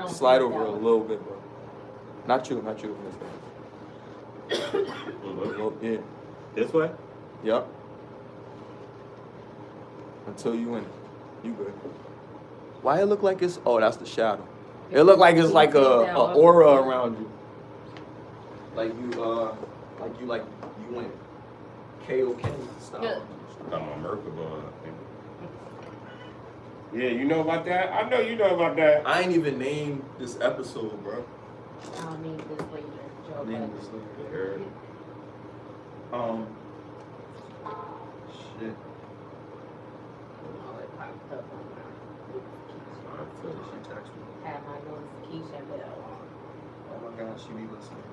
don't slide think over that a was- little bit, bro. Not you. Yeah. This way? Yep. Until you in it. You good. Why it look like it's... Oh, that's the shadow. It look like it's like a aura around you. Like you went KOK style. Yeah. Got my Merkaba, I think. Yeah, you know about that? I know you know about that. I ain't even named this episode, bro. I'll name this later, Joe. I'll name this later. Shit. Oh, it popped up on my notification. She text me. Had my notification bell on. Oh my God, she be listening.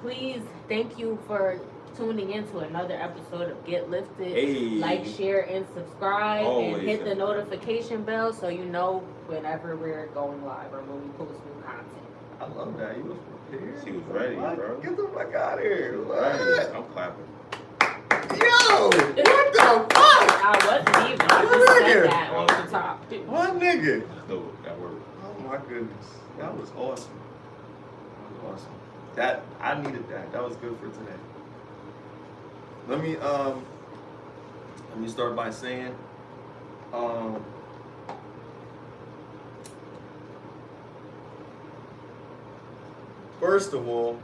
Please, thank you for tuning in to another episode of Get Lifted. Hey. Like, share, and subscribe, Always and hit the important. notification bell so you know whenever we're going live or when we post new content. I love that. You was prepared. She was ready, What? bro. Get the fuck out of here. What? Right, I'm clapping. Yo! What the fuck? I wasn't even. I just said that on the top. What nigga? That worked. Oh my goodness. That was awesome. That was awesome. That I needed that. That was good for today. Let me start by saying first of all,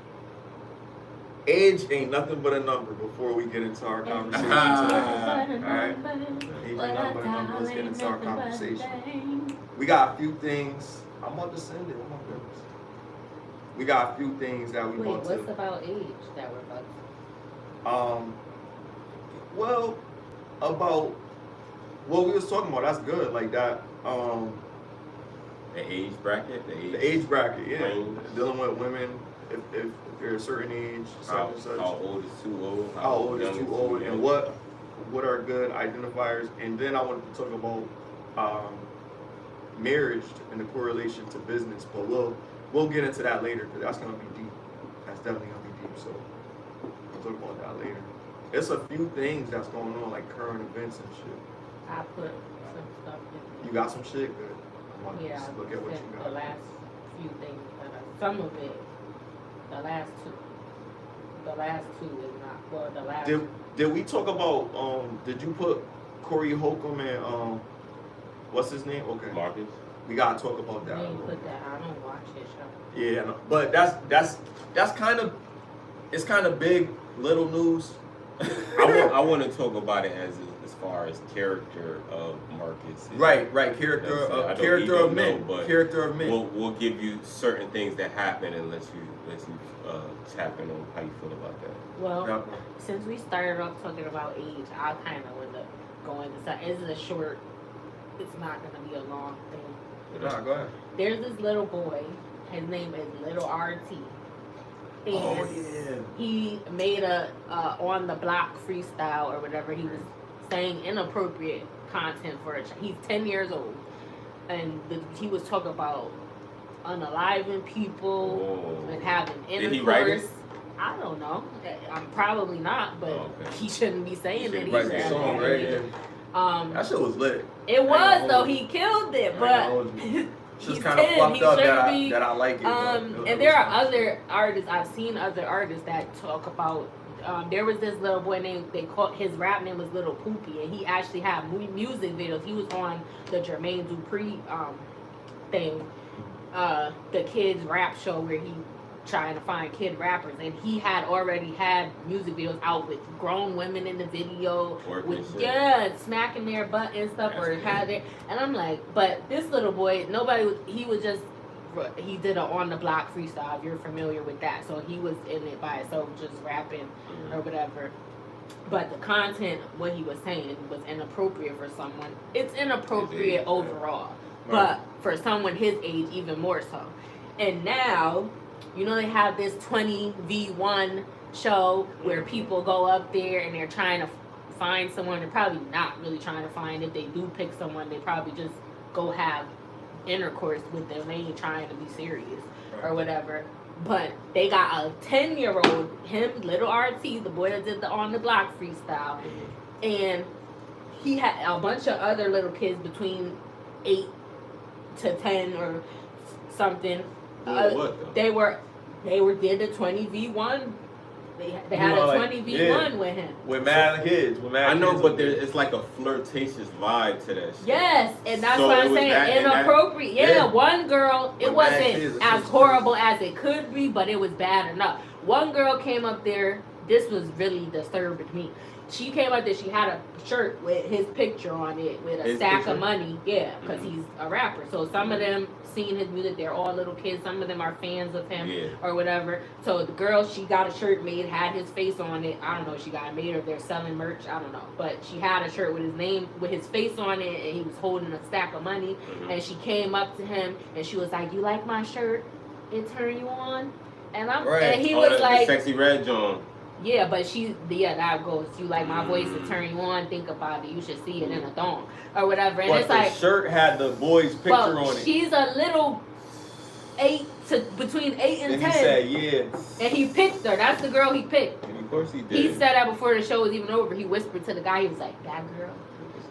age ain't nothing but a number before we get into our conversation today. Alright? Age ain't nothing but a number. Let's get into our conversation. We got a few things. I'm about to send it. Oh my goodness. We got a few things that we Wait, want to. what's about age that we're about to? Well, about what we was talking about. That's good. Like that. The age bracket? The age bracket. Yeah. Range. Dealing with women if they're a certain age, such How and such. old is too old? How old is young too old, young? and what are good identifiers. And then I wanted to talk about marriage and the correlation to business, but we'll get into that later because that's gonna be deep. That's definitely gonna be deep. So we'll talk about that later. There's a few things that's going on, like current events and shit. I put some stuff in. You got some shit? Good. I want to Yeah, just look at what you the got. last few things some of it. The last two. The last two is not. Well, the last. Did we talk about? Did you put Corey Holcomb and what's his name? Okay. Marcus. We gotta talk about that. I ain't put that. I don't watch his show. Yeah, no, but that's kind of, it's kind of big little news. I want to talk about it as far as character of Marcus. Right, character of men. We'll give you certain things that happen and let you tap in on how you feel about that. Well, since we started off talking about age, I kind of want to go into something. It's a short. It's not gonna be a long thing. Nah, go ahead. There's this little boy. His name is Little RT. And Oh yeah. he made a on the block freestyle or whatever. He was saying inappropriate content for it. He's 10 years old, and he was talking about unaliving people and having intercourse. Did he write it? I don't know. I'm probably not, but he shouldn't be saying that Write either. the song, right? That shit was lit. It was though. He killed it, but Just kind of fucked up that I like it. And there are other artists. I've seen other artists that talk about. There was this little boy named, his rap name was Little Poopy, and he actually had music videos. He was on the Jermaine Dupri thing, the kids rap show where he trying to find kid rappers, and he had already had music videos out with grown women in the video, smacking their butt and stuff, or had it. And I'm like, but this little boy, he did a on the block freestyle, if you're familiar with that. So he was in it by himself, just rapping or whatever. But the content, what he was saying, was inappropriate for someone. It's inappropriate overall, but for someone his age, even more so. And now, you know, they have this 20v1 show where people go up there and they're trying to find someone. They're probably not really trying to find. If they do pick someone, they probably just go have intercourse with them. They ain't trying to be serious or whatever. But they got a 10-year-old, him, Little RT, the boy that did the on the block freestyle, and he had a bunch of other little kids between 8 to 10 or something. What though? They did the 20v1. They had a 20v1 with him. With mad kids. I know, but it's like a flirtatious vibe to that shit. Yes, and that's So what it I'm was saying. that and that? Inappropriate. Yeah, one girl, it With mad wasn't kids, as it's horrible as it could be, but it was bad enough. One girl came up there. This was really disturbing me. She came up there. She had a shirt with his picture on it with a stack of money. Yeah, because he's a rapper. So some of them seen his music. They're all little kids. Some of them are fans of him or whatever. So the girl, she got a shirt made, had his face on it. I don't know if she got it made or they're selling merch. I don't know. But she had a shirt with his name, with his face on it, and he was holding a stack of money. And she came up to him and she was like, "You like my shirt? It turned you on?" And and he was like, the sexy red John. Yeah, but that goes. You like my voice to turn you on? Think about it. You should see it in a thong or whatever. And But it's the like shirt had the boy's picture on it. She's a little between 8 and 10. And he said, yeah. And he picked her. That's the girl he picked. And of course he did. He said that before the show was even over. He whispered to the guy. He was like, "That girl."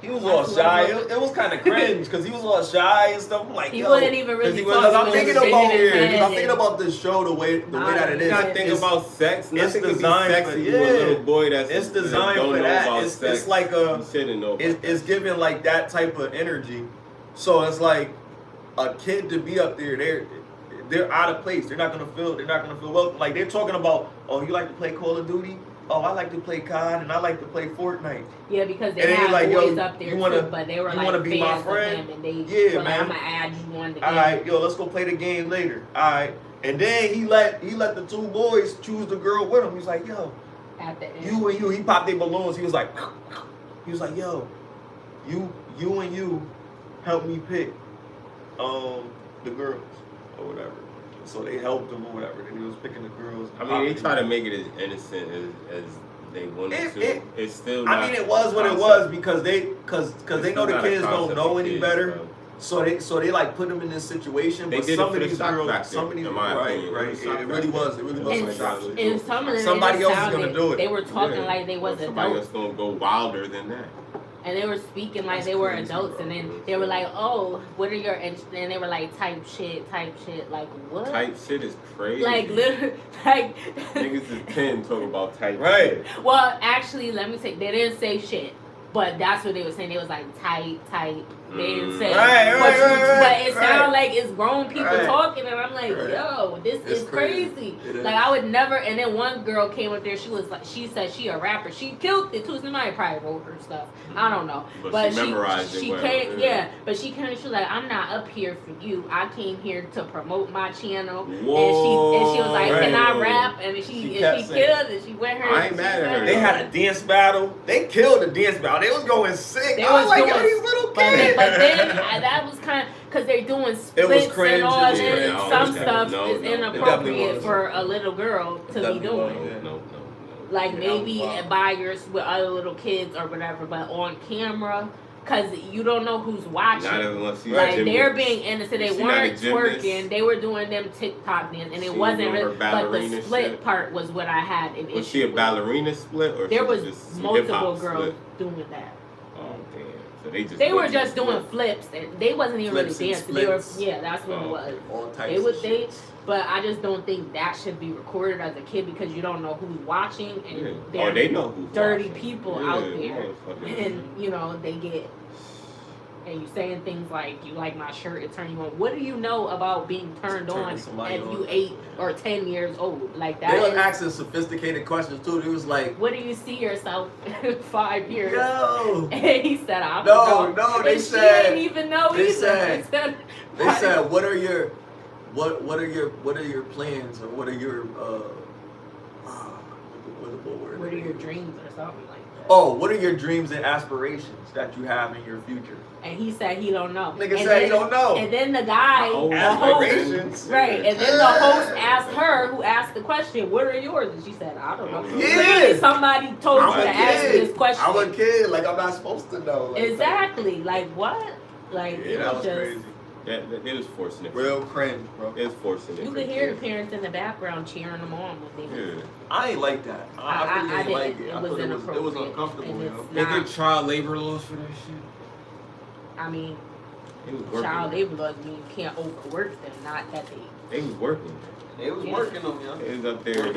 He was all shy. It was kind of cringe because he was all shy and stuff. I'm like, he wouldn't even really talk. Because I'm thinking I'm thinking about this show the way that it is. I think about sex. It's Nothing designed could for be sexy to a little boy that's it's designed don't for know that. about It's sex. like You shouldn't know. it's giving like that type of energy. So it's like a kid to be up there. They're out of place. They're not gonna feel welcome. Like they're talking about, oh, you like to play Call of Duty? Oh, I like to play COD and I like to play Fortnite. Yeah, because they And had like, boys yo, up there you wanna- too, but they were you like wanna be my fans of friend? him, and they Yeah, were like, man. "I'm gonna add you on the game." All right, yo, let's go play the game later. All right, and then he let the two boys choose the girl with him. He's like, yo, At the end. you and you. He popped their balloons. He was like, yo, you and you, help me pick, the girls or whatever. So they helped him or whatever. Then he was picking the girls. I mean, they try to make it as innocent as they wanted to. It's still not. I mean, it was what it was because they know the kids don't know any better. Bro. So they like put them in this situation. They But did some it of for these the shock girls, factor, some of these in my opinion. right. It really was. It really was And like that. and some of them, Somebody it else is sounded, gonna do it. They were talking Yeah. like they was Somebody else adults, gonna go wilder than that. and they were speaking like That's they were crazy, adults, bro. and then they were like, "Oh, what are your?" And they were like, "Type shit." Like what? Type shit is crazy. Like literally, like. Niggas is 10 talking about type Right. shit. Well, actually, let me say they didn't say shit, but that's what they were saying. They was like tight. They didn't say. But it sounded like it's grown people talking, and I'm like, yo, this is crazy. Like I would never. And then one girl came up there. She was like, she said she a rapper. She killed it too. Somebody probably wrote her stuff. I don't know. But she memorized it well. Came, but she came. She was like, I'm not up here for you. I came here to promote my channel. Whoa. And she was like, can I Right. rap? And she killed it. She went her. I ain't mad at her. They had a dance battle. They killed the dance battle. They was going sick. They I was was like, doing- yo, these little kids. But then that was kind of because they're doing splits cringe, and all it was this. cringe. No, Some it stuff definitely is was. inappropriate was. for a little girl to be doing. No. Like Yeah, maybe wow. at buyers with other little kids or whatever, but on camera, because you don't know who's watching. Not unless you Like they're being innocent. They She not weren't a gymnast. twerking. They were doing them TikTok dance, and She it was wasn't doing her really. But the ballerina split shit. part was what I had an issue. Was she a with. ballerina split or There she was just some multiple hip-hop girls split? doing that. Oh damn! So They were wasn't just doing split. flips, and they wasn't even Flips really and dancing. They were, splits. that's what it was. All types They of would shit. but I just don't think that should be recorded as a kid because you don't know who's watching, and Yeah. there Oh, they know who's dirty watching. people Yeah, out there, motherfuckers. and they get. And you saying things like, you like my shirt, it turned you on. What do you know about being turned Turning on somebody if on. you 8 or 10 years old? Like that They was is- asking sophisticated questions too. They was like, what do you see yourself in 5 years? yo. And he said, I don't know. No, they And said- she didn't even know they either. said- They said, what are your plans or what are your What are your dreams or something like that? Oh, what are your dreams and aspirations that you have in your future? And he said he don't know. Nigga And said he then- don't know. And then the guy, Oh, the aspirations. host, right? And then the host asked her, who asked the question, "What are yours?" And she said, "I don't know." Yeah. Clearly somebody told you I'm a to ask me kid. this question. I'm a kid. Like I'm not supposed to know. Like, Exactly. Like what? Like Yeah, it that was was just. crazy. They was forcing it. Real cringe, bro. It was forcing it. You for could hear the kids. parents in the background cheering them on when they. Yeah. I ain't like that. I really I ain't like didn't. it. It I was thought it was inappropriate. uncomfortable. And You it's know? They not- get child labor laws for that shit. I mean, They was working. Child labor laws mean you can't overwork them, not that They was working. They was working them, yo. They was up there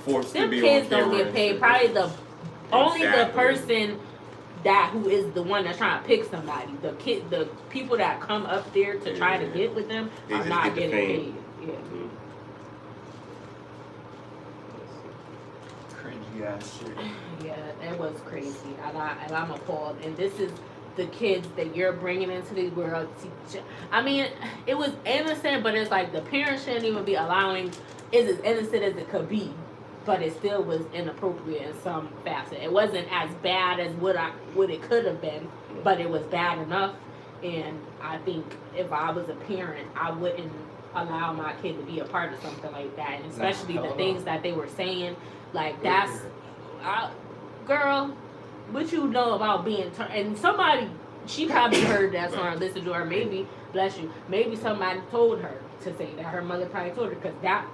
forced to them be kids on don't camera get and paid. shit. Probably only the Exactly. person who is the one that's trying to pick somebody. The people that come up there to try to get with them They are just not get the getting fame. paid. Yeah. Mhm. Cringy ass shit. Yeah, it was crazy, and I'm appalled. And this is the kids that you're bringing into the world. I mean, it was innocent, but it's like the parents shouldn't even be allowing. Is as innocent as it could be, but it still was inappropriate in some facet. It wasn't as bad as what it could have been, but it was bad enough. And I think if I was a parent, I wouldn't allow my kid to be a part of something like that, and especially the things that they were saying. Like that's, girl, what you know about being and somebody, she probably heard that song or listened to her. Maybe, bless you, maybe somebody told her to say that. Her mother probably told her, because that,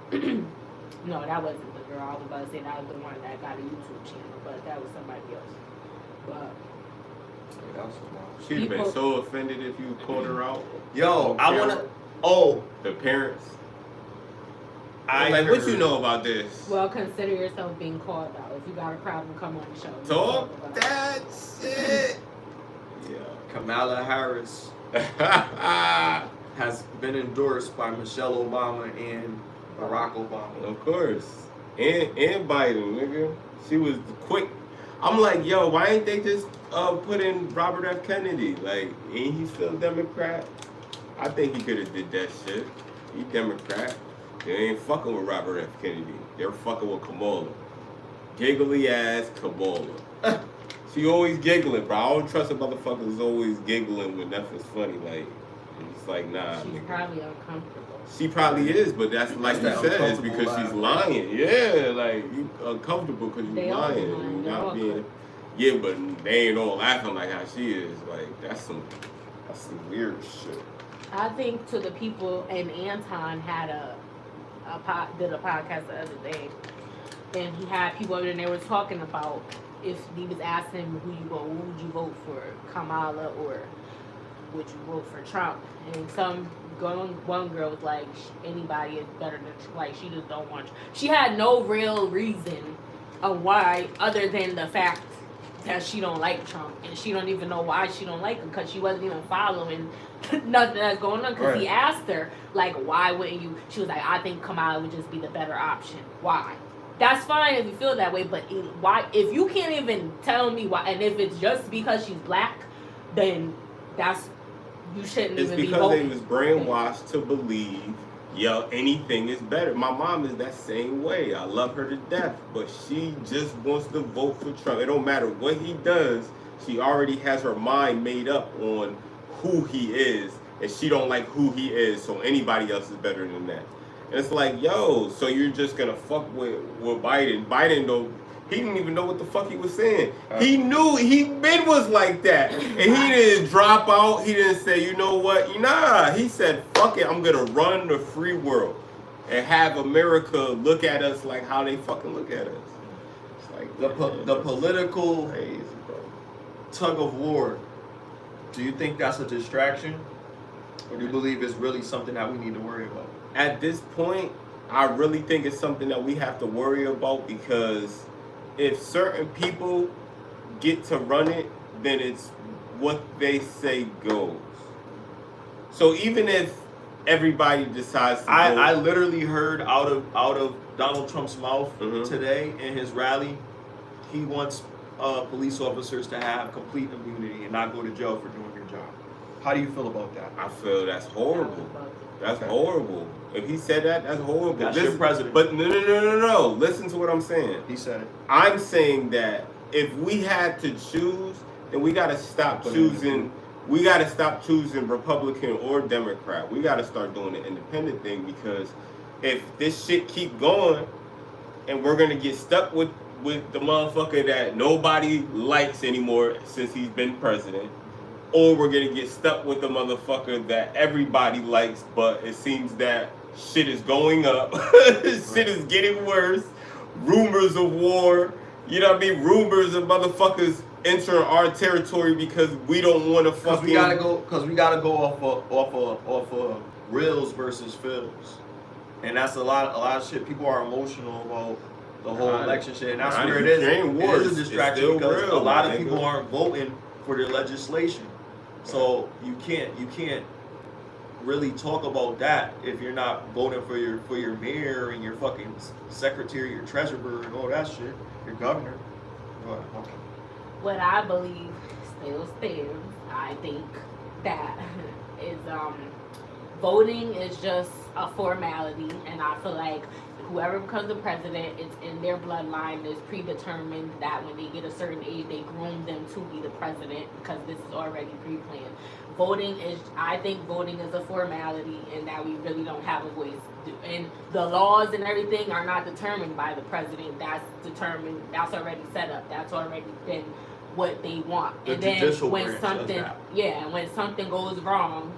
no, that wasn't the girl. I was about to say that was the one that got a YouTube channel, but that was somebody else. But She'd have been so offended if you called her out. Yo, I camera. wanna. Oh, The parents. I Like, what heard- you know about this? well, consider yourself being called out. If you got a problem, come on the show. Talk that shit. Kamala Harris Yeah. has been endorsed by Michelle Obama and Barack Obama. Of course. And Biden, nigga. She was quick. I'm like, yo, why ain't they just put in Robert F. Kennedy? Like, ain't he still Democrat? I think he could have did that shit. He Democrat. They ain't fucking with Robert F. Kennedy. They're fucking with Kamala. Giggly ass Kamala. She always giggling, bro. I don't trust a motherfucker who's always giggling when nothing's funny. Like, it's like, nah, She's nigga. probably uncomfortable. She probably is, but that's like you That's said, that it's because uncomfortable she's laugh. lying. Yeah, like you uncomfortable because you They all lying. lying. You They're all not being. Yeah, but they ain't all laughing like how she is. Like that's some weird shit. I think to the people, and Anton had did a podcast the other day, and he had people over there and they were talking about if he was asking who would you vote for, Kamala or would you vote for Trump? And one girl was like, anybody is better than, like, she just don't want. She had no real reason of why, other than the fact that she don't like Trump, and she don't even know why she don't like him, because she wasn't even following nothing that's going on. Because he asked her, like, why wouldn't you? She was like, I think Kamala would just be the better option. Why? That's fine if you feel that way, but why? If you can't even tell me why, and if it's just because she's black, then you shouldn't It's even be because they voting. was brainwashed to believe, yo, anything is better. My mom is that same way. I love her to death, but she just wants to vote for Trump. It don't matter what he does. She already has her mind made up on who he is, and she don't like who he is, so anybody else is better than that. And it's like, yo, so you're just gonna fuck with Biden. He didn't even know what the fuck he was saying. He knew he was like that. And he didn't drop out. He didn't say, you know what? Nah, he said, fuck it, I'm gonna run the free world and have America look at us like how they fucking look at us. It's like The political crazy, bro. tug of war. Do you think that's a distraction? Or do you believe it's really something that we need to worry about? At this point, I really think it's something that we have to worry about, because if certain people get to run it, then it's what they say goes. So even if everybody decides to I vote, literally heard out of Donald Trump's mouth Mhm. today in his rally, he wants police officers to have complete immunity and not go to jail for doing your job. How do you feel about that? I feel that's horrible. That's Okay. horrible. If he said that, that's horrible. That's your president. But no. Listen to what I'm saying. He said it. I'm saying that if we had to choose, then we gotta stop choosing. We gotta stop choosing Republican or Democrat. We gotta start doing the independent thing, because if this shit keep going, and we're gonna get stuck with the motherfucker that nobody likes anymore since he's been president, or we're gonna get stuck with the motherfucker that everybody likes, but it seems that shit is going up. Shit is getting worse. Rumors of war. You know what I mean? Rumors of motherfuckers entering our territory because we don't want to fucking. Because we gotta go off of reals versus fills, and that's a lot of shit. People are emotional about the whole election shit, and that's where it is. It is a distraction because a lot of people aren't voting for their legislation, so you can't really talk about that if you're not voting for your mayor and your fucking secretary, your treasurer, and all that shit, your governor. Okay. What I believe still stands. I think that is voting is just a formality, and I feel like whoever becomes the president, it's in their bloodline. It's predetermined that when they get a certain age, they groom them to be the president because this is already pre-planned. I think voting is a formality, and that we really don't have a voice. And the laws and everything are not determined by the president. That's determined. That's already set up. That's already been what they want. The and then when something goes wrong,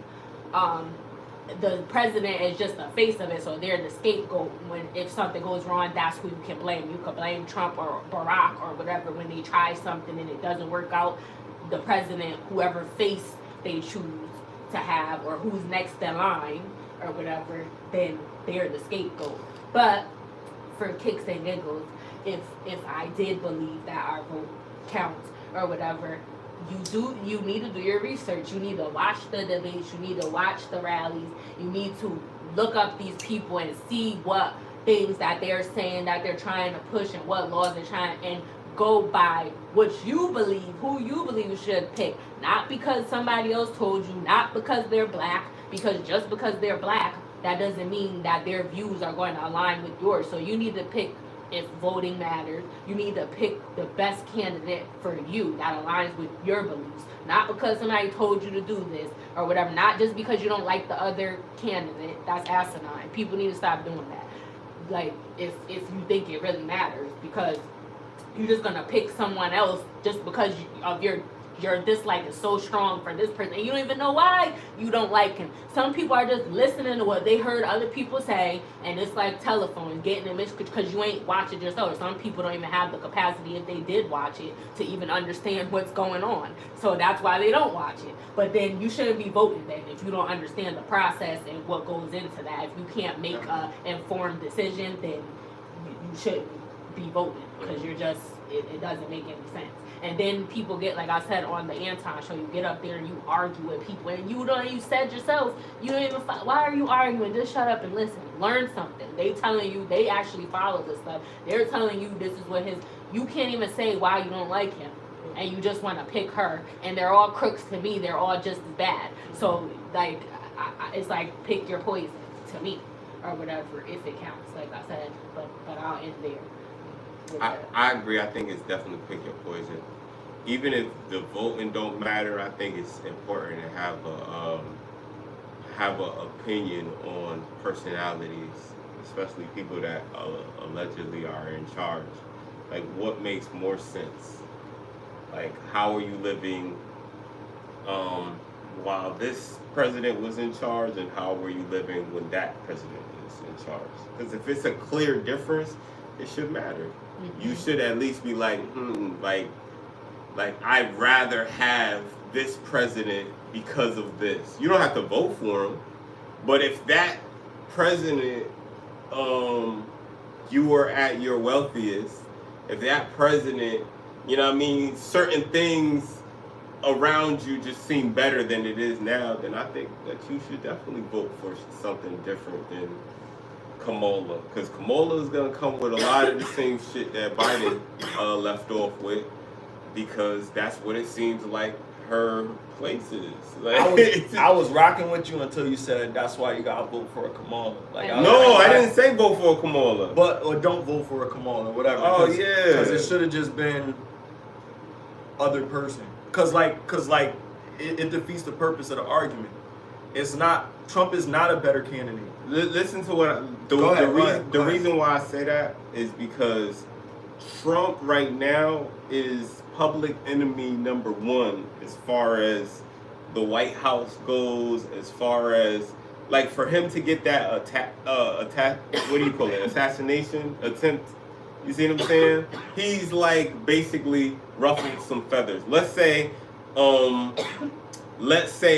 the president is just the face of it, so they're the scapegoat. If something goes wrong, that's who you can blame. You can blame Trump or Barack or whatever when they try something and it doesn't work out. The president, whoever face they choose to have, or who's next in line or whatever, then they're the scapegoat. But for kicks and giggles, if I did believe that our vote counts or whatever, you need to do your research. You need to watch the debates. You need to watch the rallies. You need to look up these people and see what things that they're saying that they're trying to push and what laws they're trying, and go by what you believe, who you believe you should pick. Not because somebody else told you, not because they're black, because just because they're black, that doesn't mean that their views are going to align with yours. So you need to pick, if voting matters, you need to pick the best candidate for you that aligns with your beliefs. Not because somebody told you to do this or whatever. Not just because you don't like the other candidate. That's asinine. People need to stop doing that. Like, if you think it really matters, because you're just gonna pick someone else just because of your dislike is so strong for this person, and you don't even know why you don't like him. Some people are just listening to what they heard other people say, and it's like telephone, getting it mixed because you ain't watch it yourself. Some people don't even have the capacity, if they did watch it, to even understand what's going on. So that's why they don't watch it. But then you shouldn't be voting then if you don't understand the process and what goes into that. If you can't make an informed decision, then you shouldn't be voting, because you're just, it doesn't make any sense. And then people get, like I said on the Anton show, you get up there and you argue with people, and you said yourself, you don't even, why are you arguing? Just shut up and listen. Learn something. They telling you, they actually follow this stuff. They're telling you this is what you can't even say why you don't like him, and you just want to pick her, and they're all crooks to me. They're all just as bad. So, like, it's like, pick your poison to me, or whatever, if it counts, like I said, but I'll end there. I agree. I think it's definitely pick your poison. Even if the voting don't matter, I think it's important to have a opinion on personalities, especially people that allegedly are in charge. Like, what makes more sense? Like, how are you living while this president was in charge, and how were you living when that president is in charge? Because if it's a clear difference, it should matter. Mm-hmm. You should at least be like, like I'd rather have this president because of this. You don't have to vote for him, but if that president, you were at your wealthiest, if that president, you know what I mean, certain things around you just seem better than it is now, then I think that you should definitely vote for something different than Kamala, because Kamala is going to come with a lot of the same shit that Biden left off with, because that's what it seems like her place is. Like, I was rocking with you until you said that's why you got to vote for a Kamala. Like, I didn't say vote for a Kamala. Or don't vote for a Kamala, whatever. Oh, yeah. Because it should have just been other person. Because it defeats the purpose of the argument. Trump is not a better candidate. Listen to what the reason why I say that is because Trump right now is public enemy number one as far as the White House goes, as far as, like, for him to get that assassination attempt You see what I'm saying? He's like basically ruffled some feathers. Let's say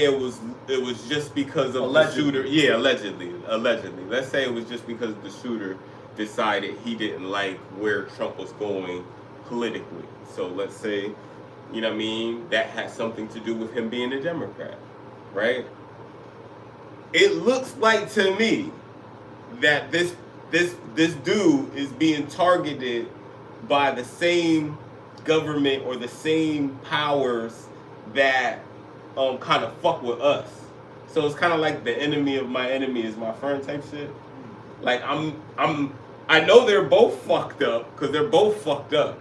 it was just because of Allegedly. the shooter. Yeah, allegedly. Let's say it was just because the shooter decided he didn't like where Trump was going politically. So let's say, you know what I mean, that has something to do with him being a Democrat, right? It looks like to me that this dude is being targeted by the same government or the same powers that kind of fuck with us. So it's kind of like the enemy of my enemy is my friend type shit. Like I know they're both fucked up because they're both fucked up,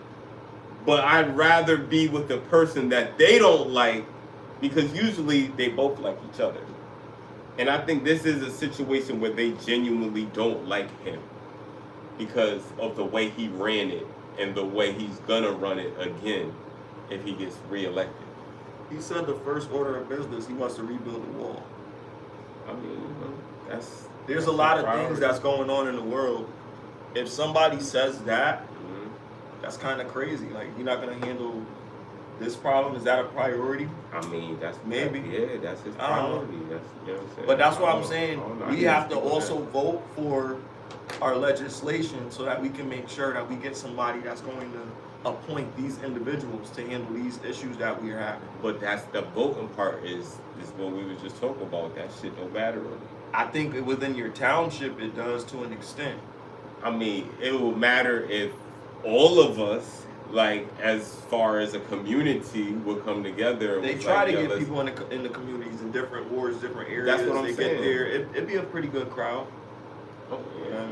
but I'd rather be with the person that they don't like because usually they both like each other. And I think this is a situation where they genuinely don't like him because of the way he ran it and the way he's gonna run it again if he gets reelected. He said the first order of business, he wants to rebuild the wall. I mean, There's a lot of things that's going on in the world. If somebody says that, that's kind of crazy. Like, you're not gonna handle this problem. Is that a priority? I mean, that's maybe. That's his I don't know. priority. That's, you know what I'm saying? But that's what I'm saying. We have to also that. vote for our legislation so that we can make sure that we get somebody that's going to appoint these individuals to handle these issues that we're having. But that's the voting part is what we were just talking about. That shit don't matter really. I think within your township it does to an extent. I mean, it will matter if all of us, like as far as a community, would come together. They try to get people in the communities in different wards, different areas. That's what I'm saying. Get there. It'd be a pretty good crowd. Oh, yeah.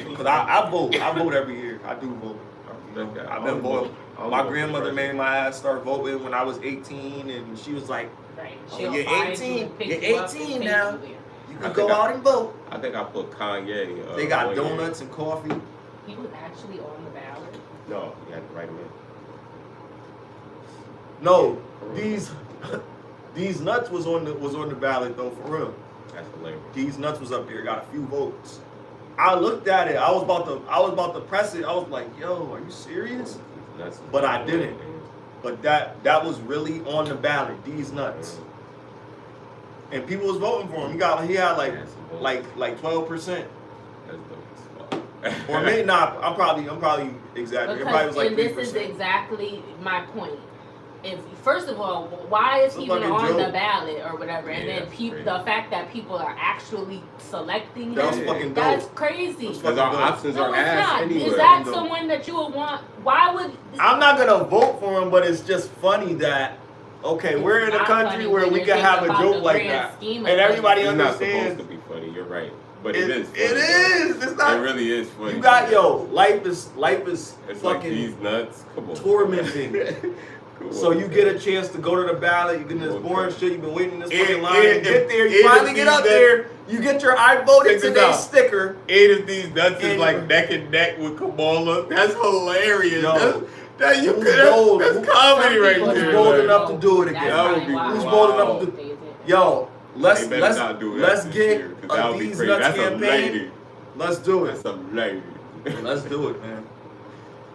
Because I vote. I vote every year. I do vote. I've been voting. My grandmother made my ass start voting when I was 18, and she was like, Right. "Oh, She'll you're find 18. you and pick You're you up and 18 take now. you there. You can go out and vote." I think I put Kanye. They got 1 year. donuts and coffee. He was actually on the ballot. No, you had to write him in. No, these nuts was on the ballot though, for real. That's hilarious. These nuts was up there, got a few votes. I looked at it. I was about to press it. I was like, "Yo, are you serious?" But I didn't. But that was really on the ballot. These nuts, and people was voting for him. He had like 12%, That's dope as fuck. or maybe not. I'm probably exaggerating. It probably was like 3%. And this is exactly my point. If first of all, why is he even fucking on joke. the ballot or whatever? And Yeah, then that's crazy. the fact that people are actually selecting That was him, fucking that's dope. crazy. Because our options No, are it's ass not. anyway. Is that Dope. someone that you would want? Why would? I'm not gonna vote for him, but it's just funny that we're in a not country funny where when we you're can have a thinking about joke the like grand that, scheme of and everybody It's not supposed understands. to be funny. You're right, but it is. Funny, It is. It's It not. really is funny. You got life is It's like fucking these nuts. Come on. tormenting. Come So on, you get man. a chance to go to the ballot, you get this Come on, boring man. shit, you've been waiting in this And- fucking line, and you get there, if you finally these get up nuts- there, you get your I voted Check this today out. sticker. And if these nuts is And- like neck and neck with Kamala, that's hilarious. Yo, That you who's could. bold? That's comedy right Some people there. Who's bold like. enough to do it again? That's That would probably be why. Who's bold enough to wild. They did. Yo, let's They better not do that let's this get year, 'cause that a would be These crazy. Nuts That's a campaign. lady. Let's do it. That's a lady. Let's do it, man.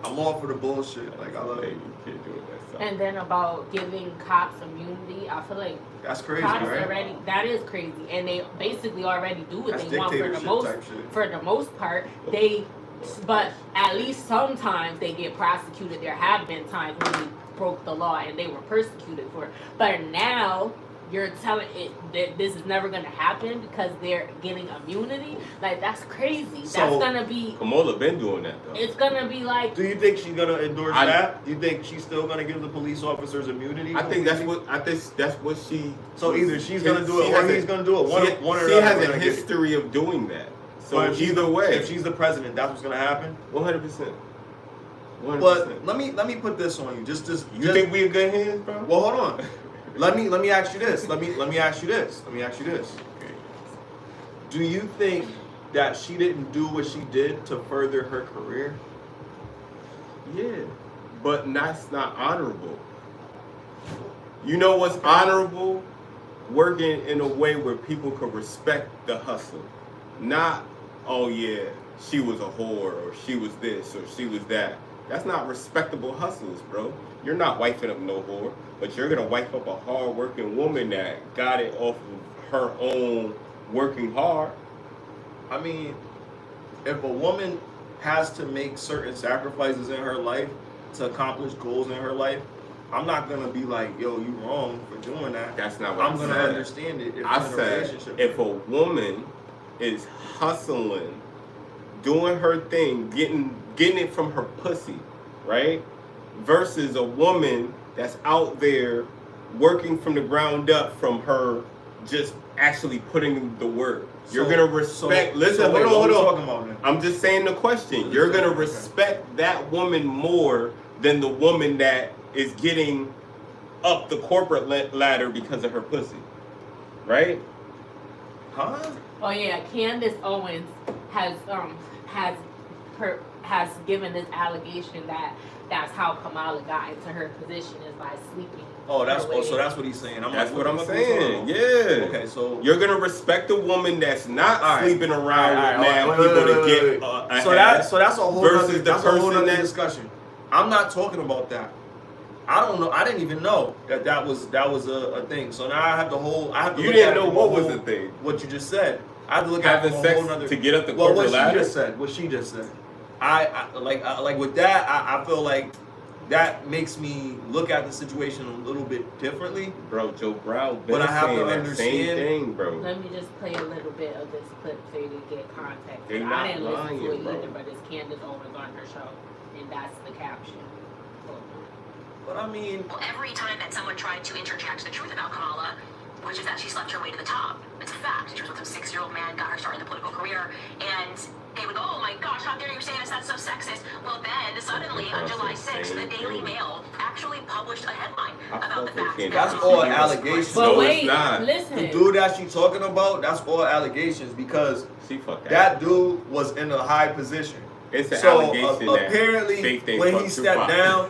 I'm all for the bullshit. Like, I love it. You can't do it. That's And then about giving cops immunity, I feel like That's crazy, cops right? already, that is crazy, and they basically already do what That's they want dictatorship type shit. for the most part. But at least sometimes they get prosecuted. There have been times when they broke the law and they were persecuted for it. But now you're telling it that this is never going to happen because they're getting immunity. Like, that's crazy. So- That's going to be. Kamala been doing that though. It's going to be like. Do you think she's gonna endorse I- that? Do you think she's still gonna give the police officers immunity? I think that's what she. So either she's gonna do she it or has he's a- gonna do it. One or She the has other a gonna get it. history of doing that. So But if she's- either way, if she's the president, that's what's gonna happen. 100%. 100%. But let me put this on you. Just You think we in good hands, bro? Well, hold on. Let me ask you this. Let me ask you this. Okay. Do you think that she didn't do what she did to further her career? Yeah, but that's not honorable. You know what's honorable? Working in a way where people can respect the hustle, not oh yeah, she was a whore, or she was this, or she was that. That's not respectable hustles, bro. You're not wifing up no whore, but you're gonna wife up a hard-working woman that got it off of her own working hard. I mean, if a woman has to make certain sacrifices in her life to accomplish goals in her life, I'm not gonna be like, yo, you wrong for doing that. That's not what I'm gonna understand it if I I'm in a said, relationship. if a woman is hustling, doing her thing, getting it from her pussy, right? Versus a woman that's out there working from the ground up from her just actually putting in the work. You're gonna respect. Listen, wait, hold on. Talking about, I'm just saying the question. You're gonna respect that woman more than the woman that is getting up the corporate ladder because of her pussy, right? Huh? Oh yeah, Candace Owens has given this allegation that that's how Kamala got into her position is by sleeping. So that's what he's saying. That's what I'm saying. Yeah. Okay, so you're gonna respect a woman that's not sleeping around with now people to get ahead. So that's a whole versus other, the person that discussion. I'm not talking about that. I don't know. I didn't even know that was a thing. So now I have to. You didn't know what was the thing. What you just said. I have to look at having sex to get up the corporate ladder. What she just said. I like with that. I feel like that makes me look at the situation a little bit differently. Bro, Joe Brown. But I have to understand. Same thing, bro. Let me just play a little bit of this clip so you get context. They I didn't lying, listen to it bro. either, but it's Candace Owens on her show, and that's the caption. But I mean, well, every time that someone tried to interject the truth about Kamala, which is that she slept her way to the top, it's a fact. She was with some 6-year-old man, got her start in the political career, and they would go, oh my gosh, how dare you say this, that's so sexist. Well then, suddenly, on July 6th, the Daily Mail actually published a headline about the fact that that's all allegations. But No, wait, it's not. listen. The dude that she talking about, that's all allegations because that dude was in a high position. It's an allegation apparently, when he stepped down,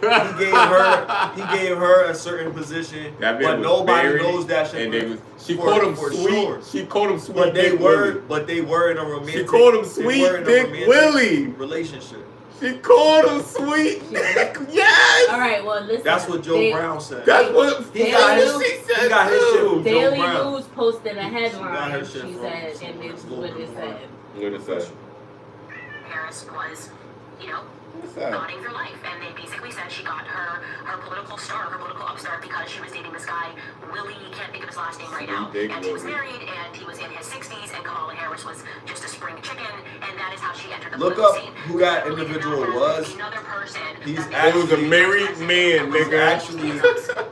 he gave her a certain position, but nobody knows that shit. She called him sweet. Sure. She called him sweet. But they were in a romantic. She called him sweet Dick Willie relationship. She called him sweet Dick. Yes. All right. Well, listen. That's what Joe Brown said. That's what he got his shit from Daily Joe Brown. News posted a headline. She She said, and this is what it said. What it said? Harris was, fighting for life, and they basically said she got her political start, her political upstart because she was dating this guy, Willie, can't think of his last name right now, and he was married, and he was in his 60s, and Kamala Harris was just a spring chicken, and that is how she entered the political scene. Look up who that individual was. Another person. He was a married man, nigga.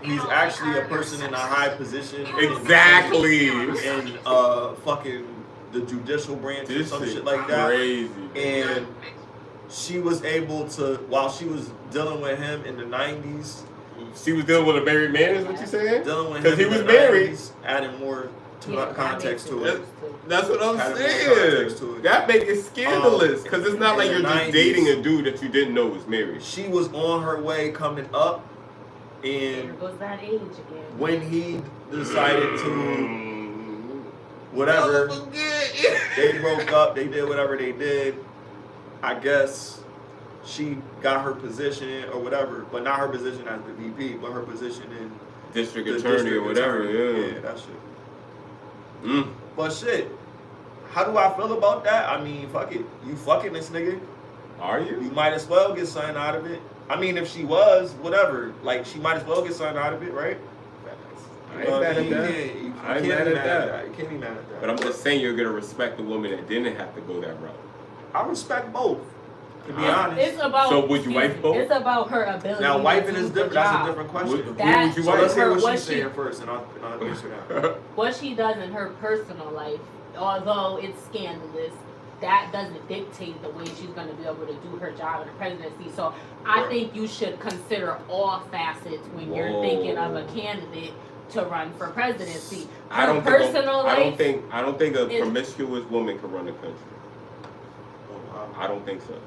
He's actually a person in a high position. Exactly. In fucking the judicial branch or some shit like that. Crazy. And she was able to, while she was dealing with him in the 90s. She was dealing with a married man, is what you saying? Dealing with him because he in was the married. 90s, adding more context to it. That's what I'm saying. That makes it scandalous because it's not like you're just dating a dude that you didn't know was married. She was on her way coming up, and There goes that age again. when he decided to whatever, they broke up, they did whatever they did. I guess she got her position or whatever, but not her position as the VP, but her position in district attorney or whatever. Yeah, that shit. But shit, how do I feel about that? I mean, fuck it. You fucking this nigga. Are you? You might as well get something out of it. I mean, if she was, whatever, like she might as well get something out of it, right? I ain't mad at that. I ain't mad at that. You can't be mad at that. But I'm just saying you're gonna respect the woman that didn't have to go that route. I respect both. To be honest. It's about. So would you wife both? It's about her ability. Now, wifing to is do the different. That's a job. different question. Who would you So wife? let's hear What what she's she- saying first, and I'll answer that. What she does in her personal life, although it's scandalous, that doesn't dictate the way she's going to be able to do her job in the presidency. So I think you should consider all facets when you're thinking of a candidate to run for presidency. I don't life, think a promiscuous woman can run the country. I don't think so.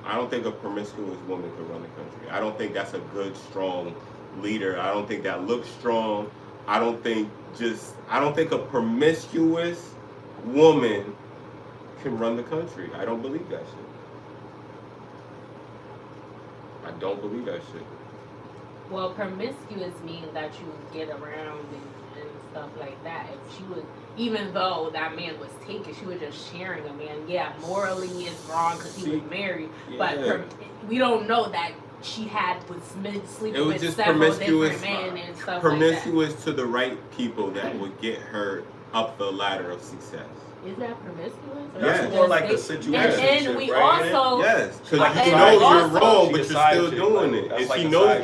I don't think a promiscuous woman could run the country. I don't think that's a good, strong leader. I don't think that looks strong. I don't think a promiscuous woman can run the country. I don't believe that shit. I don't believe that shit. Well, promiscuous means that you get around and stuff like that. If she was, even though that man was taken, she was just sharing a man. Yeah, morally it's wrong because he was married, but we don't know that she was sleeping with several different men and stuff promiscuous like that. to the right people that would get her up the ladder of success. Is that promiscuous? That's more like a situation. And we also yes, because you know you're wrong, but you're still doing it, and she knows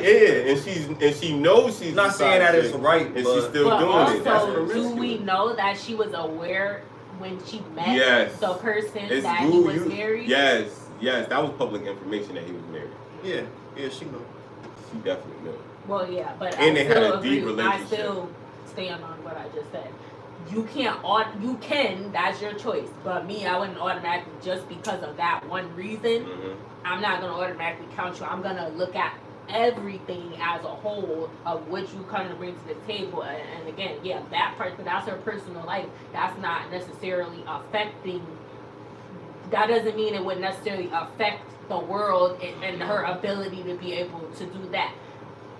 and she knows she's not saying that it's right, and she's still doing it. That's promiscuous. Do we know that she was aware when she met the person that he was married? Yes, that was public information that he was married. Yeah, she knew. She definitely knew. Well, yeah, but and I they had still a deep agree. relationship. I still stand on what I just said. You can, that's your choice. But me, I wouldn't automatically, just because of that one reason, I'm not going to automatically count you. I'm going to look at everything as a whole of what you kind of bring to the table. And again, yeah, that part, but that's her personal life. That's not necessarily affecting, that doesn't mean it would necessarily affect the world and her ability to be able to do that.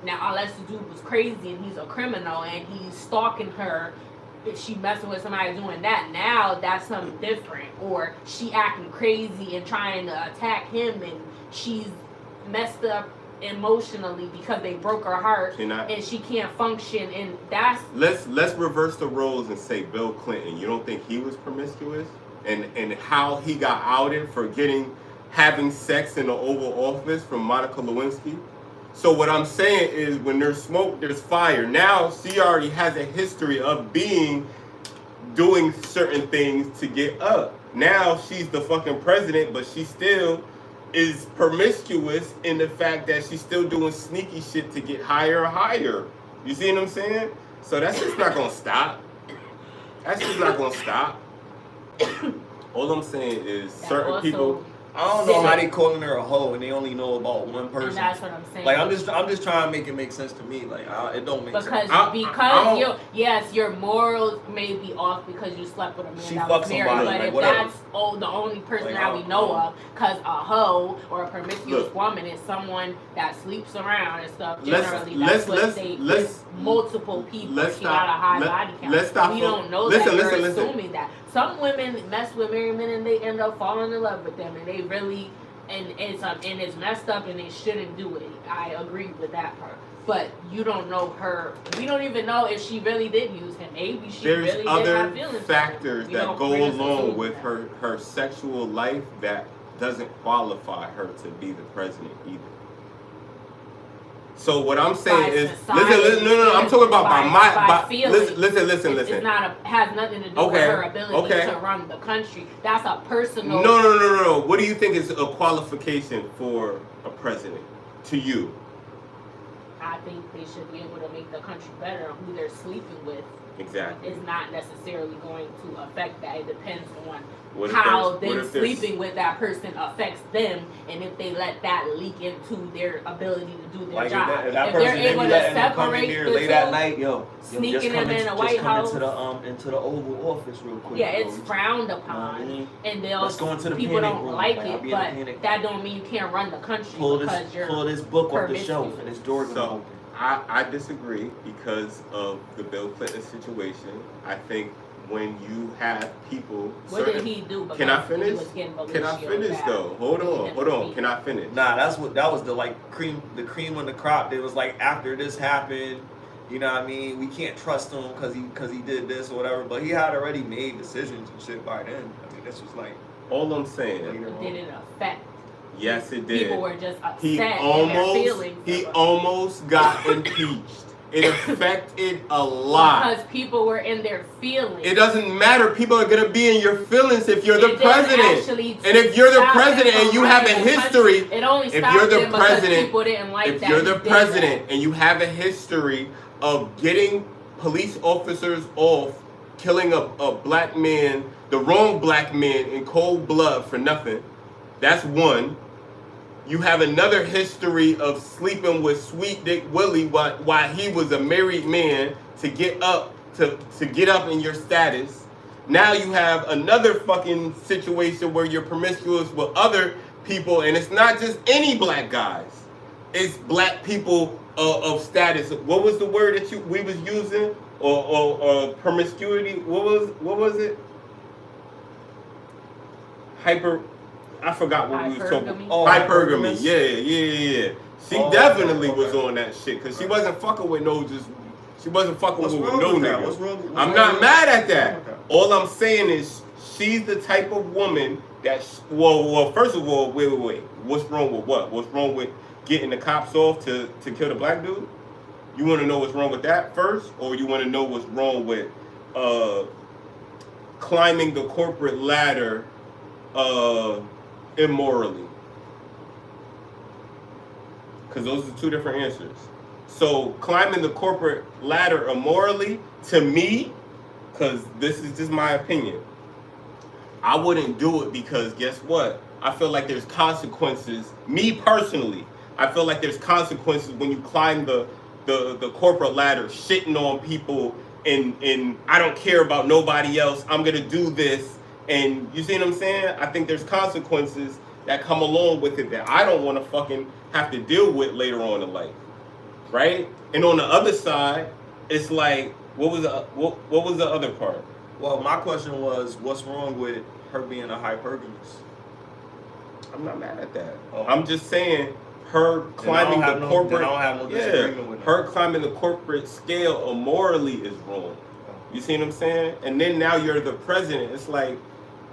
Now, unless the dude was crazy and he's a criminal and he's stalking her, if she messing with somebody doing that, now that's something different. Or she acting crazy and trying to attack him and she's messed up emotionally because they broke her heart and she can't function, and that's... Let's reverse the roles and say Bill Clinton. You don't think he was promiscuous? And how he got outed for having sex in the Oval Office from Monica Lewinsky? So what I'm saying is, when there's smoke, there's fire. Now she already has a history of doing certain things to get up. Now she's the fucking president, but she still is promiscuous in the fact that she's still doing sneaky shit to get higher and higher. You see what I'm saying? So that's just not gonna stop. That's just not gonna stop. All I'm saying is certain people... I don't know how they calling her a hoe and they only know about one person. And that's what I'm saying. Like I'm just trying to make it make sense to me. Like it don't make sense. Because your morals may be off because you slept with a man that was married. But like, if that's the only person that we know of, because a hoe or a promiscuous woman is someone that sleeps around and stuff. Generally, that's what they with multiple people. She got a high body count. We don't know that. You're assuming that. Some women mess with married men and they end up falling in love with them, and they really, and it's messed up and they shouldn't do it. I agree with that part. But you don't know her. We don't even know if she really did use him. Maybe she really did have feelings. There's other factors that go along with her sexual life that doesn't qualify her to be the president either. So what I'm saying is, listen, no, I'm talking about by feelings. Listen. It's not has nothing to do with her ability to run the country. That's a personal. No. What do you think is a qualification for a president to you? I think they should be able to make the country better. Who they're sleeping with is not necessarily going to affect that. It depends on how them sleeping with that person affects them, and if they let that leak into their ability to do their job. If they're able to separate the late at night, sneaking them in a White House into the Oval Office real quick. Yeah, it's frowned upon, and people don't like it, but that don't mean you can't run the country because you're pull this book off the shelf and this door gonna open. I disagree because of the Bill Clinton situation. I think when you have people... What did he do? Can I finish? Though? Hold on. Can I finish? Nah, that was the cream on the crop. It was like, after this happened, you know what I mean? We can't trust him because he did this or whatever. But he had already made decisions and shit by then. I mean, this was like... All I'm saying... Did it affect? Yes, it did. People were just upset in their feelings. He almost got impeached. It affected a lot. Because people were in their feelings. It doesn't matter. People are going to be in your feelings if you're the president. And if you're the president and you have a history, if you're the president and you have a history of getting police officers off, killing a black man, the wrong black man in cold blood for nothing, that's one. You have another history of sleeping with Sweet Dick Willie while he was a married man to get up in your status. Now you have another fucking situation where you're promiscuous with other people, and it's not just any black guys. It's black people of status. What was the word that we was using? Or promiscuity? What was it? I forgot what we was talking about. Oh, hypergamy. Yeah. She definitely was on that shit because she wasn't fucking with no just. She wasn't fucking with no nigga. I'm not mad at that. Okay. All I'm saying is she's the type of woman that. Well. First of all, wait. What's wrong with what? What's wrong with getting the cops off to kill the black dude? You want to know what's wrong with that first, or you want to know what's wrong with climbing the corporate ladder immorally? Because those are two different answers. So climbing the corporate ladder immorally, to me, because this is just my opinion, I wouldn't do it because guess what? I feel like there's consequences. Me personally, I feel like there's consequences when you climb the corporate ladder, shitting on people, and I don't care about nobody else. I'm gonna do this, and you see what I'm saying? I think there's consequences that come along with it that I don't want to fucking have to deal with later on in life, right? And on the other side, it's like, what was the other part? Well, my question was, what's wrong with her being a hypergamist? I'm not mad at that. I'm just saying her climbing the corporate. I don't have no disagreement with her climbing the corporate scale immorally is wrong. You see what I'm saying? And then now you're the president. It's like,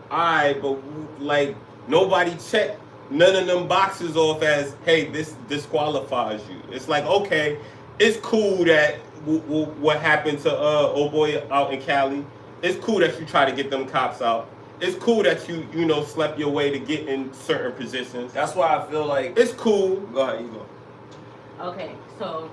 alright, but like nobody checked none of them boxes off as, hey, this disqualifies you. It's like, okay, it's cool that what happened to old boy out in Cali. It's cool that you try to get them cops out. It's cool that you slept your way to get in certain positions. That's why I feel like it's cool. Go ahead, you go. Okay, so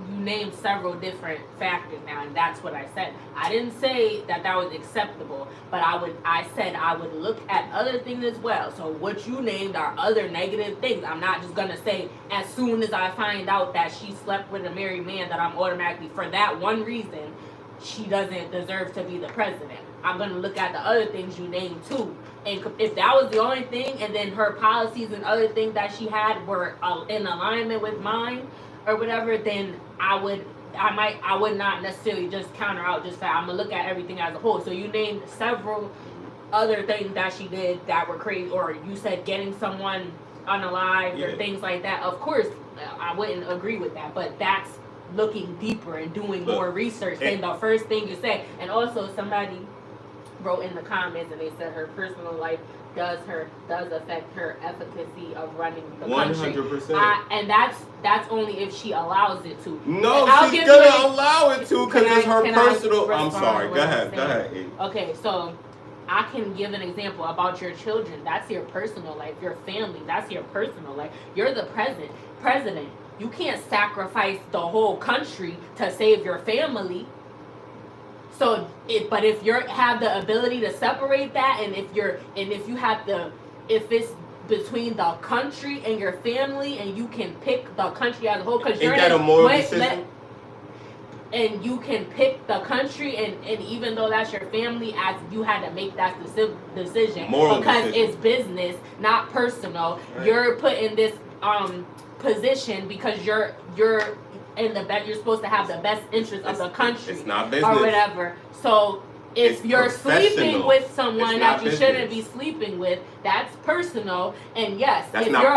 you named several different factors now, and that's what I said. I didn't say that was acceptable, but I said I would look at other things as well. So what you named are other negative things. I'm not just gonna say as soon as I find out that she slept with a married man that I'm automatically, for that one reason, she doesn't deserve to be the president. I'm gonna look at the other things you named too. And if that was the only thing, and then her policies and other things that she had were in alignment with mine or whatever, then I would not necessarily just counter out just that. I'm gonna look at everything as a whole. So you named several other things that she did that were crazy, or you said getting someone unalived or things like that. Of course, I wouldn't agree with that, but that's looking deeper and doing more research than the first thing you say. And also somebody wrote in the comments and they said her personal life does affect her efficacy of running the country. 100%. And that's only if she allows it to. No, she's gonna allow it to because it's her personal. I'm sorry. Go ahead. Okay, so I can give an example about your children. That's your personal life. Your family. That's your personal life. You're the president. You can't sacrifice the whole country to save your family. So, but if you have the ability to separate that, and if it's between the country and your family, and you can pick the country as a whole, because you're that a moral decision? And you can pick the country, and even though that's your family, as you had to make that decision because it's business, not personal. Right. You're put in this position because you're you're supposed to have the best interest of the country. It's not business or whatever. So if you're sleeping with someone that you shouldn't be sleeping with, that's personal. And yes, if you're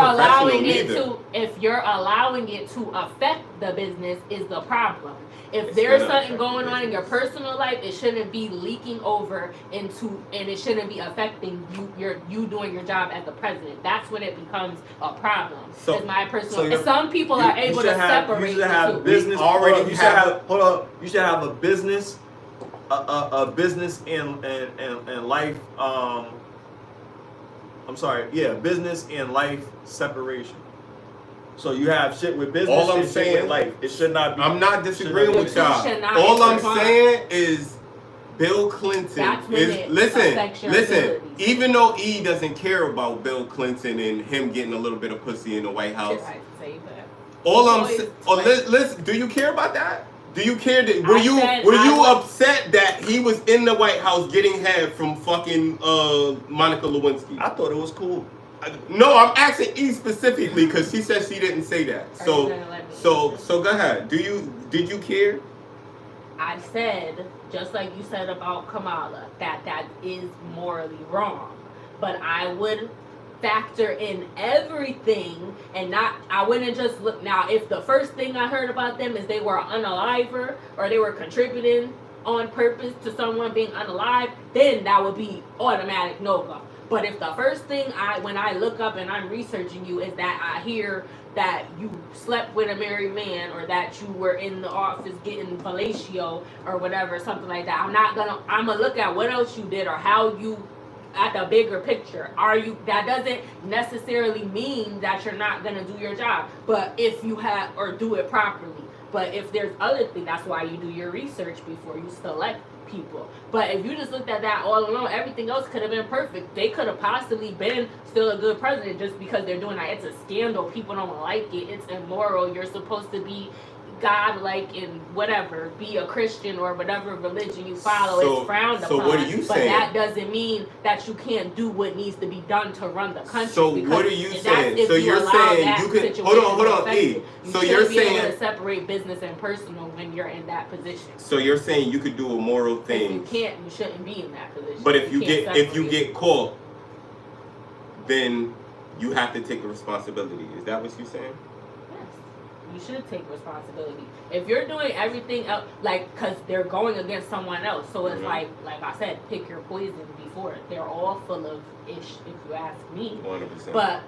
allowing it to affect the business is the problem. If there's something going on in your personal life, it shouldn't be leaking over into, and it shouldn't be affecting you doing your job as the president. That's when it becomes a problem. So, it's my personal. And some people are able to separate. You should have business. You should have a business, a business and life. Business and life separation. So you have shit with business. All I'm saying, shit with life. It should not be. I'm not disagreeing with y'all. All I'm saying is Bill Clinton is listen. Even though E doesn't care about Bill Clinton and him getting a little bit of pussy in the White House. All I'm saying, listen. Do you care about that? Do you care that were you upset that he was in the White House getting head from fucking Monica Lewinsky? I thought it was cool. No, I'm asking E specifically because she said she didn't say that. So go ahead. Did you care? I said, just like you said about Kamala, that is morally wrong. But I would factor in everything and I wouldn't just look. Now, if the first thing I heard about them is they were an unaliver or they were contributing on purpose to someone being unalive, then that would be automatic no-go. But if the first thing when I look up and I'm researching you is that I hear that you slept with a married man or that you were in the office getting fellatio or whatever, something like that, I'm gonna look at what else you did or how you, at the bigger picture, that doesn't necessarily mean that you're not gonna do your job, but if you have, or do it properly. But if there's other things, that's why you do your research before you select people. But if you just looked at that all alone, everything else could have been perfect. They could have possibly been still a good president just because they're doing that. It's a scandal. People don't like it. It's immoral. You're supposed to be God-like and whatever, be a Christian or whatever religion you follow. It's frowned upon. So what are you saying? But that doesn't mean that you can't do what needs to be done to run the country. So what are you saying? So you're saying you can hold on, E. So you're saying be able to separate business and personal when you're in that position. So you're saying you could do a moral thing. If you can't, you shouldn't be in that position. But if you get caught, then you have to take the responsibility. Is that what you're saying? You should take responsibility. If you're doing everything else, like, because they're going against someone else, so it's like I said, pick your poison before. They're all full of ish, if you ask me. 100%. But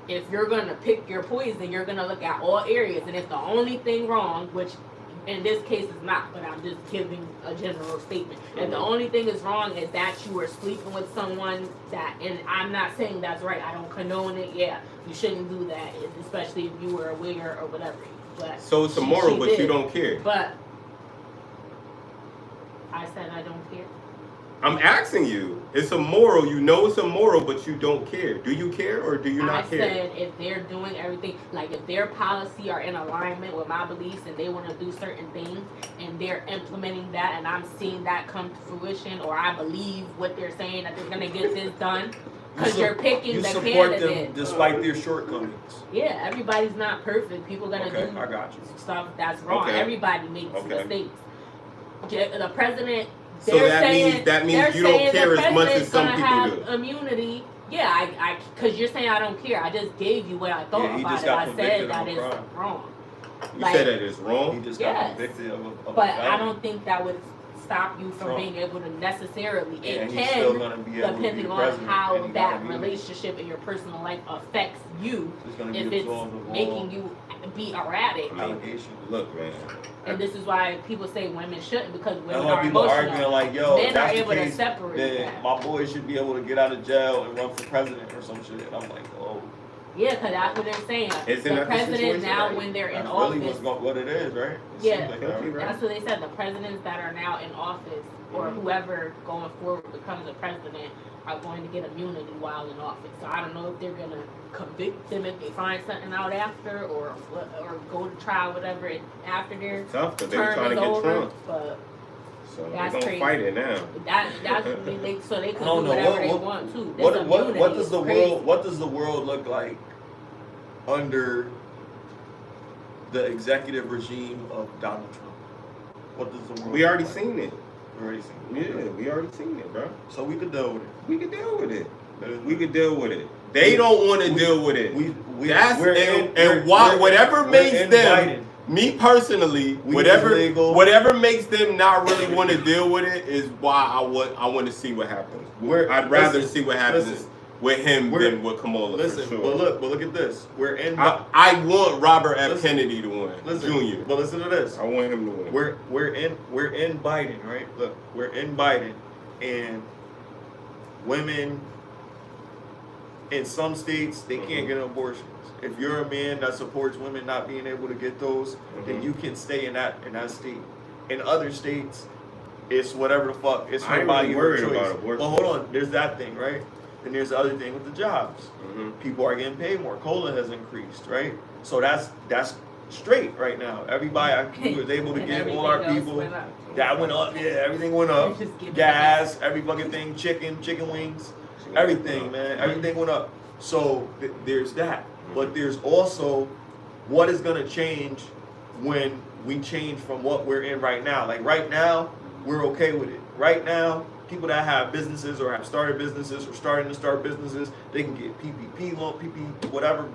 if you're going to pick your poison, you're going to look at all areas. And if the only thing wrong, which in this case is not, but I'm just giving a general statement. If the only thing is wrong is that you were sleeping with someone and I'm not saying that's right, I don't condone it, yeah, you shouldn't do that, especially if you were aware or whatever. But so it's immoral, but you don't care. But I said I don't care. I'm asking you. It's immoral. You know it's immoral, but you don't care. Do you care or do you not care? I said if they're doing everything, like if their policy are in alignment with my beliefs and they want to do certain things and they're implementing that and I'm seeing that come to fruition, or I believe what they're saying that they're going to get this done, because you're picking the candidate. You support them despite their shortcomings. Yeah, everybody's not perfect. People going to do I got you. stuff that's wrong. Okay. Everybody makes mistakes. The president... So that means you don't care as much as some people do. Immunity, yeah, because you're saying I don't care. I just gave you what I thought about it. I said that is wrong. You said that it's wrong. He just got convicted of a but I don't think that would stop you from being able to necessarily. It can, depending on how that relationship in your personal life affects you. If it's making you be erratic. Look, man. And this is why people say women shouldn't, because women are people emotional. Arguing like, yo, men are able to separate that. My boy should be able to get out of jail and run for president or some shit. And I'm like, oh. Yeah, because that's what they're saying. The president now, when they're in office. That's really what it is, right? Yeah, that's what they said. The presidents that are now in office, or whoever going forward becomes a president, are going to get immunity while in office. So I don't know if they're going to convict them if they find something out after, or go to trial, whatever, after their term is over. But so that's they're crazy. Fight it now. That's so they can do whatever they want to. What does the world? What does the world look like under the executive regime of Donald Trump? What does the world? We already seen it. We already seen it. Yeah, we already seen it, bro. So we could deal with it. We could deal with it. We could deal with it. They don't want to deal with it. Whatever makes them. Me personally, whatever makes them not really want to deal with it is why I want to see what happens. I'd rather see what happens with him than with Kamala. Listen, for sure. but look at this. I want Robert F. Kennedy to win. Jr. But listen to this. I want him to win. We're in Biden, right? Look, we're in Biden, and women in some states they can't get abortions. If you're a man that supports women not being able to get those, then you can stay in that state. In other states, it's whatever the fuck. It's her body, her choice. About abortion. But hold on, there's that thing, right? Then there's the other thing with the jobs. People are getting paid more. COLA has increased, right? So that's straight right now. Everybody was able to get all our people. That went up, yeah, everything went up. Gas, every fucking thing, chicken wings, everything, man, everything went up. So there's that. But there's also what is gonna change when we change from what we're in right now. Like right now, we're okay with it. Right now, people that have businesses or have started businesses or starting to start businesses, they can get PPP loan, PP, whatever.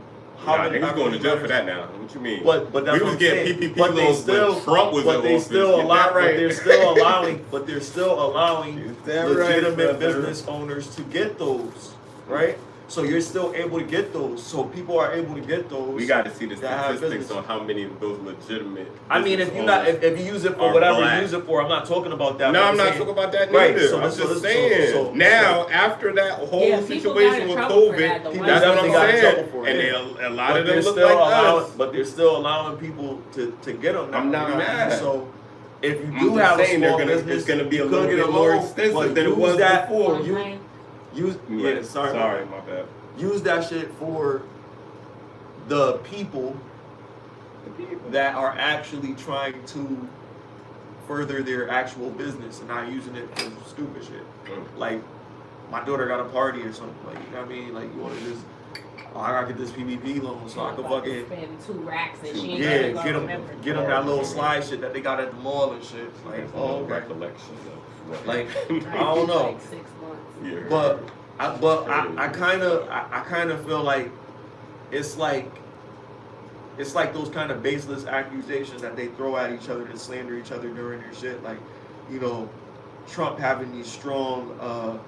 Nah, niggas going to jail for that now. What you mean? But that's we what was I'm getting saying. PPP But they loans still, when Trump was but in they office. still allow, Right. but they're still allowing that legitimate right, business owners to get those, right? So you're still able to get those. So people are able to get those. We got to see the that have statistics business. on how many of those legitimate. I mean, if you not if you use it for are whatever black. you use it for, I'm not talking about that. No, but I'm not saying- talking about that Right, neither. so I'm this- just so- saying. so- now, after that whole Yeah, people got situation in with trouble for COVID, that, the ones that's what that I'm got in saying. trouble for, And yeah. they, a lot But of they're them look still like allowing, us. but they're still allowing people to get them. Now, I'm not you know what I mean? mad. So if you I'm do just have a saying small it's business, going to be a you little could bit get more loan, extensive but than it use was that before. Sorry, my bad. use that shit for the people that are actually trying to further their actual business and not using it for stupid shit. Like my daughter got a party or something. Like you know what I mean? Like you want to just, I gotta get this PPP loan so I can fucking spend 2 racks and she ain't get gonna them remember. that little slide shit that they got at the mall and shit. Like oh okay. Recollection of Like I don't know. Like 6 months. Yeah. But I kind of feel like it's like those kind of baseless accusations that they throw at each other to slander each other during their shit. Like, you know, Trump having these strong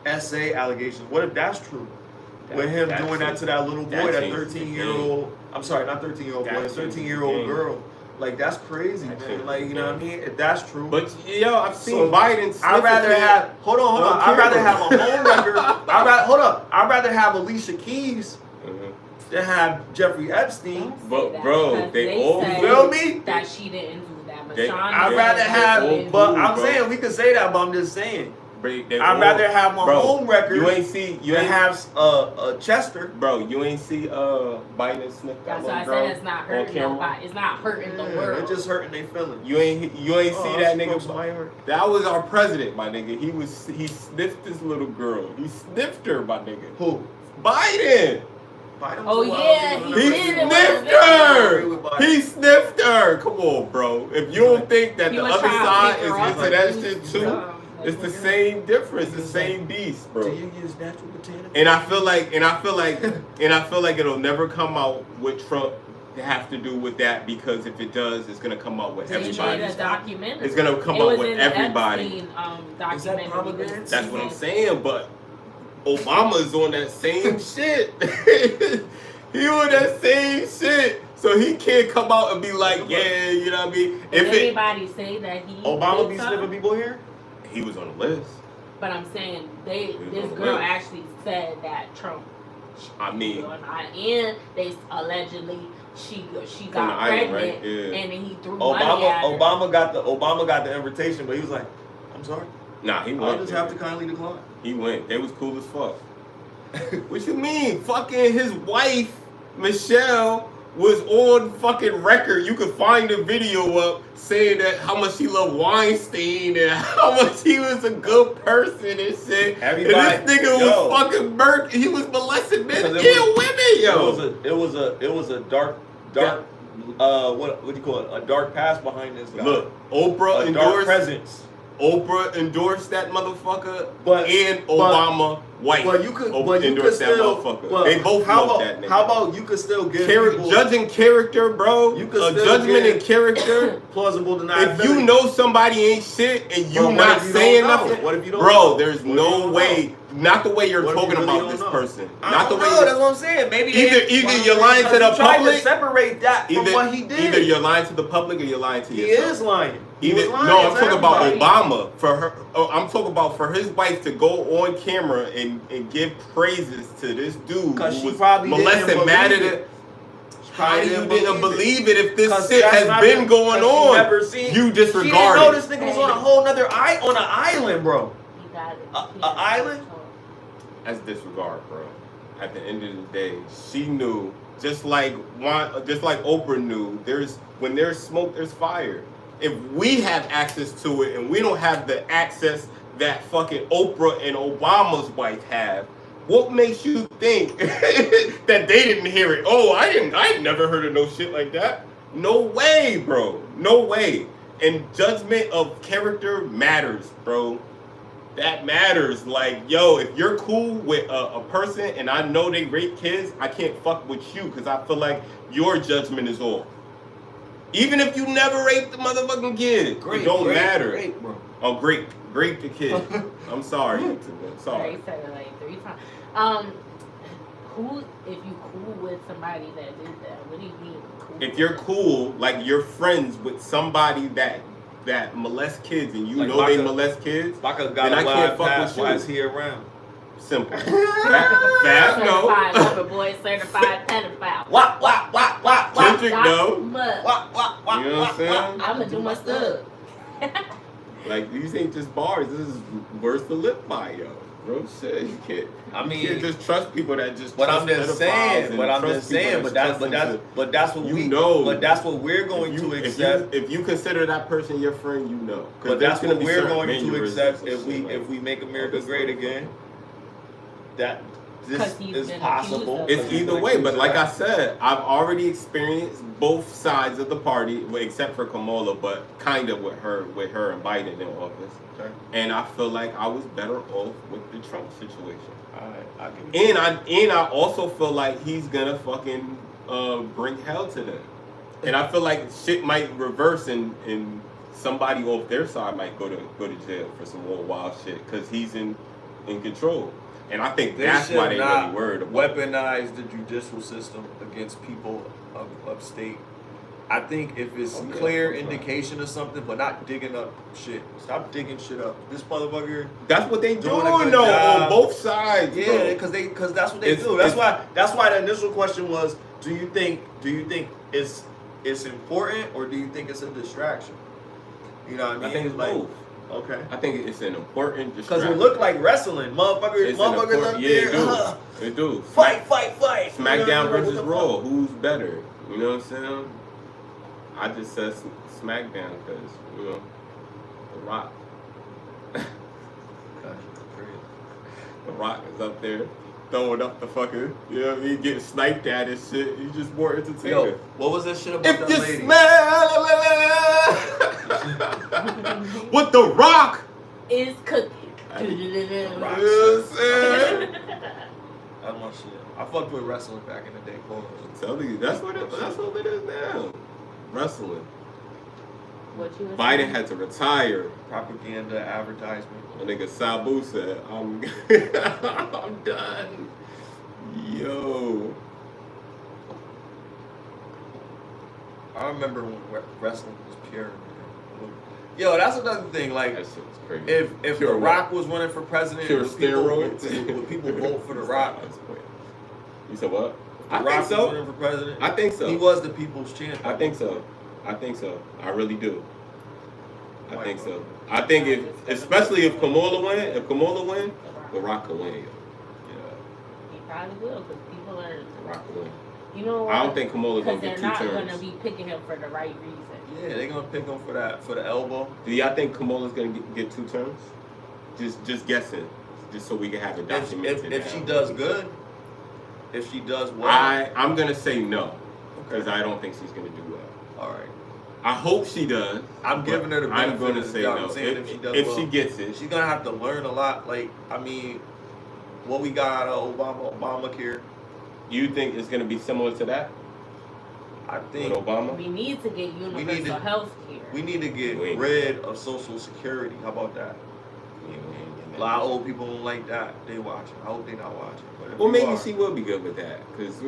essay allegations. What if that's true? With him doing that to that little boy, that 13-year-old. I'm sorry, not 13-year-old boy, 13-year-old girl. Like that's crazy, man. Like you know what I mean? If that's true. But yo, I've seen Biden. I'd rather have. Hold on. I'd rather have a home record. I'd rather have Alicia Keys than have Jeffrey Epstein. But bro, they all feel me? That she didn't do that. But I'd rather have. But I'm saying we could say that. But I'm just saying. I'd rather have my home record. You ain't see. You ain't have a Chester. Bro, you ain't see Biden sniff that That's why I girl said it's not hurting nobody. It's not hurting the world. It's just hurting their feelings. You ain't see that nigga. That was our president, my nigga. He sniffed this little girl. He sniffed her, my nigga. Who? Biden. Oh yeah, he sniffed her. He sniffed her. Come on, bro. If you don't think that the other side is into that shit too, it's the same difference, the same beast, bro. Do you use natural botanical? And I feel like it'll never come out with Trump to have to do with that, because if it does, it's gonna come out with everybody. It's gonna come out with everybody. Is that pomegranate? That's what I'm saying, but Obama's on that same shit. He on that same shit. So he can't come out and be like, yeah, you know what I mean? If anybody say that he Obama be sniffing people here? He was on the list. But I'm saying this girl actually said that Trump. I mean, and they allegedly she got pregnant, right? And then he threw money at her. Obama got the invitation, but he was like, "I'm sorry." Nah, he went. I'll just have to kindly decline. He went. They was cool as fuck. What you mean? Fucking his wife, Michelle, was on fucking record. You could find the video up saying that how much he loved Weinstein and how much he was a good person and shit. Everybody, and this nigga was fucking murdered. He was molesting men and women, yo. It was a dark what do you call it? A dark past behind this guy. Look, Oprah endorsed dark presence. Oprah endorsed that motherfucker, and Obama wife. But you could still. They both love that nigga. How about you could still give judging character, bro? You could a judgment in character. Plausible deniability. If you know somebody ain't shit and you not saying nothing, what if you don't bro? know? There's no way. Not the way you're talking about this person. Not the way. That's what I'm saying. Maybe either you're lying to the public. Separate that from what he did. Either you're lying to the public or you're lying to yourself. He is lying. No, I'm talking about Obama. For her, I'm talking about for his wife to go on camera and give praises to this dude who was molested, mad at it. How you didn't believe it if this shit has been going on? You disregarded. She didn't know this nigga was on a whole nother on an island, bro. An island? That's disregard, bro. At the end of the day, she knew Just like Oprah knew, when there's smoke, there's fire. If we have access to it and we don't have the access that fucking Oprah and Obama's wife have, what makes you think that they didn't hear it? Oh, I ain't never heard of no shit like that. No way, bro. No way. And judgment of character matters, bro. That matters. Like, yo, if you're cool with a person and I know they rape kids, I can't fuck with you because I feel like your judgment is off. Even if you never raped the motherfucking kid, it don't matter. Great, bro. Oh, grape the kid. I'm sorry. I'm sorry. He said it like 3 times. If you cool with somebody that did that, what do you mean cool? If you're cool, like you're friends with somebody that molest kids and you like know they molest kids, then I can't fuck with you. Why is he around? Simple. Fast no. Certified lover boy, certified pedophile. Wop. Kendrick no. Wop. You know what I'm saying? I'ma do my stuff. Like, these ain't just bars. This is worse than lip bio. Bro, shit, you can't. You can't just trust people that just. But I'm just saying. But that's what we know. But that's what we're going to accept. If you consider that person your friend, you know. But that's what we're going to accept if we make America great again. That this is possible. It's either way, but like I said, I've already experienced both sides of the party, except for Kamala, but kind of with her and Biden in office. Okay. And I feel like I was better off with the Trump situation. Alright, I also feel like he's gonna fucking bring hell to them. And I feel like shit might reverse and somebody off their side might go to jail for some more wild shit because he's in control. And I think that's why they really worried about weaponize the judicial system against people of state. I think if it's clear indication of something, but not digging up shit. Stop digging shit up. This motherfucker. That's what they doing though on both sides. Yeah, because that's what they do. That's why the initial question was, do you think it's important or do you think it's a distraction? You know what I mean? I think it's like both. Okay. I think it's an important distraction. Because it looked like wrestling. Motherfuckers up there. It do. Fight. SmackDown versus Raw. Who's better? You know what I'm saying? I just said SmackDown because, The Rock. The Rock is up there throwing up the fucking, he getting sniped at and shit. He's just more entertaining. Yo, what was that shit about if that you lady? Smell what The Rock is cooking. That's my shit. I fucked with wrestling back in the day. I'm telling you, that's what it is now. Wrestling. Biden had to retire. Propaganda, advertisement. A nigga Sabu said, I'm done. Yo. I remember when wrestling was pure. Yo, that's another thing. Like, that shit was crazy. If The Rock was running for president, pure steroids, would people vote for The Rock? You said what? The Rock was running for president. I think so. He was the people's champion. I think so. I really do. I think so. I think especially if Kamala win, The Rock will win. He probably will because people are. The Rock will win. You know what? I don't think Kamala's gonna get 2 terms. Because they're not gonna be picking him for the right reason. Yeah, they're gonna pick him for the elbow. Do y'all think Kamala's gonna get 2 terms? Just guessing, just so we can have a document. If she does good, if she does well, I'm gonna say no, because I don't think she's gonna do well. All right. I hope she does. I'm giving her the benefit. I'm gonna say no. If she gets it, she's gonna have to learn a lot. Like, I mean, what we got out of Obamacare. You think it's gonna be similar to that? I think with Obama. We need to get universal health care. We need to get rid of Social Security. How about that? A lot of old people don't like that. They watching. I hope they not watching. Well, maybe she will be good with that, because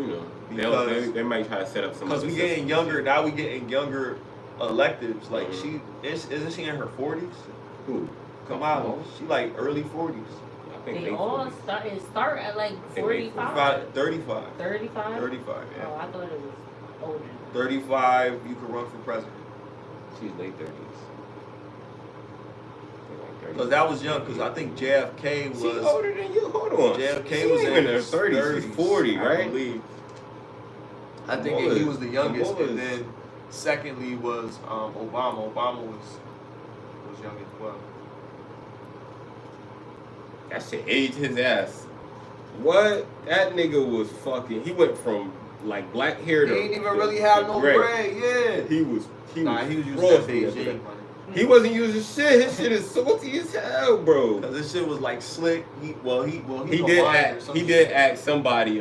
they might try to set up some. Because we getting younger now. We getting younger electives. Like isn't she in her 40s? Who? Kamala. She like early 40s. They all start at like 45. 35. 35? 35, yeah. Oh, I thought it was older. 35, you could run for president. She's late 30s. Because that was young, because I think JFK was... She's older than you, hold on. JFK was in her 30s. She's 40, right? I believe. I think he was the youngest, and then secondly was Obama. Obama was young as well. That shit aged his ass. What? That nigga was fucking. He went from like black hair to. He didn't even really have no gray. Yeah. He was using that Beijing. He wasn't using shit. His shit is salty as hell, bro. Cause this shit was like slick. He did ask somebody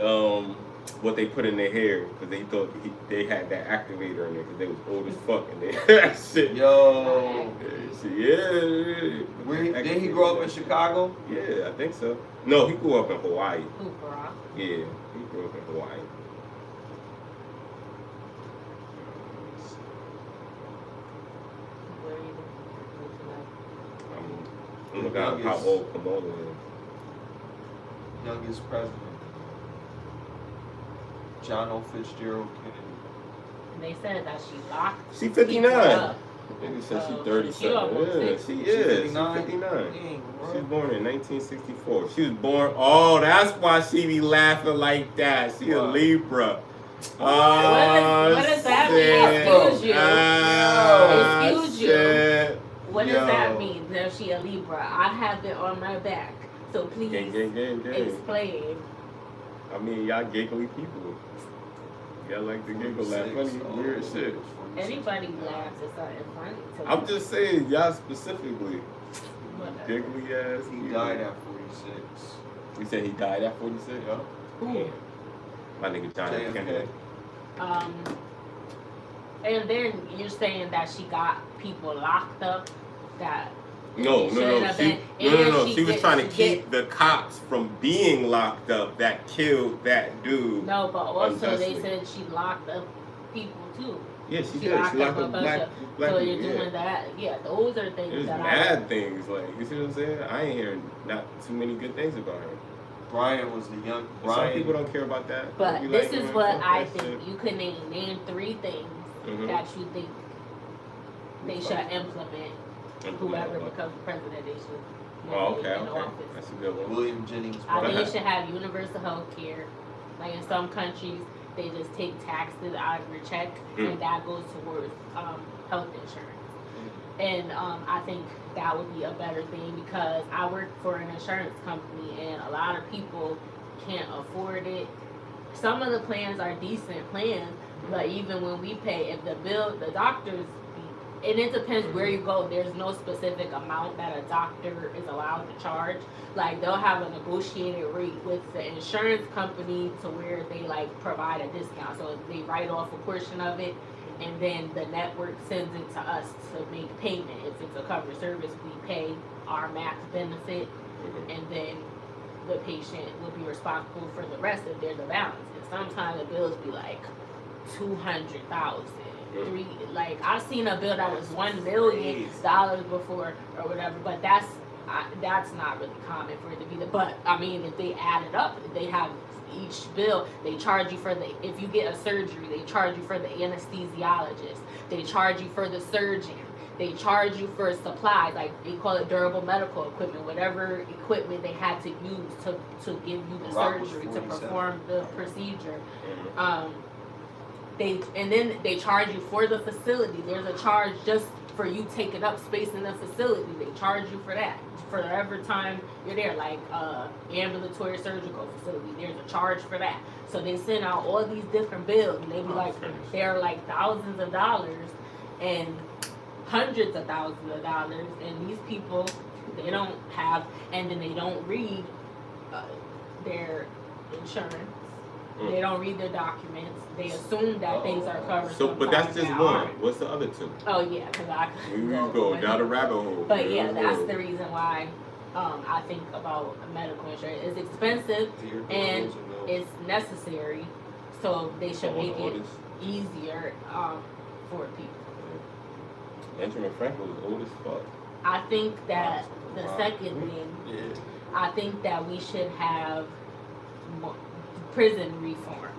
what they put in their hair because they thought they had that activator in there because they was old as fuck and they that shit. Yo. Yeah. Did he grow up in Chicago? Yeah, I think so. No, he grew up in Hawaii. Barack. Yeah, he grew up in Hawaii. I'm looking at how old Kamala is. Youngest president. John O. Fitzgerald Kennedy. They said that she locked. She 59. Nigga said she 37. She almost Yeah, 60. she is. She She's 59. 59. Dang, She was born in 1964. She was born. Oh, that's why she be laughing like that. She a Libra. What does that mean? Excuse you. Excuse you. What does that mean? That she a Libra? I have it on my back. So please explain. I mean, y'all giggly people. Y'all like to giggle at funny, weird shit. Anybody laughs at something funny. I'm just saying, y'all specifically. Giggly ass. He died at 46. You said he died at 46? Yeah. Who? My nigga John F. Kennedy. And then you're saying that she got people locked up that No. She was trying to keep the cops from being locked up that killed that dude. No, but also they said she locked up people too. Yeah, she did. She locked up black so people. you're doing that. Yeah, those are things There's that bad things. Like, you see what I'm saying? I ain't hearing not too many good things about her. Brian was the young. Some people don't care about that. But You this like is her, what fuck I that think. shit. You could name 3 things that you think they should implement. Whoever becomes president, they should. Oh, okay. Office. That's a good one. William Jennings. I think they should have universal health care. Like in some countries, they just take taxes out of your check, and that goes towards health insurance. And I think that would be a better thing because I work for an insurance company, and a lot of people can't afford it. Some of the plans are decent plans, but even when we pay, if the doctors, and it depends where you go. There's no specific amount that a doctor is allowed to charge. Like they'll have a negotiated rate with the insurance company to where they like provide a discount. So they write off a portion of it, and then the network sends it to us to make payment. If it's a covered service, we pay our max benefit, and then the patient will be responsible for the rest if there's a balance. And sometimes the bills be like $200,000. Like I've seen a bill that was $1 million before or whatever, but that's not really common for it to be the. But I mean, if they add it up, they have each bill. They charge you for if you get a surgery, they charge you for the anesthesiologist. They charge you for the surgeon. They charge you for supplies, like they call it durable medical equipment, whatever equipment they had to use to give you the surgery to perform the procedure. Then they charge you for the facility. There's a charge just for you taking up space in the facility. They charge you for that for every time you're there, like ambulatory surgical facility. There's a charge for that. So they send out all these different bills, and they be like, they're like thousands of dollars and hundreds of thousands of dollars, and these people, they don't have, and then they don't read their insurance. They don't read their documents. They assume that things are covered. So, but that's just one. What's the other 2? Oh yeah, because I we go down a rabbit hole. But yeah, that's the reason why I think about medical insurance. It's expensive and it's necessary, so they should make it easier for people. Benjamin Franklin was old as fuck. I think that the second thing, I think that we should have prison reform.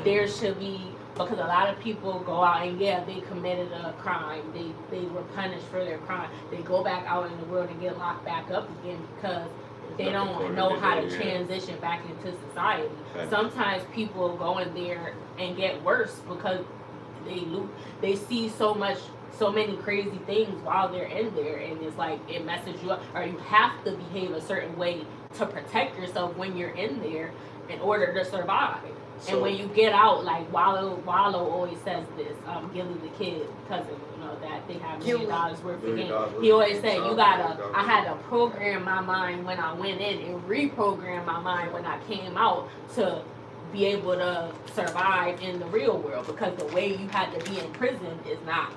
There should be, because a lot of people go out and they committed a crime. They were punished for their crime. They go back out in the world and get locked back up again because they don't know how to transition back into society. Right. Sometimes people go in there and get worse because they see so many crazy things while they're in there, and it's like it messes you up, or you have to behave a certain way to protect yourself when you're in there in order to survive. So, and when you get out, like Wallow always says this, Gilly the kid cousin, you know, that they have $1 million worth of games. He always said, I had to program my mind when I went in and reprogram my mind when I came out to be able to survive in the real world, because the way you had to be in prison is not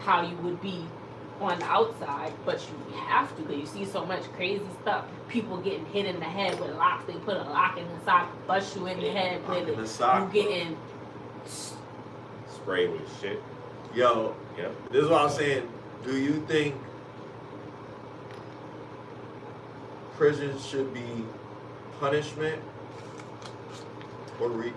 how you would be on the outside, but you have to, because you see so much crazy stuff. People getting hit in the head with locks. They put a lock in the sock, bust you in the head with it. You getting sprayed with shit. Yo, this is what I'm saying. Do you think prison should be punishment or rehab?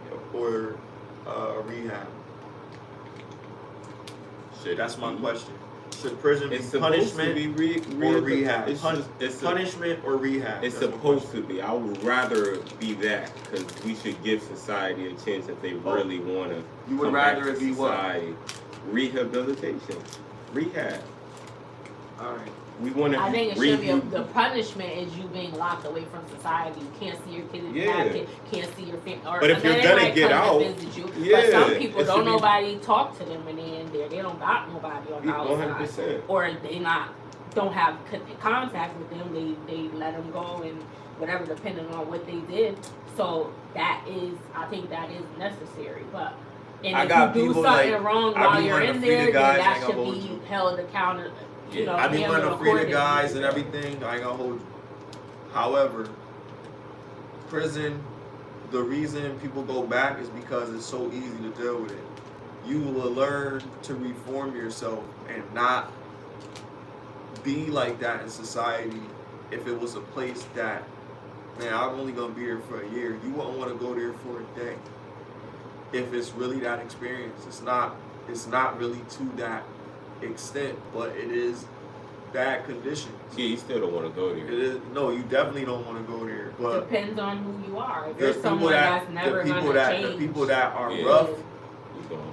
Shit, that's my question. Should prison be punishment or rehab? It's punishment or rehab? It's supposed to be. I would rather be that, because we should give society a chance if they really want to. You would rather it be what? Rehabilitation, rehab. All right. We want to. I think it should be the punishment is you being locked away from society. You can't see your kid, can't see your family. But if you're gonna get out, but some people don't nobody talk to them when they're in there. They don't got nobody on the outside, 100%. or they don't have contact with them. They let them go and whatever, depending on what they did. So I think that is necessary, but. And if you do something wrong while you're in there, then that should be held accountable. You know, I be wanting to free the guys and everything. I ain't gonna hold you. However, prison, the reason people go back is because it's so easy to deal with it. You will learn to reform yourself and not be like that in society. If it was a place that, man, I'm only gonna be here for a year, you wouldn't want to go there for a day. If it's really that experience, it's not really to that extent, but it is bad conditions. Yeah, you still don't want to go there. It is, no, you definitely don't want to go there. But depends on who you are. If there's you're someone that's never gonna change. The people that are rough,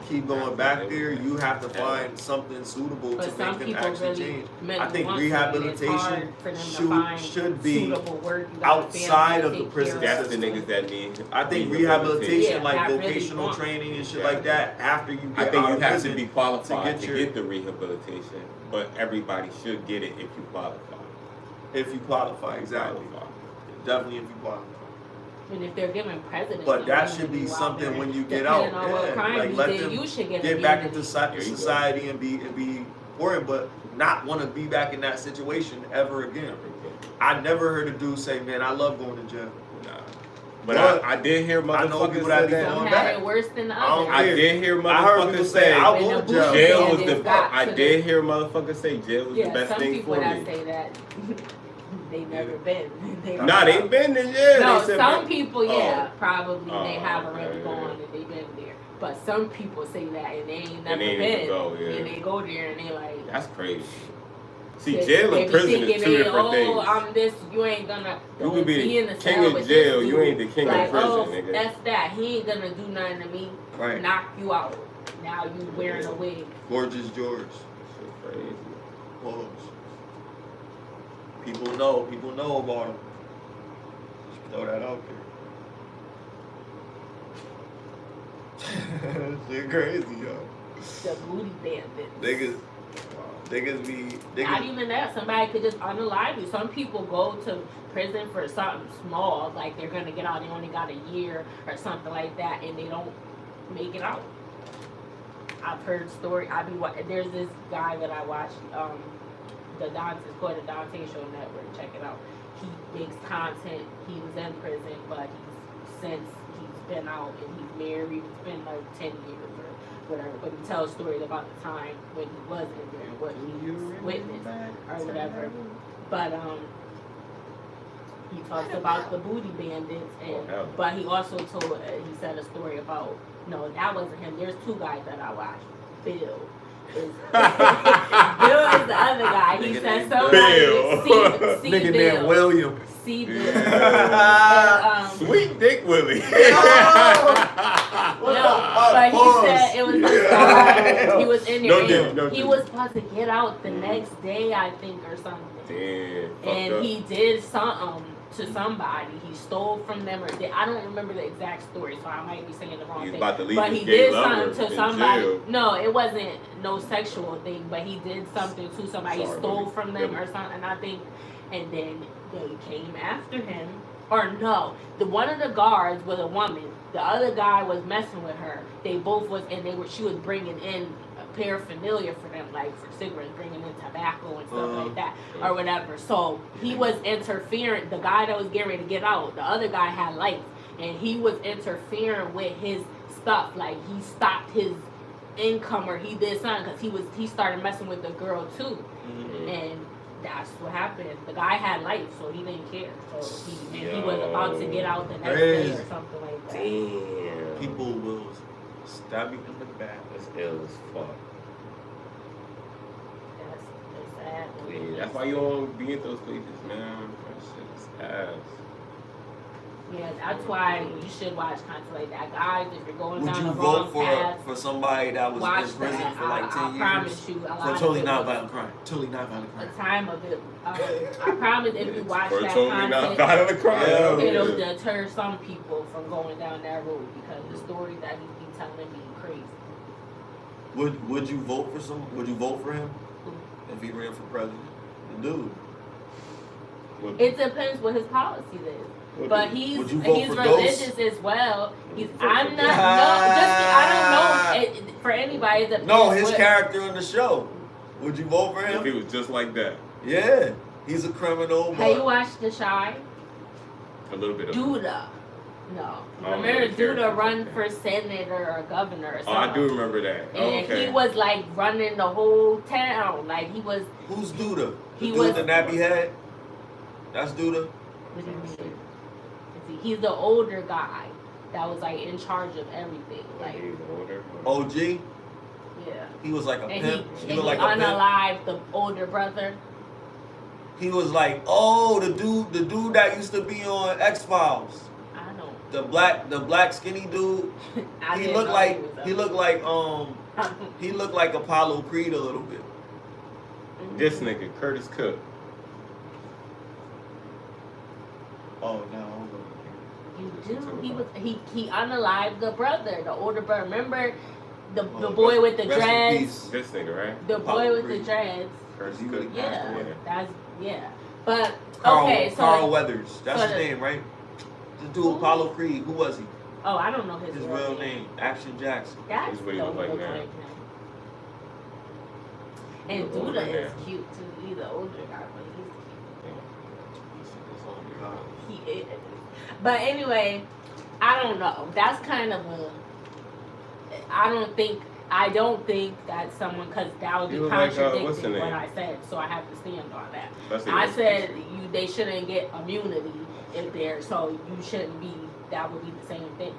keep going back there. You have to find something suitable to make them actually change. I think rehabilitation should be outside of the prison That's system. the niggas that need. I think rehabilitation, like vocational training and shit like that, after you get I think out you of have prison, to be qualified to get the rehabilitation, but everybody should get it if you qualify. If you qualify, exactly. Definitely if you qualify. And if they're given presidents, but that should be something when you get out. Like let them get back into society and be important, but not want to be back in that situation ever again. I never heard a dude say, "Man, I love going to jail." Nah. But I did hear motherfuckers say that. Some had it worse than others. I did hear motherfuckers say I'll go to jail. Jail was the. I did hear motherfuckers say jail was the best thing for me. Some people that say that. They never been. They been in jail. No, some people, probably they have already gone and they been there. But some people say that and they ain't never been. And they go there and they like. That's crazy. See, jail and prison is two different things. I'm this. You ain't gonna. You could be in the the king of jail. You ain't the king of prison, nigga. That's that. He ain't gonna do nothing to me. Right. Knock you out. Now you wearing a wig. Gorgeous George. Shit crazy. Pause. People know about him. Just throw that out there. Shit crazy, yo. The booty bandits. Niggas be. Not even that. Somebody could just unalive you. Some people go to prison for something small, like they're gonna get out. They only got a year or something like that, and they don't make it out. I've heard story. There's this guy that I watch. It's called the Dante Show Network. Check it out. He makes content. He was in prison, but he's been out and he's married. It's been like 10 years or whatever. But he tells stories about the time when he was in there and what he witnessed or whatever. But he talks about the booty bandits, but he also he said a story about that wasn't him. There's two guys that I watched. Bill is the other guy. He said somebody Nigga named William. see the Sweet Dick Willie. no, but he said it was this guy. He was in there. He was supposed to get out the next day, I think, or something. Damn. And he did something to somebody. He stole from them, or I don't remember the exact story, so I might be saying the wrong thing. About to leave but his he gay did lover something to in somebody. jail. No, it wasn't no sexual thing, but he did something to somebody. He stole from them or something, I think. And then they came after him. Or no, one of the guards was a woman. The other guy was messing with her. They both was, and she was bringing in paraphernalia for them, like for cigarettes, bringing in tobacco and stuff like that, or whatever. So he was interfering. The guy that was getting ready to get out, the other guy had lights, and he was interfering with his stuff. Like he stopped his income, or he did something because he started messing with the girl too, and that's what happened. The guy had lights, so he didn't care. So he was about to get out the next day or something like that. Damn. People will stab you in the back. That's ill as fuck. That's sad. Yeah, that's why you don't be in those places, man. That shit is ass. Yeah, that's why you should watch content like that. Guys, if you're going Would down you the wrong vote path, for somebody that was watch in prison that. for like 10 I years? promise you, a lot For of totally it was non-violent crime. Totally non-violent the crime. time of it. I promise if you watch For that totally not content, violent crime. it'll deter some people from going down that road because the story that he be telling me crazy. Would you vote for Would you vote for him if he ran for president? The dude. It depends what his policy is. But he's Would you vote he's for religious Ghost? as well. I don't know. For anybody, it depends. No, his character on the show. Would you vote for If him? he was just like that. Yeah, he's a criminal. Have you But watched The Shy? A little bit of Duda. No. I don't Remember know the character. Duda run for senator or governor or Oh, something? I do remember that. And Okay. he was like running the whole town. Like he was. who's Duda? He The dude was- with the nappy head? That's Duda? What do you mean? He's the older guy that was like in charge of everything. Like He's older. OG? yeah. He was like a And pimp. he looked like a pimp. unalived the older brother. He was like, oh, the dude that used to be on X-Files. I know. The black skinny dude. I He didn't looked know like was he up. looked like Apollo Creed a little bit. This nigga, Curtis Cook. Oh no. You do. He unalived the brother, the older brother. Remember the Oh, boy with the rest in dreads. peace. This nigga, right? The Apollo boy with Creed. the dreads. Curtis He Cook. really Yeah, Yeah. that's yeah. But Carl, okay, so Carl Weathers. That's so his the- name, right? The dude, Who? Apollo Creed. Who was he? oh, I don't know his, His real name, Action Jackson. That's He's what he don't look like look now. like him. And He look older Duda is now. cute too. He's the older guy, but he's cute. He is. But anyway, I don't know. That's kind of a. I don't think that someone, because that would be You look like, what's the contradicting name? what I said, so I have to stand on that. Let's see I this. said they shouldn't get immunity if they're, so you shouldn't be. That would be the same thing.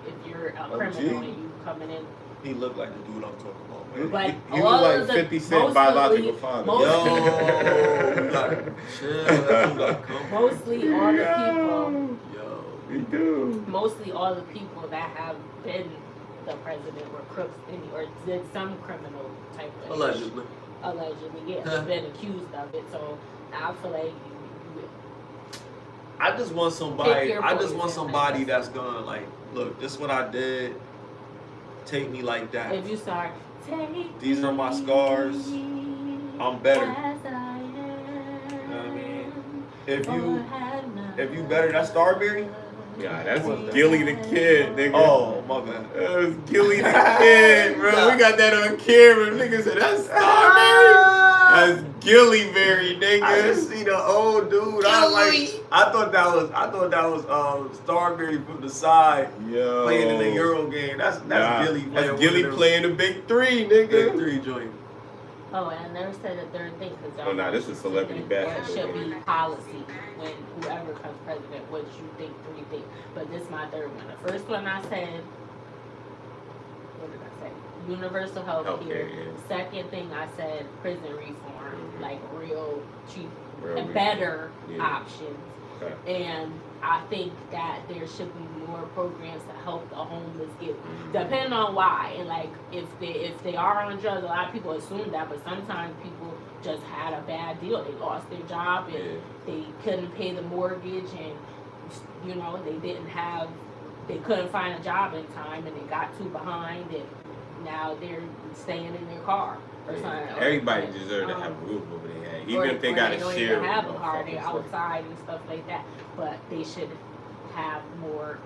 If you're a criminal and you coming in. He looked like the dude I'm talking about. Man. But He all was like of the 50 Cent mostly- biological father. most- Yo, you gotta chill. You gotta come. Mostly all the people. Yo. We do. Mostly all the people that have been the president were crooks or did some criminal type of Allegedly. allegedly, yeah, Huh. been accused of it. So I feel like I just want Pick somebody. your I just poison, want somebody I guess. that's gonna like, look, this is what I did. Take me like that. if you start, take These are my scars. me I'm better. as I am, know what I mean? If you or better, that's Starberry. Yeah, that's Who was that? Gilly the Kid, nigga. Oh my bad. That was Gilly the Kid, bro. We got that on camera. Nigga said, that's Starberry. That's Gilly Berry, I nigga. just see the old dude. I thought that was Starberry from the side Yo. playing in the Euro game. That's Nah, Gilly playing. That's one Gilly of them playing the big three, nigga. Big three joint. Oh, and I never said a third thing because Oh, nah, this is celebrity There basketball. should be policy when whoever comes president, what you think, three things. But this is my third one. The first one I said, what did I say? Universal health care. Healthcare, yeah. Second thing I said, prison reform, Mhm. like real cheap better Yeah. options. Okay. And I think that there should be more programs to help the homeless get, depending on why. And like if they are on drugs, a lot of people assume that, but sometimes people just had a bad deal. They lost their job and they couldn't pay the mortgage, and you know they couldn't find a job in time, and they got too behind, and now they're staying in their car or something. Everybody deserves to have a roof over their head, even if they got to don't share. even have a car, they're outside and stuff like that. But they should have more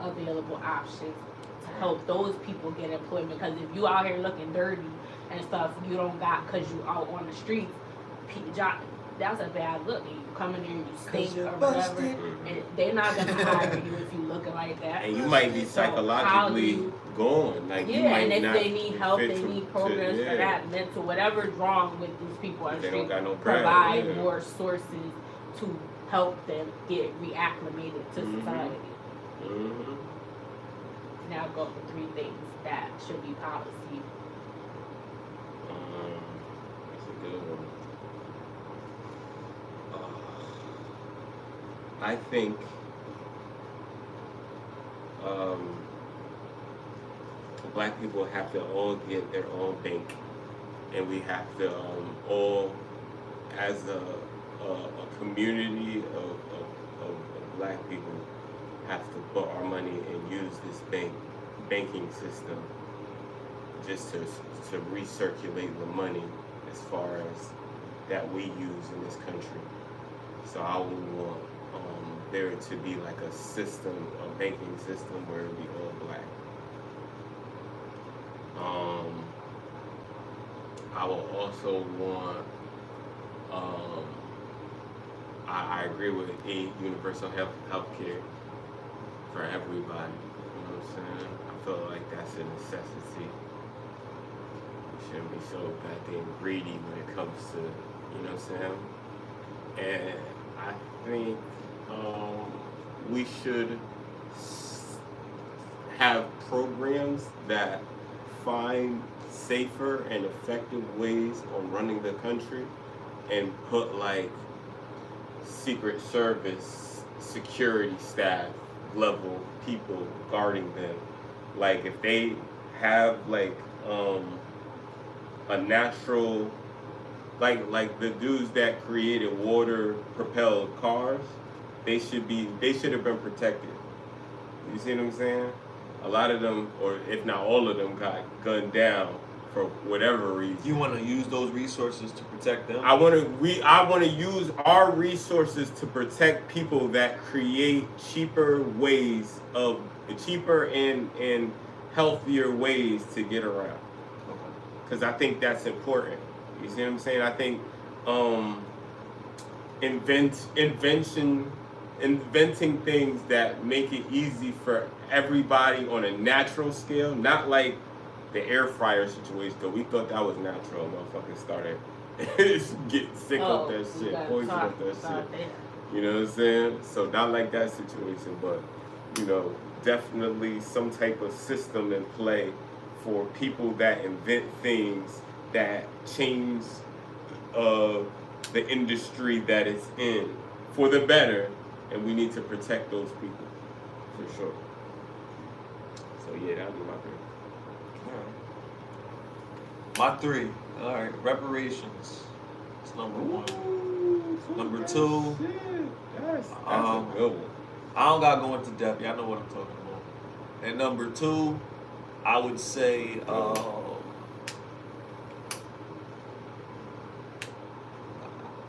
available options to help those people get employment. Because if you out here looking dirty and stuff, you don't got because you out on the streets. That's a bad look. You come in there and you stink or whatever, and they're not gonna hire you if you looking like that. And you might be psychologically going. Like you might and if not they need help, they fit need programs for that. Mental, whatever's wrong with these people on the street, provide more sources to help them get reacclimated to society. Now go for 3 things that should be policy. That's a good one. I think Black people have to all get their own bank, and we have to all, as a community of Black people, have to put our money and use this banking system just to recirculate the money as far as that we use in this country. So I would want there to be like a system, a banking system where we all Black. I will also want, I agree with universal health care for everybody. You know what I'm saying? I feel like that's a necessity. We shouldn't be so goddamn greedy when it comes to, you know what I'm saying? And I think we should have programs that find safer and effective ways on running the country, and put like Secret Service security staff level people guarding them. Like if they have like a natural, like the dudes that created water propelled cars, they should have been protected. You see what I'm saying? A lot of them, or if not all of them, got gunned down for whatever reason. You want to use those resources to protect them? I want to use our resources to protect people that create cheaper and healthier ways to get around. Because I think that's important. You see what I'm saying? I think inventing things that make it easy for everybody on a natural scale, not like the air fryer situation, though we thought that was natural. Motherfuckers started getting sick of that shit, poison of that shit. You know what I'm saying? So not like that situation, but you know, definitely some type of system in play for people that invent things that change the industry that it's in for the better, and we need to protect those people for sure. So yeah, that'd be my thing. My 3. All right, reparations. It's number 1. Number 2. That's a good one. I don't gotta go into depth. Y'all know what I'm talking about. And number 2, I would say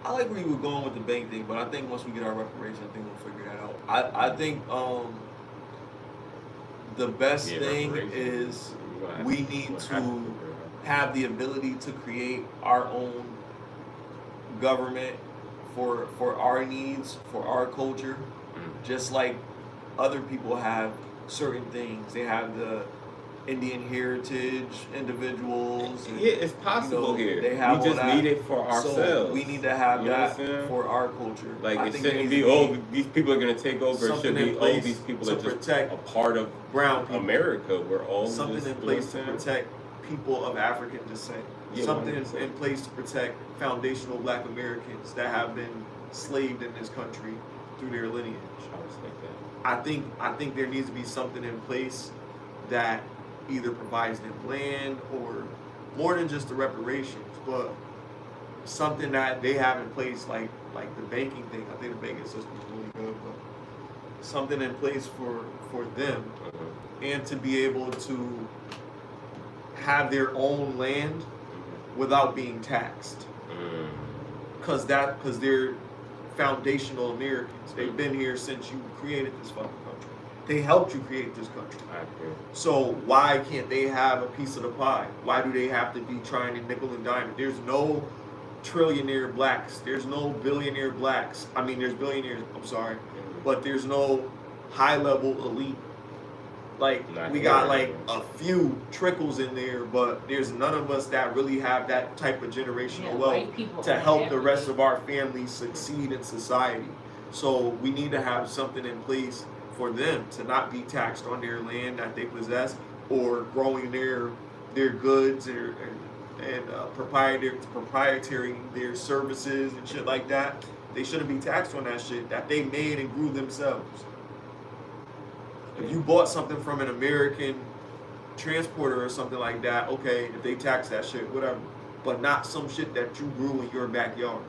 I like where you were going with the bank thing, but I think once we get our reparations, I think we'll figure that out. I think the best thing is we need to have the ability to create our own government for our needs, for our culture, just like other people have certain things. They have the Indian heritage individuals. And, yeah, it's possible here. They have we just need it for ourselves. So we need to have that for our culture. Like I it think shouldn't be, these people are going to take over. It should be, these people are just a part of brown people. America. We're all something in place to protect people of African descent. Something in place to protect foundational Black Americans that have been slaved in this country through their lineage. I respect that. I think there needs to be something in place that either provides them land or more than just the reparations, but something that they have in place, like the banking thing. I think the banking system is really good, but something in place for them, and to be able to have their own land without being taxed, because they're foundational Americans. They've been here since you created this fucking country. They helped you create this country. I agree. So why can't they have a piece of the pie? Why do they have to be trying to nickel and dime it? There's no trillionaire blacks. There's no billionaire blacks. I mean, there's billionaires, I'm sorry, but there's no high-level elite. Like, we got like a few trickles in there, but there's none of us that really have that type of generational wealth to help the rest of our families succeed in society. So we need to have something in place for them to not be taxed on their land that they possess, or growing their goods and proprietary their services and shit like that. They shouldn't be taxed on that shit that they made and grew themselves. If you bought something from an American transporter or something like that, okay, if they tax that shit, whatever. But not some shit that you grew in your backyard.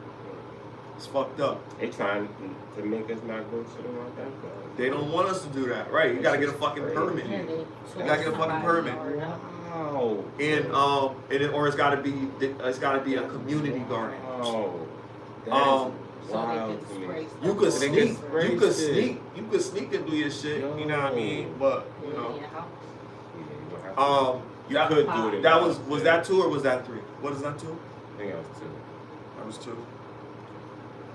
It's fucked up. They trying to make us not go to the North Africa. They don't want us to do that, right? You gotta get a fucking permit. You gotta get a fucking permit. Wow. And or it's gotta be a community garden. Wow. Wow. You could sneak and do your shit. You know what I mean? But you know, you could do it. That was that 2 or was that 3? What is that 2? I think that was 2. That was 2.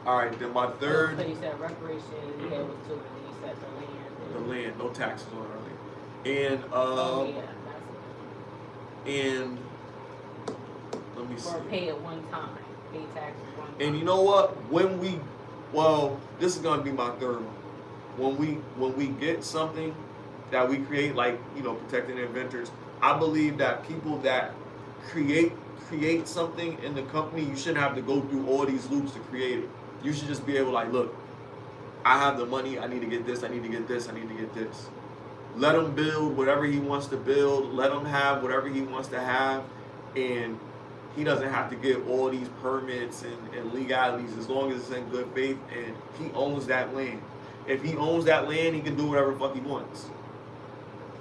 All right, then my third. So you said reparations, yeah, it was 2, and then you said the land. The land, no taxes on our land. And and let me see. Or pay it one time. Pay taxes one time. And you know what? This is gonna be my third one. When we get something that we create, like, you know, protecting inventors, I believe that people that create something in the company, you shouldn't have to go through all these loops to create it. You should just be able to, like, look, I have the money, I need to get this, I need to get this, I need to get this. Let him build whatever he wants to build, let him have whatever he wants to have, and he doesn't have to get all these permits and legalities as long as it's in good faith and he owns that land. If he owns that land, he can do whatever the fuck he wants.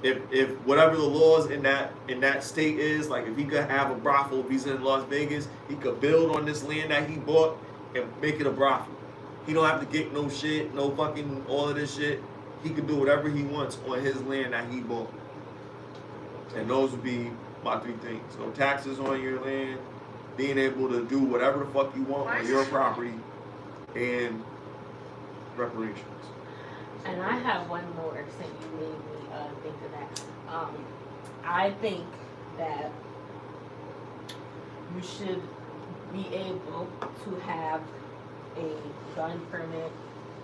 If whatever the laws in that state is, like if he could have a brothel, if he's in Las Vegas, he could build on this land that he bought and make it a brothel. He don't have to get no shit, no fucking all of this shit. He could do whatever he wants on his land that he bought. And those would be my 3 things. No taxes on your land, being able to do whatever the fuck you want on your property, and reparations. And I have one more since you made me think of that. I think that you should be able to have a gun permit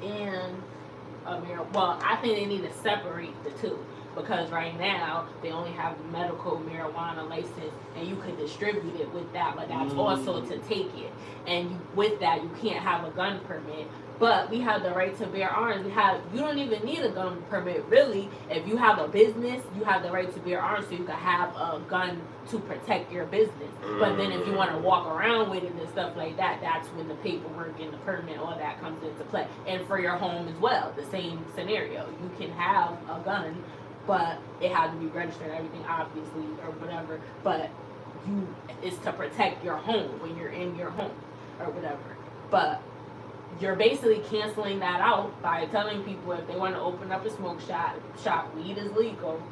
and a marijuana. Well, I think they need to separate the two, because right now they only have medical marijuana license, and you could distribute it with that, but that's also to take it. And with that, you can't have a gun permit. But we have the right to bear arms. You don't even need a gun permit, really. If you have a business, you have the right to bear arms, so you can have a gun to protect your business. But then if you want to walk around with it and stuff like that, that's when the paperwork and the permit, all that comes into play. And for your home as well, the same scenario. You can have a gun, but it has to be registered and everything, obviously, or whatever. But it's to protect your home when you're in your home or whatever. But you're basically canceling that out by telling people if they want to open up a smoke shop, weed is legal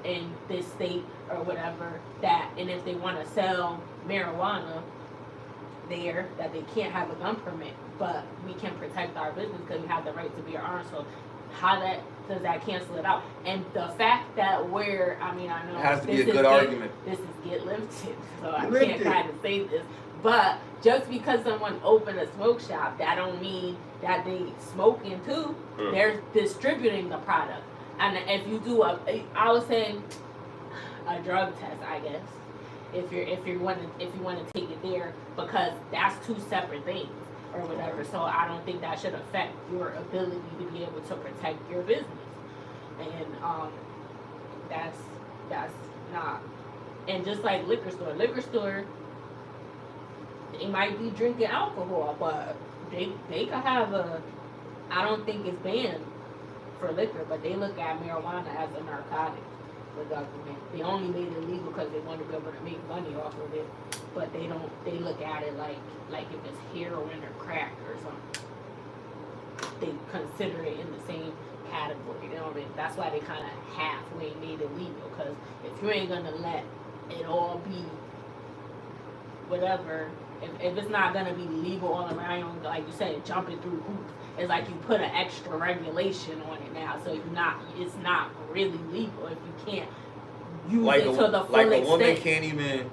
in this state or whatever, and if they want to sell marijuana there, that they can't have a gun permit, but we can protect our business because we have the right to bear arms. So does that cancel it out? And the fact that I know it has to be a good argument. This is get lifted, so I can't kind of say this. But just because someone opened a smoke shop, that don't mean that they smoking too. They're distributing the product. And if you do I would say a drug test, I guess, if you want to take it there, because that's 2 separate things. or whatever. So I don't think that should affect your ability to be able to protect your business. And that's not. And just like liquor store, they might be drinking alcohol, but they could have I don't think it's banned for liquor, but they look at marijuana as a narcotic. The government, they only made it legal because they want to be able to make money off of it, but they look at it like if it's heroin or crack or something, they consider it in the same category. You know what I mean? That's why they kind of halfway made it legal, because if you ain't gonna let it all be whatever, if it's not gonna be legal all around, like you said, jumping through hoops, it's like you put an extra regulation on it now, so it's not really legal if you can't use it to the full extent. Like a woman can't even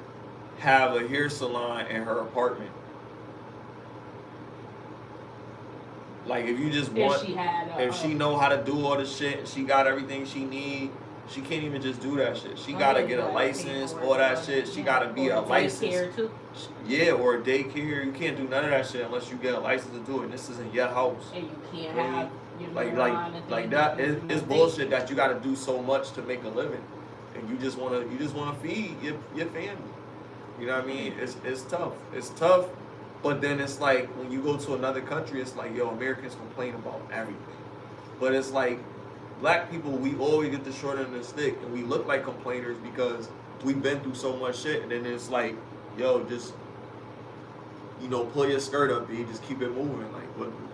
have a hair salon in her apartment. Like if you just want, if she know how to do all the shit, and she got everything she need, she can't even just do that shit. She gotta get a license, all that shit. She gotta be a license. Yeah, or a daycare. You can't do none of that shit unless you get a license to do it. And this isn't your house. And you can't have like that. It's bullshit that you gotta do so much to make a living, and you just wanna feed your family. You know what I mean? It's tough. It's tough. But then it's like when you go to another country, it's like, yo, Americans complain about everything. But it's like black people, we always get the short end of the stick, and we look like complainers because we've been through so much shit. And then it's like, yo, just, pull your skirt up, B. Just keep it moving. Like,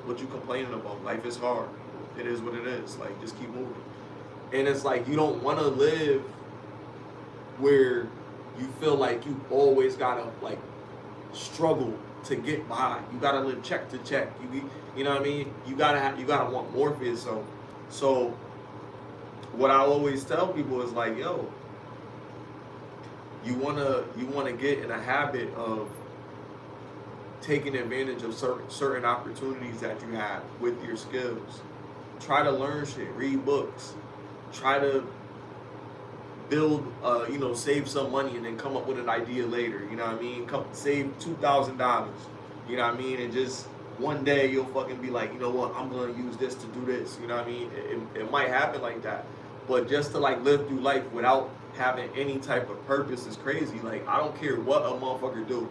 what you complaining about? Life is hard. It is what it is. Like, just keep moving. And it's like you don't want to live where you feel like you always gotta like struggle to get by. You gotta live check to check. You know what I mean? You gotta want more for yourself. So what I always tell people is like, yo, you wanna get in a habit of taking advantage of certain opportunities that you have with your skills. Try to learn shit, read books, try to build, save some money and then come up with an idea later. You know what I mean? Save $2,000. You know what I mean? And just one day you'll fucking be like, you know what? I'm gonna use this to do this. You know what I mean? It might happen like that, but just to like live through life without having any type of purpose is crazy. Like I don't care what a motherfucker do.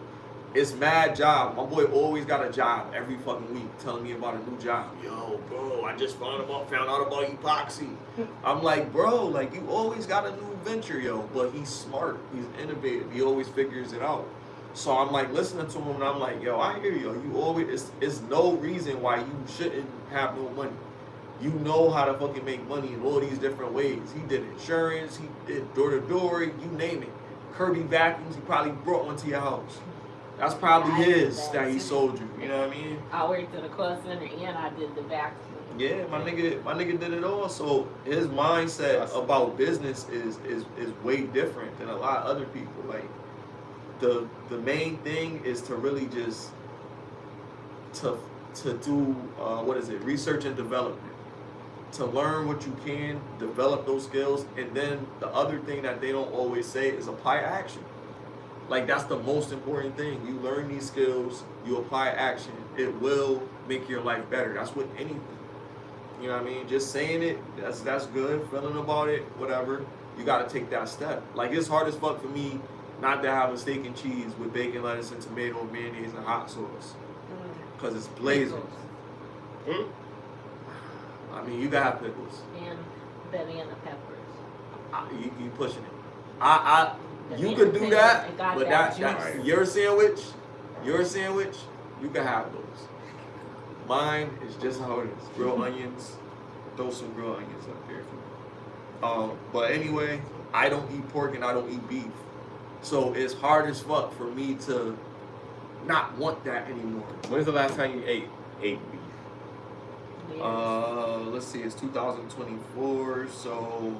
It's mad job. My boy always got a job every fucking week telling me about a new job. Yo, bro, I just found out about epoxy. I'm like, bro, like you always got a new venture, yo. But he's smart. He's innovative. He always figures it out. So I'm like listening to him and I'm like, yo, I hear you. You always, it's no reason why you shouldn't have no money. You know how to fucking make money in all these different ways. He did insurance. He did door to door. You name it. Kirby vacuums. He probably brought one to your house. That's probably his that he sold you. You know what I mean? I worked at a call center and I did the vacuum. Yeah, my nigga did it all. So his mindset about business is way different than a lot of other people. Like the main thing is to really just to do research and development. To learn what you can, develop those skills, and then the other thing that they don't always say is apply action. Like that's the most important thing. You learn these skills, you apply action. It will make your life better. That's with anything. You know what I mean? Just saying it, that's good. Feeling about it, whatever. You got to take that step. Like it's hard as fuck for me not to have a steak and cheese with bacon, lettuce, and tomato, mayonnaise, and hot sauce, cause it's blazing. I mean, you can have pickles. And banana peppers. You pushing it. You could do that, but that's your sandwich, you can have those. Mine is just how it is. Grilled onions, throw some grilled onions up there for me. But anyway, I don't eat pork and I don't eat beef. So it's hard as fuck for me to not want that anymore. When's the last time you ate beef? Let's see, it's 2024, so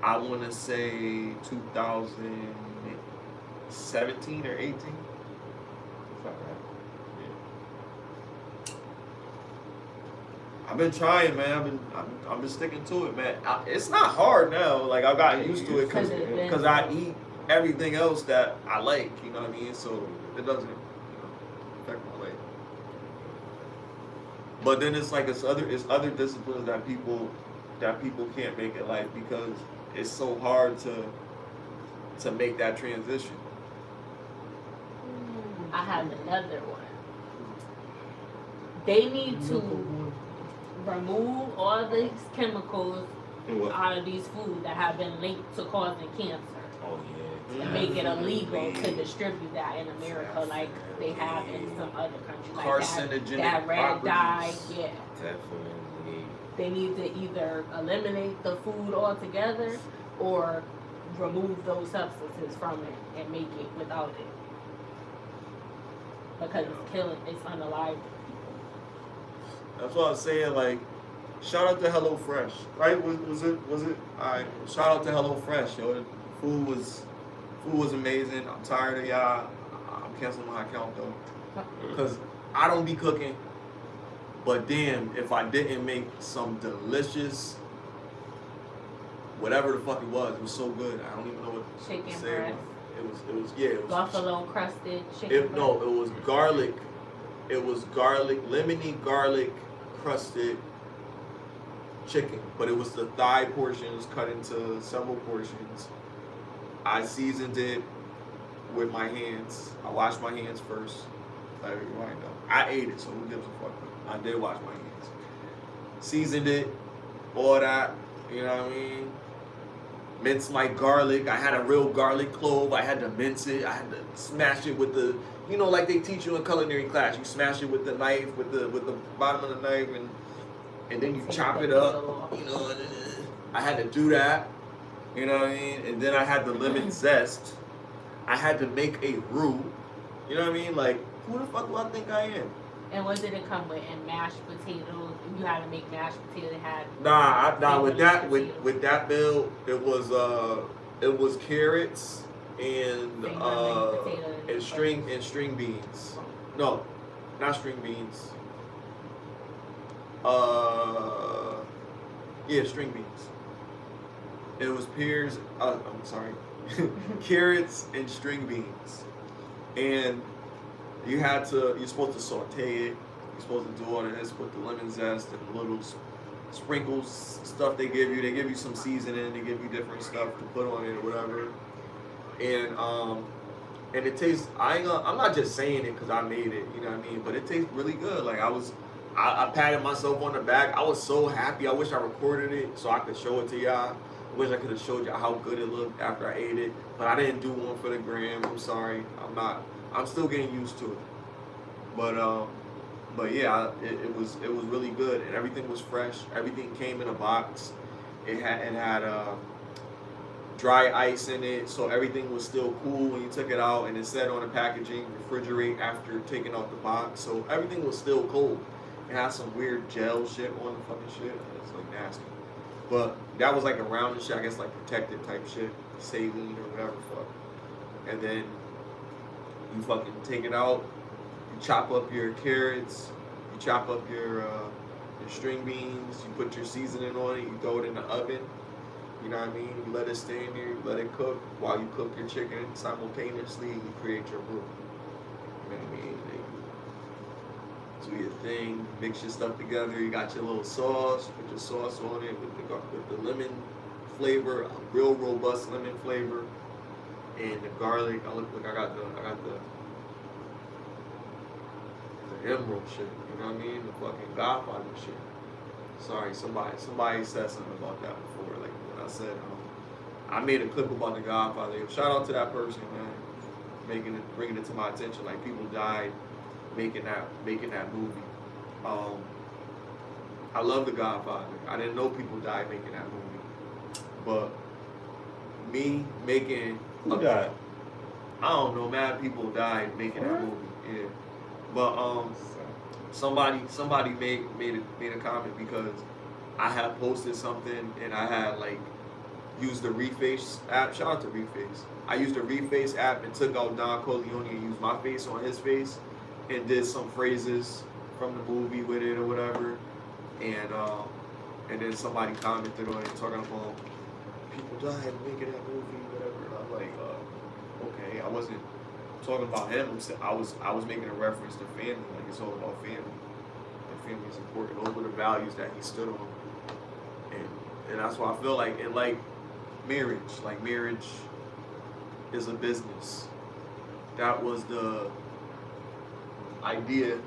I want to say 2017 or 18. I've been trying, man. I've been sticking to it, man. It's not hard now. Like I've gotten used to it because I eat everything else that I like. You know what I mean? So it doesn't affect my life. But then it's like it's other disciplines that people can't make in life because it's so hard to make that transition. I have another one. They need to remove all these chemicals out of these foods that have been linked to causing cancer. Oh yeah. And make it illegal to distribute that in America, like they have in some other countries, like Carcinogenic that red dye. properties. Yeah, Definitely. they need to either eliminate the food altogether or remove those substances from it and make it without it, because it's unaliving people. That's what I was saying. Like, shout out to HelloFresh, right? Was it? Alright. Shout out to HelloFresh, yo. The food was amazing. I'm tired of y'all. I'm canceling my account though, because I don't be cooking. But damn, if I didn't make some delicious, whatever the fuck it was so good. I don't even know what Chicken to say. breast. It was Buffalo crusted chicken. it was garlic. It was lemony garlic crusted chicken, but it was the thigh portions cut into several portions. I seasoned it with my hands. I washed my hands first. Like, right now, I ate it, so who gives a fuck? I did wash my hands. Seasoned it, all that. You know what I mean? Minced my garlic. I had a real garlic clove. I had to mince it. I had to smash it with the, like they teach you in culinary class. You smash it with the knife, with the bottom of the knife, and then you chop it up. I had to do that. You know what I mean? And then I had the lemon zest. I had to make a roux. You know what I mean? Like, who the fuck do I think I am? And what did it come with? And mashed potatoes. You had to make mashed potatoes. It had With that bill, it was carrots and string beans. No, not string beans. String beans. It was pears. I'm sorry, carrots and string beans, and you're supposed to saute it. You're supposed to do all of this with the lemon zest and the little sprinkles stuff they give you. They give you some seasoning. They give you different stuff to put on it or whatever. And it tastes. I'm not just saying it because I made it. You know what I mean? But it tastes really good. Like I patted myself on the back. I was so happy. I wish I recorded it so I could show it to y'all. I wish I could have showed y'all how good it looked after I ate it. But I didn't do one for the gram. I'm sorry. I'm still getting used to it. But yeah, it was really good, and everything was fresh. Everything came in a box. It had dry ice in it, so everything was still cool when you took it out, and it said on the packaging, refrigerate after taking out the box, so everything was still cold. It had some weird gel shit on the fucking shit. It's like nasty. But that was like a rounded shit, I guess like protective type shit, saline or whatever fuck. And then you fucking take it out, you chop up your carrots, you chop up your string beans, you put your seasoning on it, you throw it in the oven. You know what I mean? You let it stay in there, you let it cook while you cook your chicken simultaneously, you create your roux. You know what I mean? Do your thing, mix your stuff together. You got your little sauce, put your sauce on it with the lemon flavor, a real robust lemon flavor, and the garlic. I got the emerald shit. You know what I mean? The fucking Godfather shit. Sorry, somebody said something about that before. Like when I said I made a clip about the Godfather. Shout out to that person, man, bringing it to my attention. Like people died making that movie. I love the Godfather. I didn't know people died making that movie, but me making who died? I don't know, mad people died making that movie. Yeah, but somebody made a comment because I had posted something and I had like used the Reface app. Shout out to Reface. I used the Reface app and took out Don Corleone and used my face on his face and did some phrases from the movie with it or whatever. And then somebody commented on it talking about people died making that movie, whatever. And I'm like, okay, I wasn't talking about him. I was making a reference to family. Like it's all about family. And family is important. Those were the values that he stood on. And that's why I feel like, and like marriage is a business. That was the idea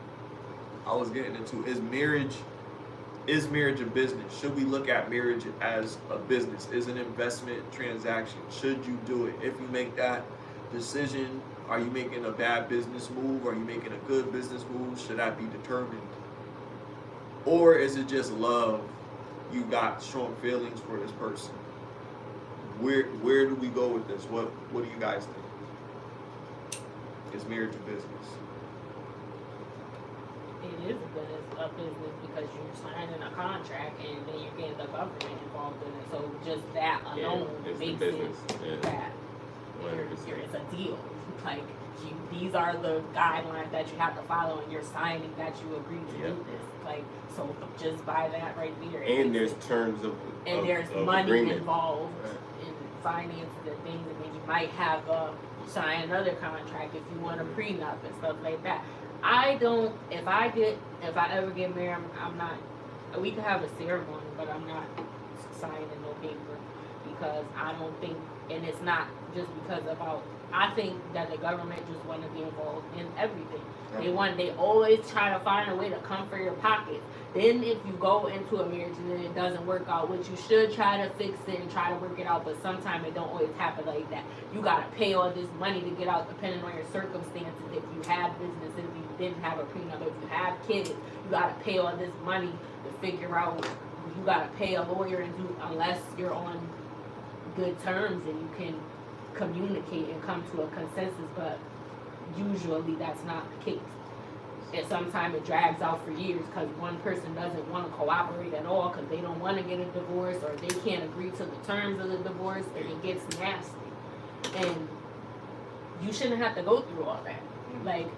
I was getting into. Is marriage a business? Should we look at marriage as a business? Is an investment transaction? Should you do it? If you make that decision, are you making a bad business move? Are you making a good business move? Should that be determined? Or is it just love? You got strong feelings for this person. Where do we go with this? What do you guys think? Is marriage a business? It is a business because you're signing a contract and then you're getting the government involved in it. So just that alone makes it that it's a deal. Like these are the guidelines that you have to follow, and you're signing that you agree to do this. Like so, just by that right there. And there's terms of there's money agreement involved involved in finances and things, and then you might have sign another contract if you want a prenup and stuff like that. If I ever get married, I'm not, we could have a ceremony, but I'm not signing no paper because I don't think, and it's not just because I think that the government just want to be involved in everything. They always try to find a way to come for your pockets. Then if you go into a marriage and then it doesn't work out, which you should try to fix it and try to work it out, but sometimes it don't always happen like that. You gotta pay all this money to get out depending on your circumstances. If you have businesses, if you didn't have a prenup, if you have kids, you gotta pay all this money to figure out. You gotta pay a lawyer and do, unless you're on good terms and you can communicate and come to a consensus, but usually that's not the case. And sometimes it drags out for years because one person doesn't want to cooperate at all because they don't want to get a divorce or they can't agree to the terms of the divorce, and it gets nasty. And you shouldn't have to go through all that. Like,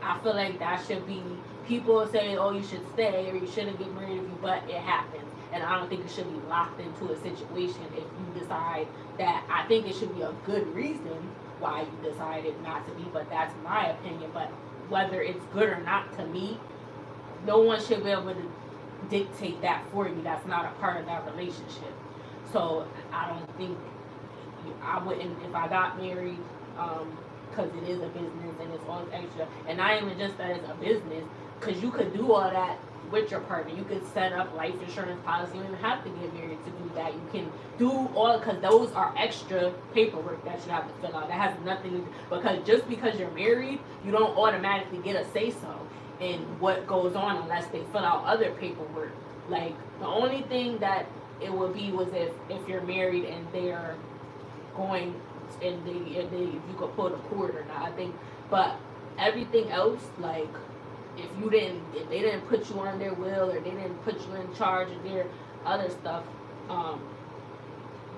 I feel like that should be, people say, oh, you should stay or you shouldn't get married if you, but it happens. And I don't think it should be locked into a situation if you decide that. I think it should be a good reason why you decided not to be, but that's my opinion. But whether it's good or not, to me, no one should be able to dictate that for you. That's not a part of that relationship. So I don't think, I wouldn't, if I got married, because it is a business and it's all extra, and not even just that it's a business, because you could do all that with your partner. You could set up life insurance policy. You don't even have to get married to do that. You can do all, because those are extra paperwork that you have to fill out. That has nothing, because just because you're married, you don't automatically get a say-so in what goes on unless they fill out other paperwork. Like, the only thing that it would be was if you're married and they're going, and if you could pull the cord or not, I think. But everything else, like, if they didn't put you on their will or they didn't put you in charge of their other stuff,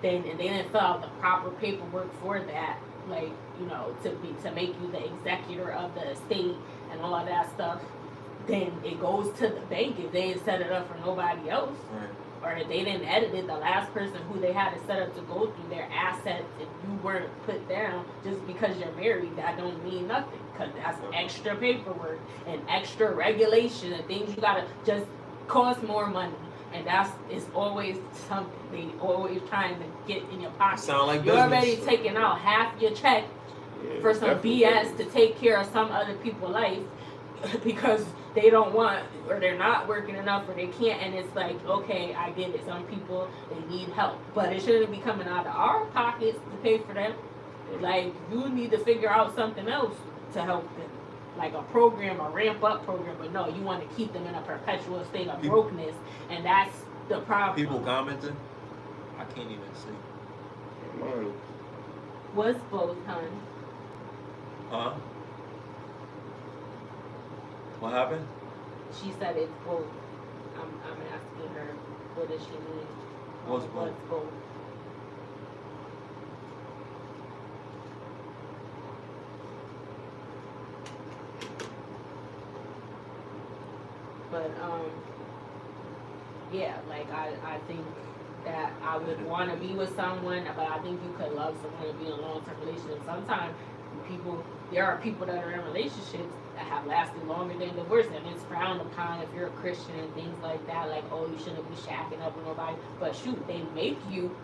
then and they didn't fill out the proper paperwork for that, like, you know, to make you the executor of the estate and all of that stuff, then it goes to the bank if they didn't set it up for nobody else. Right. Or if they didn't edit it, the last person who they had it set up to go through their assets, if you weren't put down, just because you're married, that don't mean nothing. Because that's extra paperwork and extra regulation and things you gotta just cost more money. And it's always something they always trying to get in your pocket. Sound like you're business. already taking out half your check for some BS to take care of some other people's life because they don't want, or they're not working enough, or they can't. And it's like, okay, I get it. Some people, they need help, but it shouldn't be coming out of our pockets to pay for them. Like, you need to figure out something else to help them, like a program, a ramp up program. But no, you want to keep them in a perpetual state of brokenness, and that's the problem. People commenting, I can't even see. What's both, hon? Huh? What happened? She said it's both. I'm asking her, what does she mean? What's both? What's both? But yeah, like I think that I would want to be with someone, but I think you could love someone and be in a long-term relationship. Sometimes There are people that are in relationships that have lasted longer than divorce, and it's frowned upon if you're a Christian and things like that. Like, oh, you shouldn't be shacking up with nobody. But shoot, they make you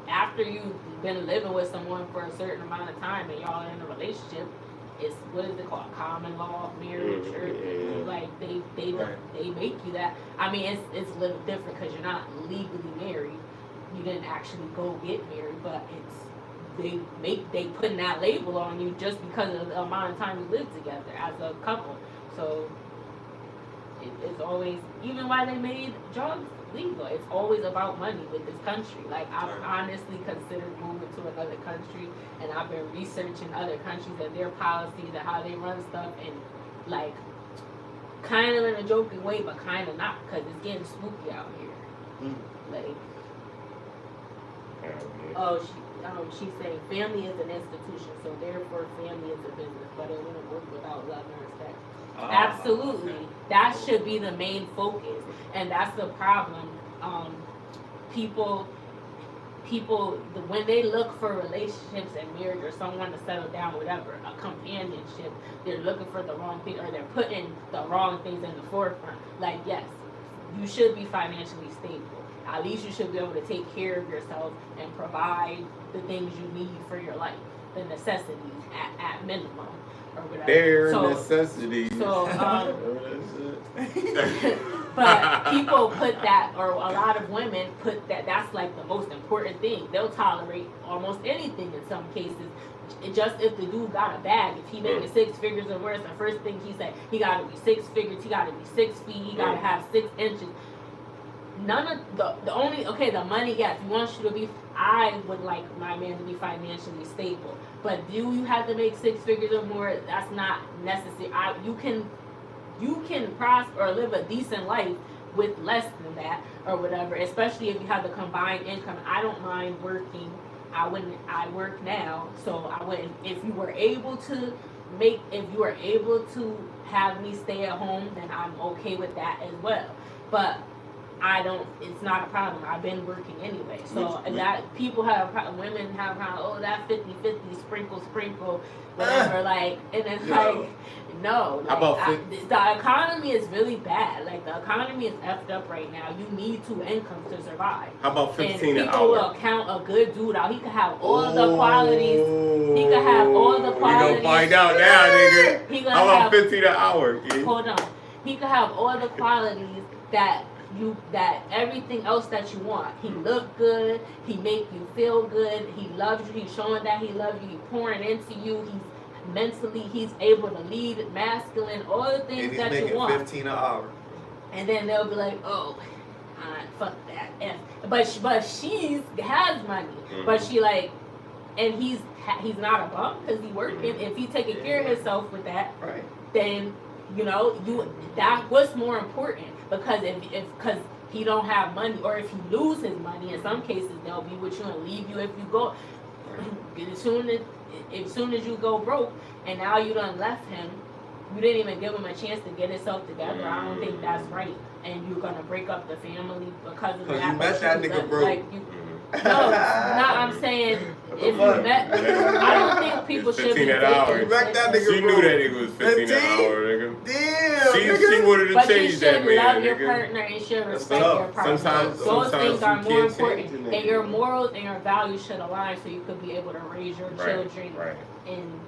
after you've been living with someone for a certain amount of time and y'all are in a relationship. It's what is it called? Common law marriage, or like they make you that. I mean, it's a little different because you're not legally married. You didn't actually go get married, but they putting that label on you just because of the amount of time you live together as a couple. So it's always, even why they made drugs legal, it's always about money with this country. Like, I've honestly considered moving to another country, and I've been researching other countries and their policies and how they run stuff, and like kind of in a joking way, but kind of not, because it's getting spooky out here. Like, she's saying family is an institution, so therefore family is a business, but it wouldn't work without love and respect. Absolutely. Okay. That should be the main focus. And that's the problem. People, when they look for relationships and marriage or someone to settle down, whatever, a companionship, they're looking for the wrong thing, or they're putting the wrong things in the forefront. Like, yes, you should be financially stable. At least you should be able to take care of yourself and provide the things you need for your life, the necessities at minimum. Bare necessities. So, but people put that, or a lot of women put that's like the most important thing. They'll tolerate almost anything in some cases. Just if the dude got a bag, if he making 6 figures or worse, the first thing he said, he got to be 6 figures, he got to be 6 feet, he got to have 6 inches. None of the money, yes, he wants you to be, I would like my man to be financially stable, but do you have to make 6 figures or more? That's not necessary. You can prosper or live a decent life with less than that or whatever, especially if you have the combined income. I don't mind working. I work now, so I wouldn't, if you were able to have me stay at home, then I'm okay with that as well. But it's not a problem. I've been working anyway. So that people have, women have, that 50-50, sprinkle, whatever, like, and it's like, no. Like, how about the economy is really bad. Like, the economy is effed up right now. You need 2 incomes to survive. How about 15 an hour? People will count a good dude out. He could have all the qualities. He could have all the qualities. We gonna find out now, nigga. How about 15 an hour? Kid? Hold on. He could have all the qualities that everything else that you want. He look good, he make you feel good, he loves you, he's showing that he loves you, he's pouring into you, he's able to lead, masculine, all the things that you want. And he's making 15 an hour. And then they'll be like, oh, fuck that. But she has money. But she like, and he's not a bum because he's working. If he taking care of himself with that, right, then that what's more important. Because because he don't have money, or if he lose his money, in some cases they'll be with you and leave you if you go. As soon as you go broke, and now you done left him, you didn't even give him a chance to get himself together. I don't think that's right, and you're gonna break up the family because of that. You met that nigga broke. Like I'm saying if you met, I don't think people should be dating. You met that nigga she knew that nigga was 15 an hour, nigga. Damn, she wanted to change that man, But you should love your partner and should respect your partner. Those things are more important, and your morals and your values should align, so you could be able to raise your children, and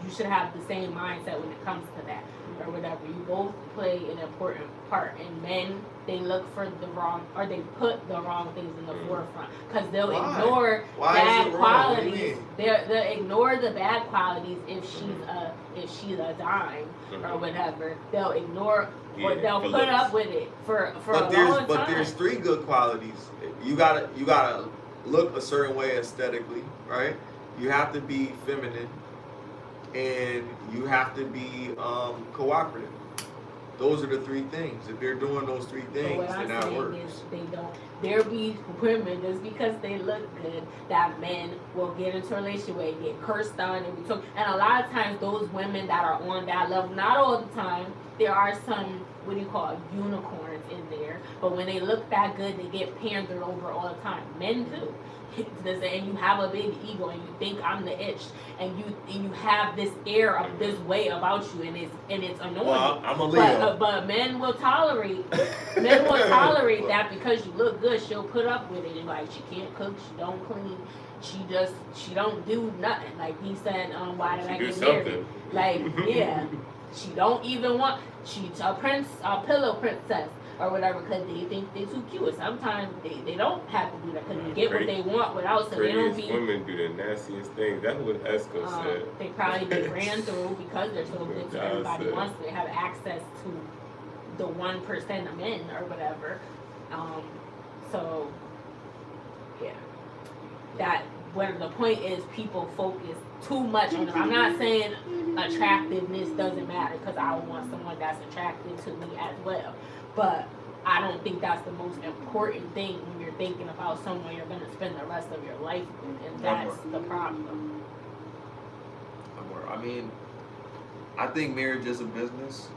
you should have the same mindset when it comes to that, or whatever. You both play an important part, and men, they look for the wrong, or they put the wrong things in the forefront, because they'll ignore bad qualities. They'll ignore the bad qualities if she's a dime or whatever. They'll ignore, or they'll put up with it for a long time. But there's 3 good qualities. You gotta look a certain way aesthetically, right? You have to be feminine, and you have to be cooperative. Those are the 3 things. If they're doing those 3 things, then that works. There be women, just because they look good, that men will get into a relationship where they get cursed on and and a lot of times those women that are on that level, not all the time, there are some, unicorns in there, but when they look that good, they get pandered over all the time. Men do. and you have a big ego and you think I'm the itch and you have this air of this way about you and it's annoying. Well, I'm a Leo. But men will tolerate that because you look good. She'll put up with it. And like, she can't cook, she don't clean, she don't do nothing. Like he said, why did I get married? Like, yeah, she don't even want. She's a pillow princess or whatever because they think they're too cute. Sometimes they don't have to do that because they get what they want without, so they don't be. Women do the nastiest things. That's what Esco said. They probably get ran through because they're so good to everybody wants to have access to the 1% of men or whatever. So yeah, that where the point is people focus too much on it. I'm not saying attractiveness doesn't matter because I want someone that's attractive to me as well. But I don't think that's the most important thing when you're thinking about someone you're going to spend the rest of your life with, and that's the problem. I mean, I think marriage is a business.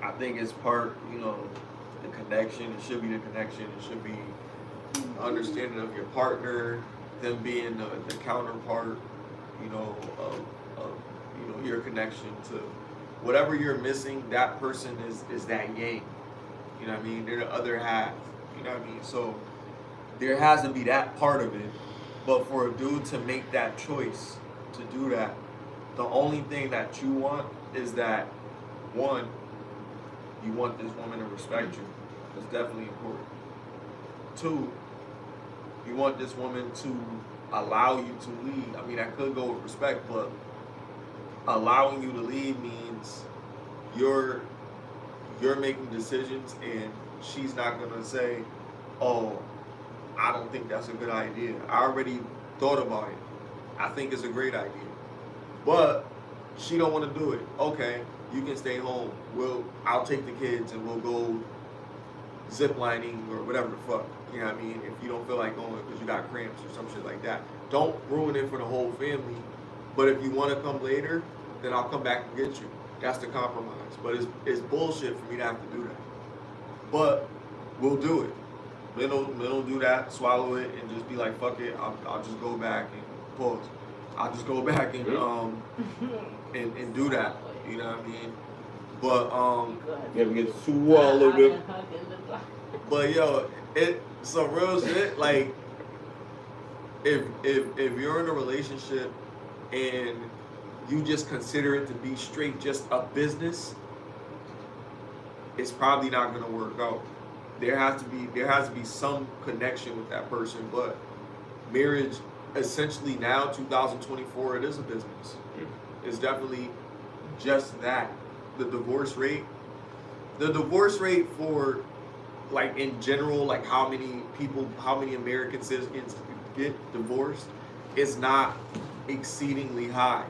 I think it's part, the connection. It should be the connection. It should be understanding of your partner, them being the counterpart, of your connection to whatever you're missing. That person is that yang. You know what I mean? They're the other half. You know what I mean? So there has to be that part of it. But for a dude to make that choice to do that, the only thing that you want is that, one, you want this woman to respect you. That's definitely important. Two, you want this woman to allow you to lead. I mean, I could go with respect, but allowing you to lead means you're making decisions and she's not gonna say, oh, I don't think that's a good idea. I already thought about it. I think it's a great idea. But she don't want to do it. Okay, you can stay home. I'll take the kids and we'll go ziplining or whatever the fuck. You know what I mean? If you don't feel like going because you got cramps or some shit like that. Don't ruin it for the whole family. But if you want to come later, then I'll come back and get you. That's the compromise. But it's bullshit for me to have to do that. But we'll do it. Men will do that, swallow it, and just be like, fuck it, I'll just go back and pause. I'll just go back and and do that. You know what I mean? But never get swallowed up. But yo, it's some real shit. Like if you're in a relationship and you just consider it to be straight just a business, it's probably not gonna work out. There has to be some connection with that person, but marriage essentially now 2024 it is a business. It's definitely just that. The divorce rate for like in general, like how many American citizens get divorced is not exceedingly high.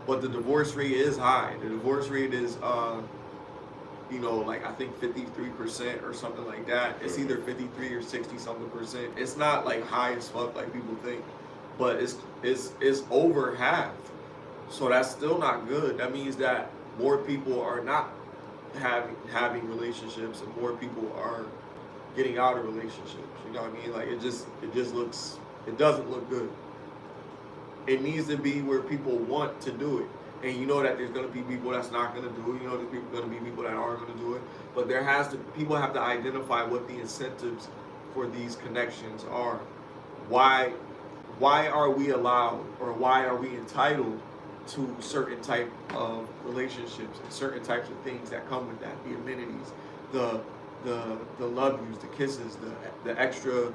But the divorce rate is high. The divorce rate is like I think 53% or something like that. It's either 53 or 60 something percent. It's not like high as fuck like people think, but it's over half. So that's still not good. That means that more people are not having relationships and more people are getting out of relationships. You know what I mean? Like it doesn't look good. It needs to be where people want to do it. And you know that there's going to be people that's not going to do it. You know there's going to be people that are going to do it. But people have to identify what the incentives for these connections are. Why are we allowed or why are we entitled to certain type of relationships and certain types of things that come with that? The amenities, the love yous, the kisses, the extra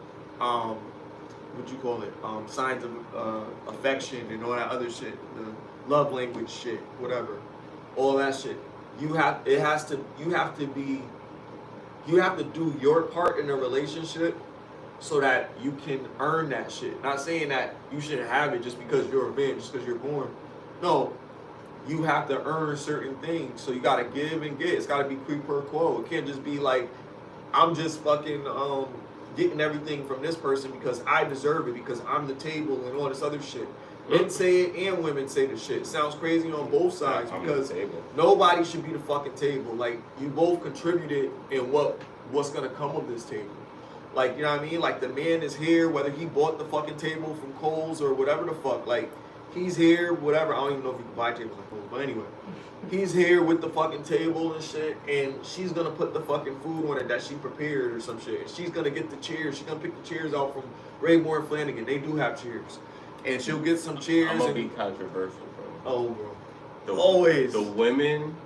signs of affection and all that other shit, the love language shit, whatever, all that shit. You have to do your part in a relationship so that you can earn that shit. Not saying that you shouldn't have it just because you're a man, just because you're born. No, you have to earn certain things. So you gotta give and get. It's gotta be quid pro quo. It can't just be like, I'm just fucking getting everything from this person because I deserve it, because I'm the table and all this other shit. Men say it and women say the shit. It sounds crazy on both sides because nobody should be the fucking table. Like, you both contributed in what's gonna come of this table. Like, you know what I mean? Like, the man is here, whether he bought the fucking table from Kohl's or whatever the fuck. Like, he's here, whatever. I don't even know if you can buy tables at Kohl's, but anyway. He's here with the fucking table and shit, and she's gonna put the fucking food on it that she prepared or some shit. She's gonna get the chairs. She's gonna pick the chairs out from Raymour and Flanagan. They do have chairs. And she'll get some chairs. I'm gonna be controversial, bro. Oh, bro. Always. The women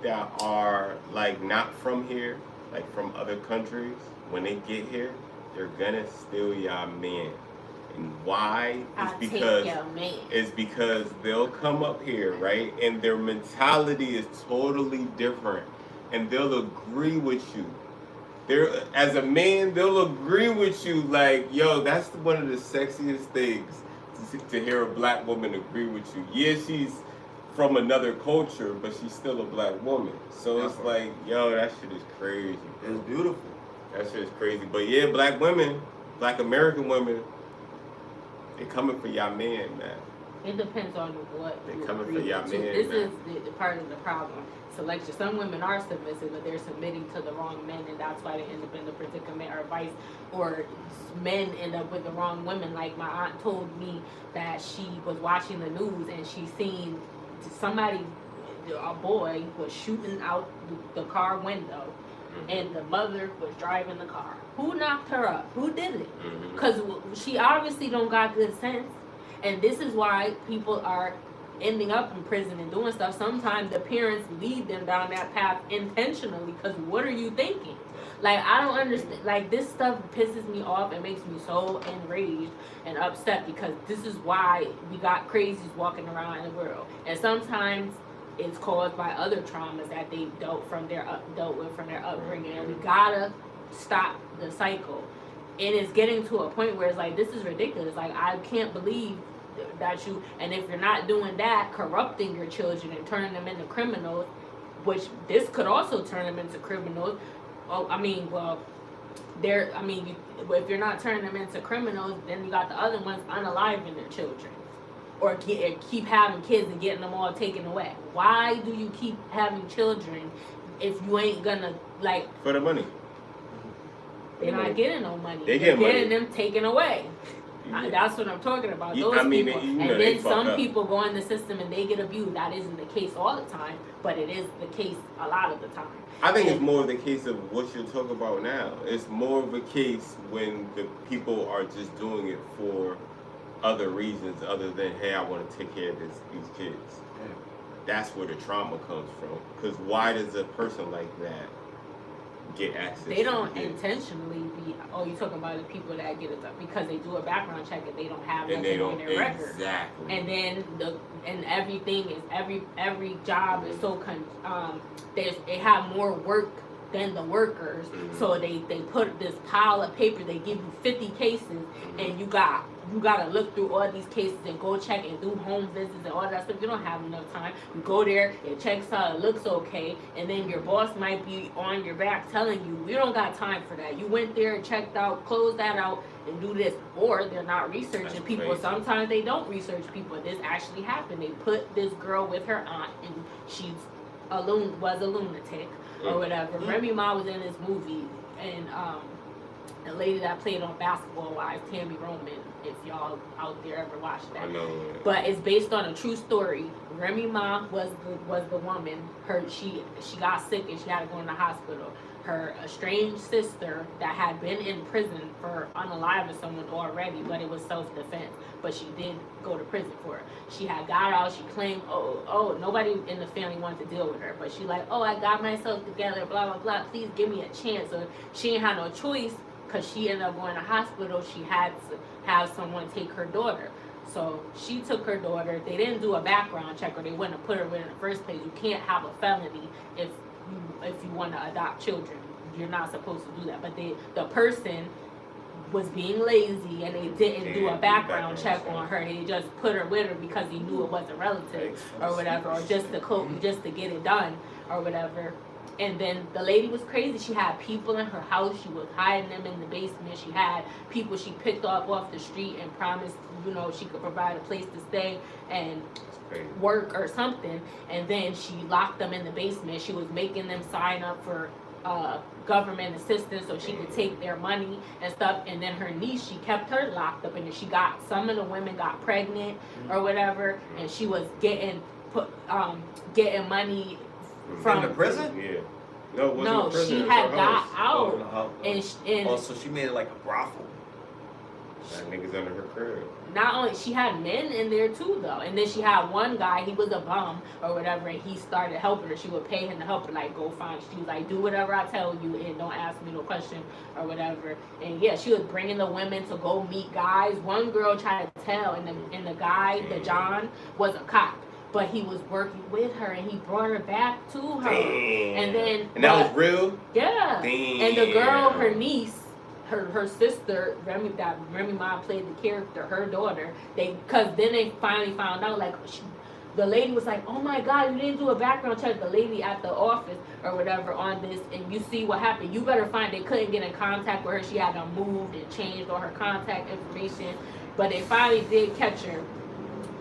that are, like, not from here, like, from other countries, when they get here, they're gonna steal y'all man. And why? It's because they'll come up here, right? And their mentality is totally different. And they'll agree with you. As a man, they'll agree with you like, yo, that's one of the sexiest things to hear a black woman agree with you. Yeah, she's from another culture, but she's still a black woman. So it's like, yo, that shit is crazy. Bro. It's beautiful. That shit is crazy. But yeah, black women, black American women, they coming for y'all man, man. It depends on what they coming for y'all man. This is the part of the problem. Selection. Some women are submissive, but they're submitting to the wrong men, and that's why they end up in the predicament, or vice, or men end up with the wrong women. Like my aunt told me that she was watching the news and she seen somebody, a boy, was shooting out the car window, and the mother was driving the car. Who knocked her up? Who did it? Because she obviously don't got good sense, and this is why people are ending up in prison and doing stuff. Sometimes the parents lead them down that path intentionally, because what are you thinking? Like, I don't understand. Like, this stuff pisses me off and makes me so enraged and upset, because this is why we got crazies walking around in the world. And sometimes it's caused by other traumas that they dealt with from their upbringing, and we gotta stop the cycle. And it's getting to a point where it's like, this is ridiculous. Like, I can't believe that you, and if you're not doing that, corrupting your children and turning them into criminals, which this could also turn them into criminals. If you're not turning them into criminals, then you got the other ones unaliving their children, or keep having kids and getting them all taken away. Why do you keep having children if you ain't gonna, like, for the money? They're not getting no money. They're getting them taken away. That's what I'm talking about. Those people. And then some people go in the system and they get abused. That isn't the case all the time, but it is the case a lot of the time. I think it's more of the case of what you're talking about now. It's more of a case when the people are just doing it for other reasons other than, hey, I want to take care of these kids. Yeah. That's where the trauma comes from. Because why does a person like that get access? They don't intentionally be. Oh, you talking about the people that get it done because they do a background check and they don't have nothing in their record. Exactly. And then everything is every job is so they have more work than the workers. So they put this pile of paper. They give you 50 cases, and you gotta look through all these cases and go check and do home visits and all that stuff. You don't have enough time. You go there, it checks out, it looks okay, and then your boss might be on your back telling you, we don't got time for that. You went there, checked out, closed that out, and do this. Or they're not researching people. Sometimes they don't research people. This actually happened. They put this girl with her aunt, and she was a lunatic or whatever. Remy Ma was in this movie, and the lady that played on Basketball Wives, Tammy Roman, if y'all out there ever watched that. I know. But it's based on a true story. Remy Ma was the woman. She got sick and she had to go in the hospital. Her estranged sister that had been in prison for unaliving someone already, but it was self-defense. But she did go to prison for it. She had got out. She claimed, nobody in the family wanted to deal with her. But she like, I got myself together, blah, blah, blah. Please give me a chance. So she ain't had no choice. Because she ended up going to hospital, she had to have someone take her daughter. So she took her daughter. They didn't do a background check, or they wouldn't have put her in the first place. You can't have a felony if you want to adopt children. You're not supposed to do that. But the person was being lazy, and they didn't do a background check on her. They just put her with her because they knew it wasn't relative or whatever, or just to get it done or whatever. And then the lady was crazy. She had people in her house. She was hiding them in the basement. She had people she picked up off the street and promised, she could provide a place to stay and work or something. And then she locked them in the basement. She was making them sign up for government assistance so she could take their money and stuff. And then her niece, she kept her locked up, and then some of the women got pregnant or whatever, and she was getting money from in the prison. Yeah. No, it wasn't no, in prison, she it was had her got house. out, and so she made it like a brothel. That nigga's under her crib. not only she had men in there too though, and then she had one guy, he was a bum or whatever, and he started helping her. She would pay him to help her, like go find. She was like, do whatever I tell you and don't ask me no question or whatever. And yeah, she was bringing the women to go meet guys. One girl tried to tell, and the guy, the John, was a cop, but he was working with her, and he brought her back to her. Damn. And that was real. Yeah. Damn. And the girl, her niece, her sister, Remy Ma played the character, her daughter, cause then they finally found out, like, the lady was like, oh my God, you didn't do a background check, the lady at the office or whatever on this, and you see what happened. You better find, they couldn't get in contact with her. She had to moved and changed all her contact information, but they finally did catch her.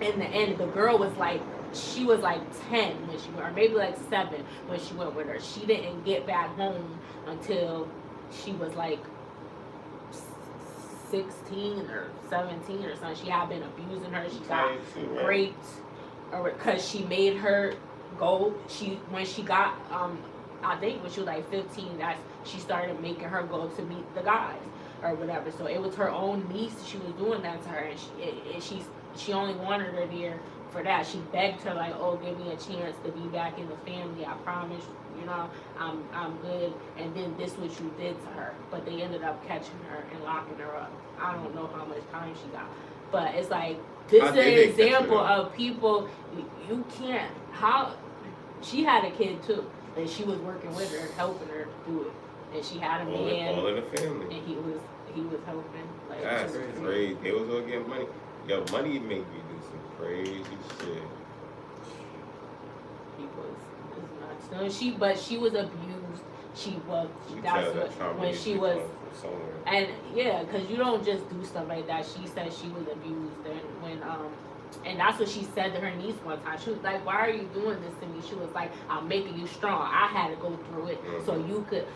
In the end, the girl was like, she was like 10 when she went, or maybe like 7 when she went with her. She didn't get back home until she was like 16 or 17 or something. She had been abusing her. She got raped, or because she made her go. When she got I think when she was like 15, that she started making her go to meet the guys or whatever. So it was her own niece. She was doing that to her, and she only wanted her there for that. She begged her, like, oh, give me a chance to be back in the family. I promise, I'm good. And then this what you did to her. But they ended up catching her and locking her up. I don't know how much time she got. But it's like, this is an example of people, you can't, she had a kid too. And she was working with her, helping her do it. And she had a man. All in the family. And he was helping. Like, that's crazy. They was all getting money. Yo, money make you do some crazy shit. But she was abused. When she was, and yeah, because you don't just do stuff like that. She said she was abused, and that's what she said to her niece one time. She was like, "Why are you doing this to me?" She was like, "I'm making you strong. I had to go through it, so you could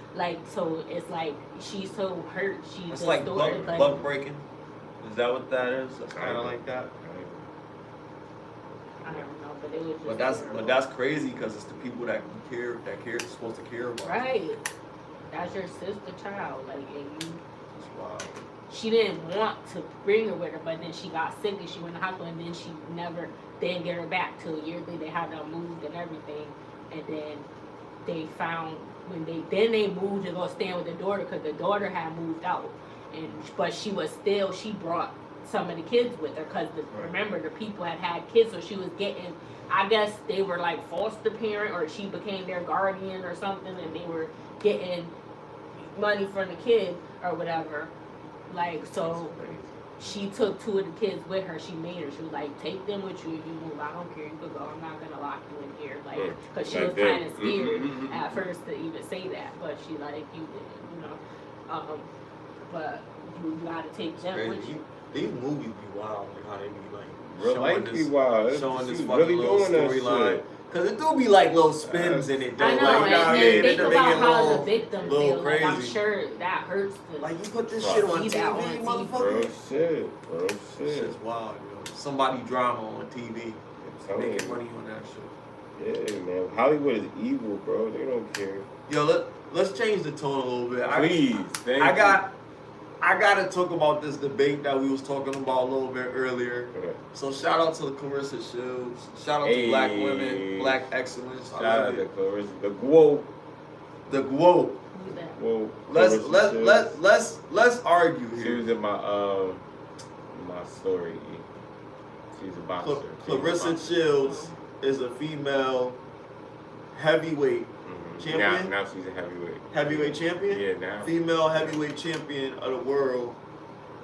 So it's like she's so hurt. It's like buck breaking. Is that what that is? It's kind of like that. I don't know, but it was just. But that's crazy because it's the people that care supposed to care about. Right. That's your sister child, and you. That's wild. She didn't want to bring her with her, but then she got sick and she went to the hospital, and then they didn't get her back till a year later. They had her moved and everything, and then they found they moved to go stand with the daughter because the daughter had moved out, but she brought some of the kids with her because remember the people had kids, so she was getting. I guess they were like foster parent, or she became their guardian or something, and they were getting money from the kid or whatever. Like, so she took 2 of the kids with her. She made her. She was like, take them with you if you move. I don't care. You could go. I'm not going to lock you in here. Like, because she was kind of scared at first to even say that. But she like, you did, but you got to take them with you. These movies be wild. Like, how they be like, real life be wild. Showing this fucking little storyline. Because it do be like little spins in it, though. I know, like, and think about how the victim feels. Crazy. Like, I'm sure that hurts to like, you put this shit on TV, motherfucker. Bro, shit. Shit's wild, yo. Somebody drama on TV. Making money on that shit. Yeah, man. Hollywood is evil, bro. They don't care. Yo, let's change the tone a little bit. Please, I gotta talk about this debate that we was talking about a little bit earlier. Okay. So shout out to Clarissa Shields. Shout out to Black women, Black excellence. Shout out to Clarissa. The Gwoat. The Gwoat. Well, let's argue here. She was in my story. She's a boxer. Clarissa Shields is a female heavyweight champion. Now she's a heavyweight. Heavyweight champion? Yeah, now. Female heavyweight champion of the world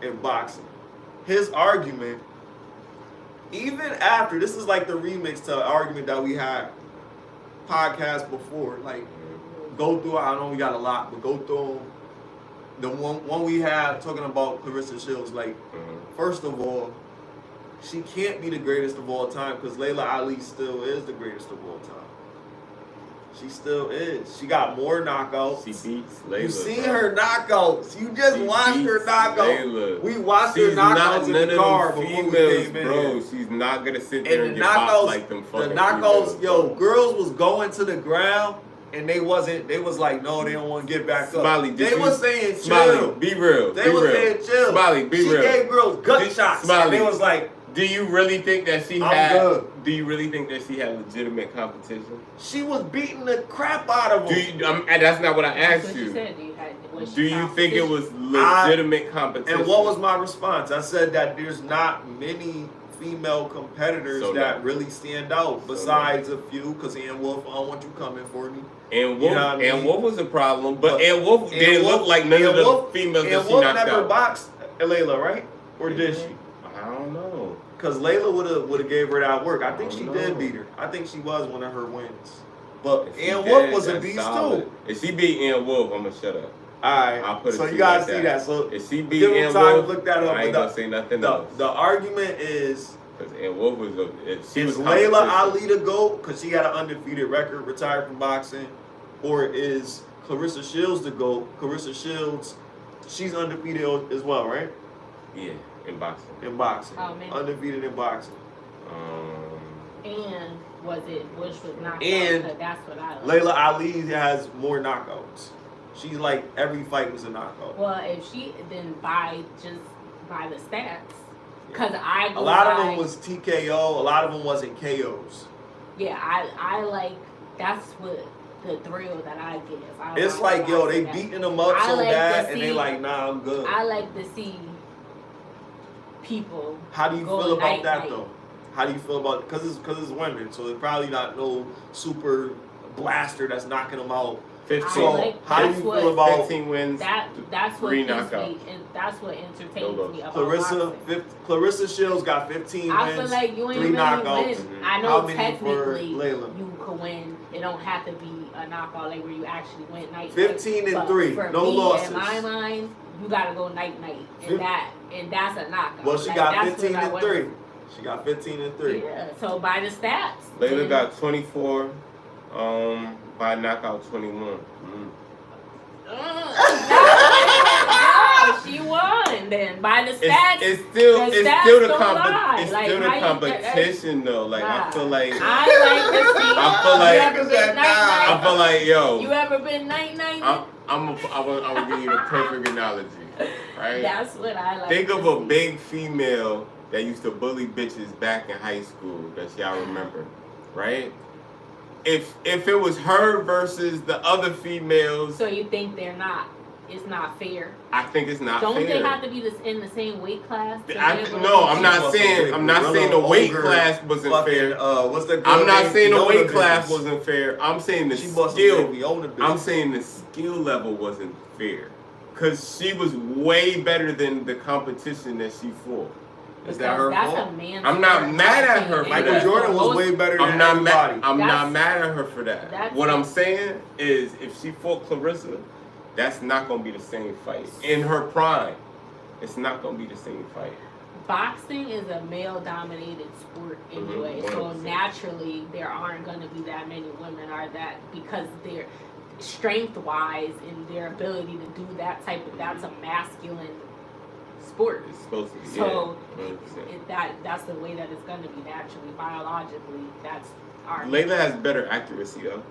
in boxing. His argument, even after, this is like the remix to an argument that we had podcast before. Like, go through, I know we got a lot, but go through the one we had talking about Clarissa Shields. Like, first of all, she can't be the greatest of all time because Leila Ali still is the greatest of all time. She still is. She got more knockouts. She beats Leila. You seen bro. her knockouts. You just watched her knockouts. Leila. We watched She's her knockouts in none the of car them before we females, came in. bro. She's not gonna sit there And and the get bopped knockouts, like them fucking the knockouts, females, yo, bro. girls was going to the ground and they was like, no, they don't want to get back up. Smiley, did they you, was saying chill. Smiley, be real. They be was real. saying chill. Smiley, be she real. gave girls gunshots. Smiley, And they was like, do you really think that she I'm had? good. Do you really think that she had legitimate competition? she was beating the crap out of them. Do you? And that's not what I That's asked what you. said. Do you think it was legitimate competition? And what was my response? I said that there's not many female competitors So that no. really stand out besides a few, because Ann Wolf, I don't want you coming for me. And Wolf, You know what I mean? and Wolf was a problem, but But Ann Wolf didn't look like none of the females that And she Wolf knocked never out. boxed Layla, right? Or did she? I don't know. Because Layla would have gave her that work. I think I she don't did know. beat her. I think she was one of her wins. But If she Ann did, Wolf was a that's beast solid. too. If she beat Ann Wolf, I'm gonna shut up. Alright. I'll put it So to you guys like see that. So if she beat give them Ann time Wolf, to look that up. I ain't But gonna say nothing else. the argument is, Because Ann Wolf was if she is was Leila competition. Ali the GOAT because she had an undefeated record, retired from boxing? Or is Clarissa Shields the GOAT? Clarissa Shields, she's undefeated as well, right? Yeah, in boxing. In boxing. Oh, man. Undefeated in boxing. And which was knocked And out? 'Cause that's what I like. Leila Ali has more knockouts. She's like, every fight was a knockout. Well, if she then by the stats, because I go A lot of by- them was TKO. A lot of them wasn't KOs. Yeah, I like that's what the thrill that I give. It's like, yo, they that. beating them up I so like to bad, and they see- like, nah, I'm good. I like to see people. How do you go feel about night, that night. though? How do you feel about because it's women, so it's probably not no super blaster that's knocking them out. 15. So like- how do that's you what- feel about 15 wins. That's what 3 gets knockouts. me, and that's what entertains No me about Clarissa? boxing. Clarissa Shields got 15 I wins. feel like you ain't 3 really knockouts. win. Mhm. I How know many for technically Layla? you could win. It don't have to be a knockout like where you actually win night. 15 and But 3, for no me, losses. In my mind, you gotta go night, and that's a knockout. Well, she Like, got that's 15 what I and want. 3. She got 15 and 3. Yeah. So by the stats, Layla then- got 24, by knockout 21. No, she won. Then by the stats, It's still the the stats don't lie. it's Like, still the how you- competition though. Like I feel like I like to see. I feel like- you ever been night, I feel like yo. You ever been night? I'm gonna give you the perfect analogy, right? That's what I like. Think to of a see. big female that used to bully bitches back in high school that y'all remember, right? If it was her versus the other females, So you think it's not fair? I think it's not Don't fair. they have to be in the same weight class? to I, be able to no, I'm compete? not saying the weight Ogre, class wasn't fair. What's that girl I'm not named saying the Fiona weight class bitch? wasn't fair. I'm saying the She busted skill. Fiona bitch. I'm saying the skill level wasn't fair because she was way better than the competition that she fought. Is that her That's fault? a man's I'm not sport. mad at her for Michael that. Jordan was Most- way better than I'm not mad. everybody. I'm not That's- mad at her for that. that's What it. I'm saying is, if she fought Clarissa, that's not gonna be the same fight. In her prime, it's not gonna be the same fight. Boxing is a male-dominated sport anyway, so 100%. naturally there aren't going to be that many women are that because they're strength-wise and their ability to do that type of that's a masculine sport. It's supposed to be. So yeah, 100%. that's the way that it's going to be naturally, biologically. That's our. Layla has better accuracy though.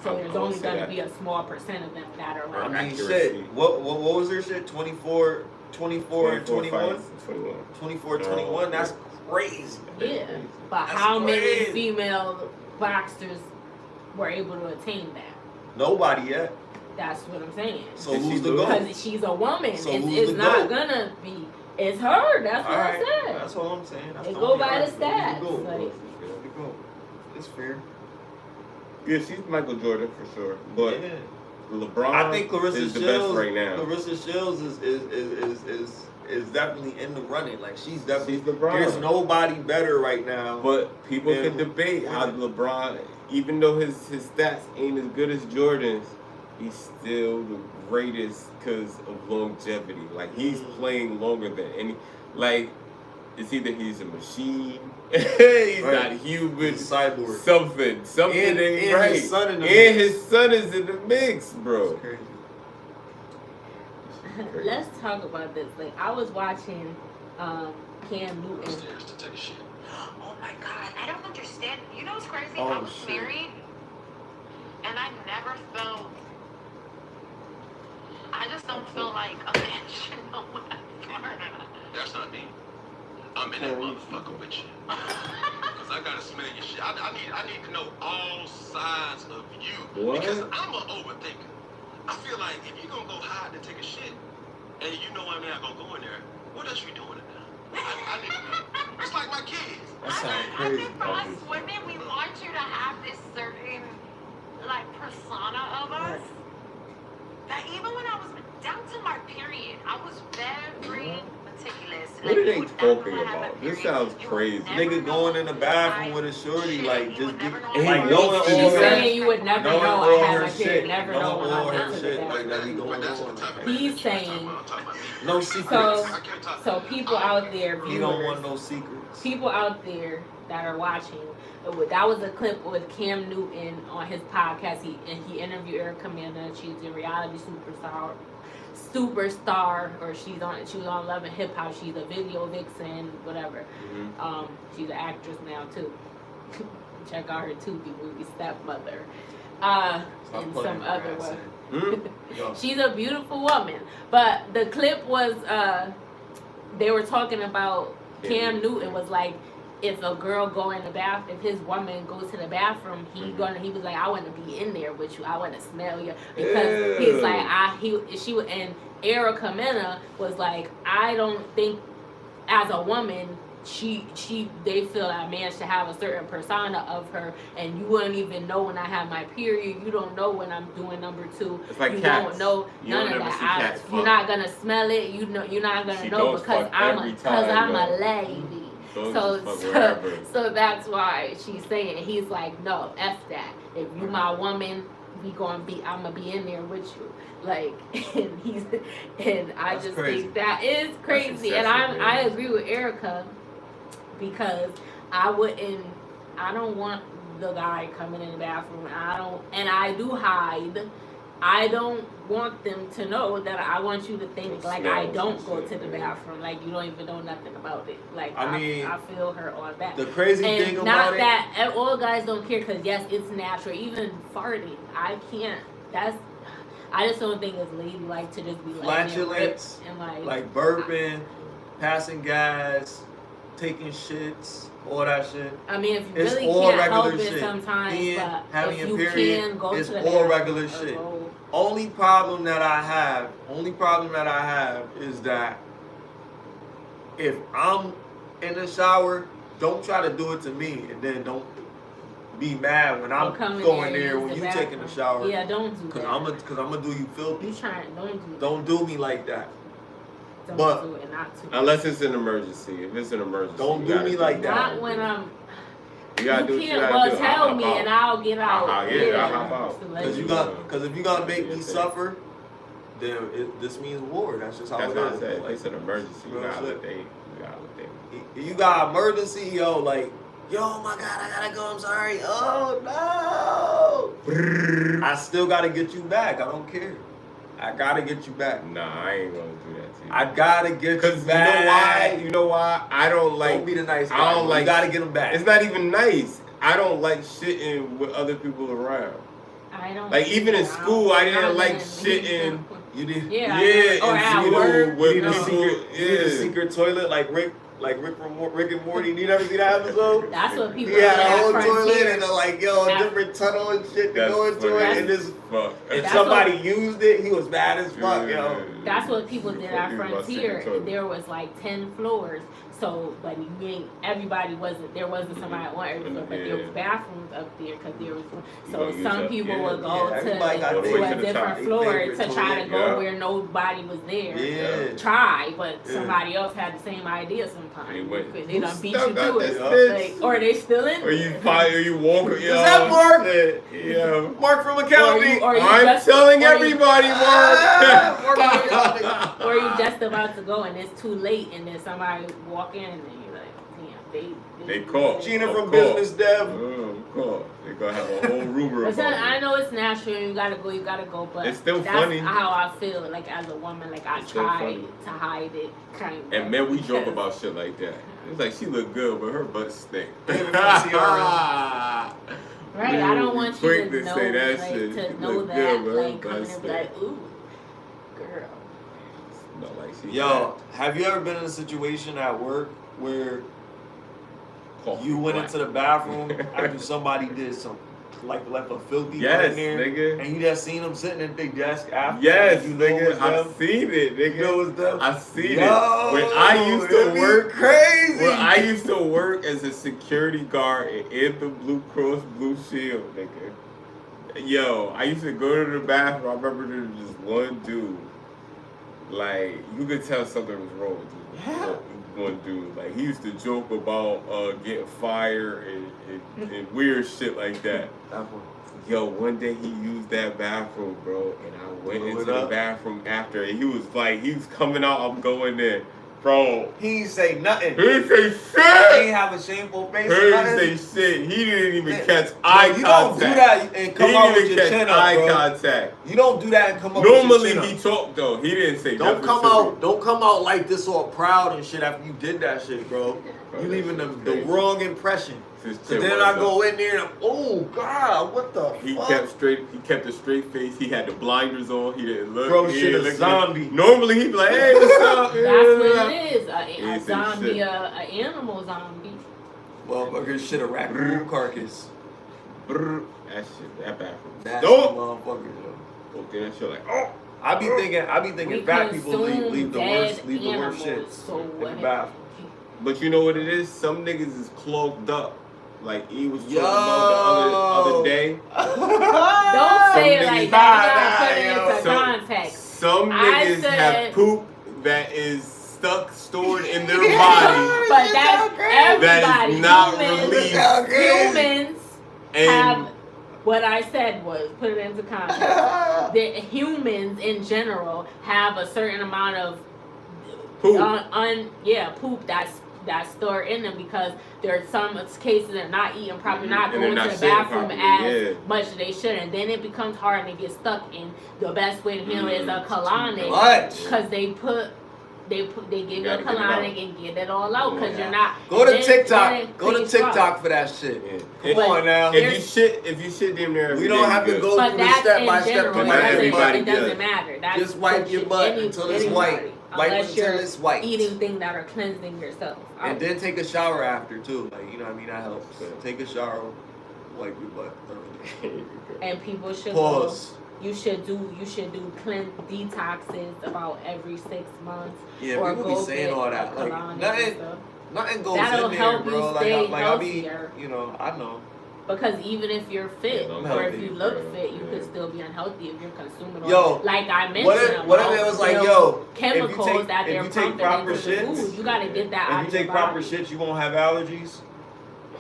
So I there's would only say going to that. be a small percent of them that are I like. mean, accuracy. shit. What was her shit? 24, 21? 21. 24, No, 21? That's crazy. Yeah, but That's how many crazy. female boxers were able to attain that? Nobody yet. That's what I'm saying. So Did she who's the do it? GOAT? Because she's a woman. So it's who's it's the not GOAT? gonna be. It's her. That's what Alright, I said. that's all I'm saying. That's They the go only by the argument. stats, Who's the GOAT? like- Who's the GOAT? It's fair. Yeah, she's Michael Jordan for sure. But Yeah. LeBron I think Clarissa is the Shields best right now. Clarissa Shields is definitely in the running. Like she's definitely. She's LeBron. There's nobody better right now. But people Yeah, can debate how women. LeBron, even though his stats ain't as good as Jordan's, he's still the greatest because of longevity. Like he's playing longer than any. Like it's either he's a machine, he's not human, He's a cyborg. something And ain't right. his son in the and mix. his son is in the mix, bro. It's crazy. Let's talk about this. Like, I was watching Cam Newton. Upstairs to take a shit. Oh my God, I don't understand. You know what's crazy? Oh, I was shit. married, and I never felt. I just don't feel like a man should know what I'm doing. That's not me. I'm in that motherfucker with you. Cause I gotta smell your shit. I need to know all sides of you. What? Because I'm an overthinker. I feel like if you're gonna go hide to take a shit, and you know I'm not gonna go in there, what else you doing in there? I need to know. It's like my kids. That sounds I crazy. think for us women, we want you to have this certain, like, persona of us. That even when I was down to my period, I was very meticulous. What are they you would never talking know I had about? a This period. sounds You crazy. would never Nigga know going in the bathroom I with a shorty, shit. like, You just would be, never know And like, he knowing looks She's all her, saying you would never knowing know all I had her my shit, period. Never know knowing when all I her went to shit, the like, that be bathroom. going That's on. what the type of He's nigga saying- I'm talking about me. No secrets. So people out there, He don't want viewers, no secrets. people out there that are watching, that was a clip with Cam Newton on his podcast. He interviewed Erika. She's a reality superstar, or she was on Love and Hip Hop. She's a video vixen, whatever. She's an actress now too. Check out her Tubi movie, Stepmother, Stop and putting some her other ass one. in. Yo. She's a beautiful woman. But the clip was they were talking about Cam Newton was like, if a girl go in the bath, if his woman goes to the bathroom, he was like, I want to be in there with you. I want to smell you, because he's like, and Erika Mena was like, I don't think as a woman they feel that a man should have a certain persona of her, and you wouldn't even know when I have my period. You don't know when I'm doing number 2. It's like you cats. don't know You none don't of never see that. cats You're fuck. not gonna smell it. You're not gonna She know does because fuck I'm every a time, lady. Dogs just fuck wherever. So that's why she's saying, he's like, no, F that. If you my woman, I'm gonna be in there with you. Like, and I That's just crazy. think that is crazy. And excessive, I man. agree with Erika, because I don't want the guy coming in the bathroom. I do hide. I don't want them to know that. I want you to think like I don't go to the bathroom, like you don't even know nothing about it. Like, I mean, I feel her on that. The crazy And thing not about it, that all guys don't care, because yes, it's natural. Even farting, I can't. I just don't think it's ladylike to just be like flatulence, and like burping, passing gas, taking shits, all that shit. I mean, if you It's really all can't help regular it shit. sometimes, Being, having but your if you period, can go it's to the all bathroom, regular shit. go. Only problem that I have is that if I'm in the shower, don't try to do it to me, and then don't be mad when I'm come in going there there and when use you the taking a bathroom. shower. Yeah, don't do Cause that. I'm gonna do you filthy. You trying? Don't do that. Don't do me like that. Don't but- do it. Not to. Unless it's an emergency. If it's an emergency, Don't you do gotta me like that. Not when I'm. You gotta do what you can't. gotta Well, do. tell I'll me hop and out. I'll get out. I'll hop out. To let Cause if you're gonna make me suffer, then this means war. That's just how That's it what is. I said. If Like, it's an emergency. You real gotta shit. let they. You got emergency, yo, like, yo, my God, I gotta go, I'm sorry. Oh, no. I still gotta get you back. I don't care. I gotta get you back. Nah, I ain't gonna do that to you. I gotta get you Cause back. you know why? I don't like. Don't be the nice guy. I don't like. You gotta get him back. It's not even nice. I don't like shitting with other people around. I don't. Like even in school, I didn't like don't- shitting. You did. Yeah. Yeah, Or and at you know, work. with You need a no. people- secret. You need a secret toilet like Rick and Morty. You never see that episode? That's what people He had do a at whole toilet Frontier. and like, yo, a That- different tunnel and shit to That's go into funny. it. And this, Fuck. if That's somebody used it, he was mad as fuck, yo. That's what people did at Fuck you about Frontier. secret toilet. There was like 10 floors. So, but there wasn't somebody at one every floor, but there was bathrooms up there because there was. So gonna use some up- people yeah, would go yeah, everybody got to their a favorite different toilet. floor Favorite to try to toilet, go yeah. where nobody was there. Yeah. Try, but Yeah. somebody else had the same idea sometimes. They went, They "Who done beat you stuck to out it. this Yeah. bitch?" Like, or they still in Or you there. fire, you walk. Is that Mark? Yeah. Mark from accounting. Or you I'm just- telling or you- everybody, Mark. Ah, Mark from Or you just about to go and it's too late, and then somebody walk in and you're like, damn, they caught. Gina from Business Dev. Of course. They're gonna have a whole rumor But about I it. know it's natural, you gotta go, but It's still that's funny. how I feel, like as a woman, like I It's still try funny. to hide it, kind of. And man, we joke because- about shit like that. It's like she look good, but her butt stink. David from Ciara. Right, I don't want you quick to to know, say that like, shit. to She know look that, good, but her like, come in butt and be like, ooh, girl. Not like she Yo, have you ever been in a situation at work where you went into the bathroom after somebody did something, like left a filthy one in there, nigga. and you just seen them sitting at their desk after? Yes, you know it nigga. was I've them? seen it, nigga. You know it was them? I've seen Yo, it. When I used to it'd be work crazy. When I used to work as a security guard at Anthem Blue Cross Blue Shield, nigga. Yo, I used to go to the bathroom. I remember there was just one dude. Like, you could tell something was wrong with this one dude. Like, he used to joke about getting fired and weird shit like that. Yo, one day he used that bathroom, bro, and I went into the bathroom after, and he was coming out, I'm going in. Bro, He ain't say nothing. he didn't say He shit! ain't have a shameful face He or didn't nothing. say shit. He didn't even catch Yo, eye you contact. don't do that and come he out didn't with even your catch chin eye up, bro. contact. You don't do that and come up Normally with your chin he up. talked though. He didn't say Don't nothing. don't come out like this all proud and shit after you did that shit, bro. Bro, You that leaving shit them was the crazy. wrong impression. His So chin then was I up. go in there and I'm, oh God, what the He fuck? kept a straight face. He had the blinders on. He didn't look. Bro, he shit didn't a look- zombie. Normally he'd be like, "Hey, what's up?" That's what it is, He a ain't say zombie, shit. an animal zombie. Motherfucker, shit a raccoon carcass. Brr. That shit, that bathroom. That's Nope. motherfucker, yo. Okay, that shit like, oh. I be thinking We fat people consume leave the dead worst animals, shit so in the what? bathroom. But you know what it is? Some niggas is clogged up. Like he was talking Yo. about the other day. Don't say it Some like niggas- that. You gotta Nah, put it yo. into Some- context. Some I niggas said- have poop that is stored in their body. But that's everybody. That is not humans, released. humans And have. What I said was put it into context. The humans in general have a certain amount of poop. poop that's stored in them because there are some cases they're not eating properly, not And going they're to not the shitting bathroom properly, as much as they should, and then it becomes hard and they get stuck in. The best way to handle it is a colonic Much. because they give you a Gotta get it colonic and get it all out because you're not. Go to then- TikTok. then it Go to creeps TikTok up. for that shit. Yeah. Come on now. If you shit damn near every We day, don't have you to good. go But through the that's step by in step general. to Not wipe your everybody It butt. doesn't does. matter. That's Just wipe your butt until it's white. Wipe Unless until you're it's white. eating things that are cleansing yourself. And then take a shower after too. Like, you know what I mean? That helps. Take a shower, wipe your butt thoroughly. And people should Pause. You should do cleanse detoxes about every 6 months. Yeah, or people be go saying get all a that. Like colonic nothing, and stuff. nothing goes That'll in there, help you bro. stay Like I be, healthier. you know, I know. Because even if you're fit Yeah, I'm or if healthy, you look bro. fit, you Yeah. could still be unhealthy if you're consuming all. Yo, Like I mentioned, What if it was like, yo, chemicals if you take, that they're if you take pumping proper into the shits, food, you gotta get that out if of you your take proper body. shits, you won't have allergies.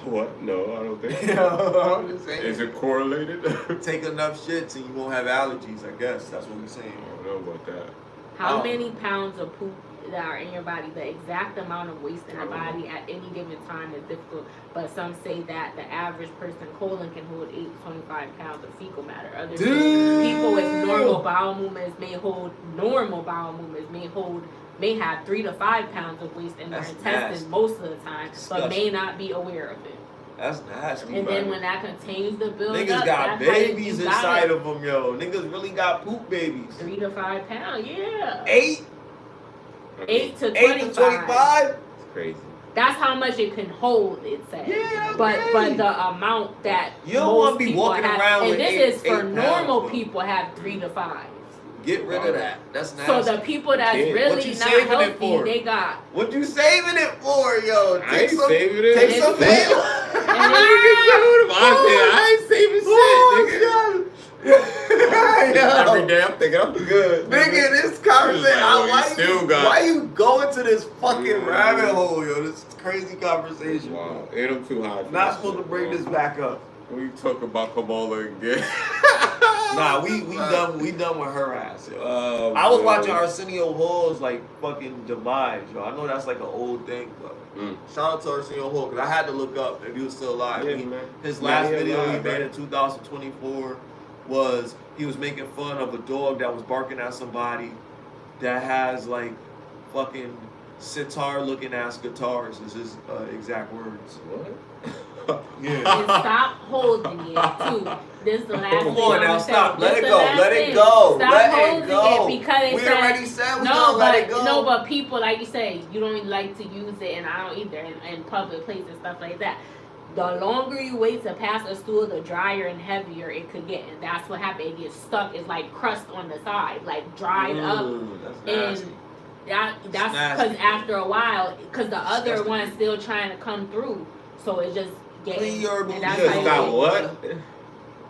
What? No, I don't think You so. know, I'm just saying. Is it correlated? Take enough shits and you won't have allergies. I guess that's what we're saying. I don't know about that. How Oh. many pounds of poop that are in your body, the exact amount of waste in the body at any given time is difficult. But some say that the average person colon can hold 8 to 25 pounds of fecal matter. Other people with normal bowel movements may have 3 to 5 pounds of waste in their That's intestines nasty. most of the time, but may Disgusting. not be aware of it. That's nasty. And bro. then when that continues to build Niggas up, got that's how babies you got inside it. of them, yo. Niggas really got poop babies. 3 to 5 pounds, yeah. 8 8 to 8 to 25? It's crazy. That's how much it can hold, it says. Yeah, but okay. the amount that You don't most wanna be people walking have, around and with this 8 is for pounds, normal bro. people have 3 to 5. Get rid of that. That's nasty. So the people that's Yeah. What really you not saving it healthy, for? they got. What you saving it for, yo? I ain't saving it. Take some And I ain't saving shit, nigga. Every day I'm thinking I'm good. Nigga, this conversation, Like, yo, you still got- why you go into this fucking rabbit hole, yo? This crazy conversation. Wow, and I'm too high. For Not this supposed to shit, bring bro. this back up. We talk about Kamala again. Nah, we done with her ass, yo. Oh, I was man. watching Arsenio Hall's like fucking demise, yo. I know that's like an old thing, but shout out to Arsenio Hall because I had to look up if he was still alive. Yeah, man. His last video he alive, made right? in 2024 was he was making fun of a dog that was barking at somebody that has like fucking sitar looking ass guitars is his exact words. What? Yeah. And stop holding it too. This is the last Come thing on I'm now, gonna stop. say. Let This it the go. last Let it thing. go. Stop Let it holding go. it because We it says, already said we no, gonna let but it go. no, but people like you say, you don't like to use it, and I don't either in public places and stuff like that. The longer you wait to pass a stool, the drier and heavier it could get, and that's what happened. It gets stuck. It's like crust on the side, like dried up, That's and nasty. that's nasty. because after a while, because the other Disgusting. one's still trying to come through, so it just gets. Clean your and booty. that's Just how got it what? gets.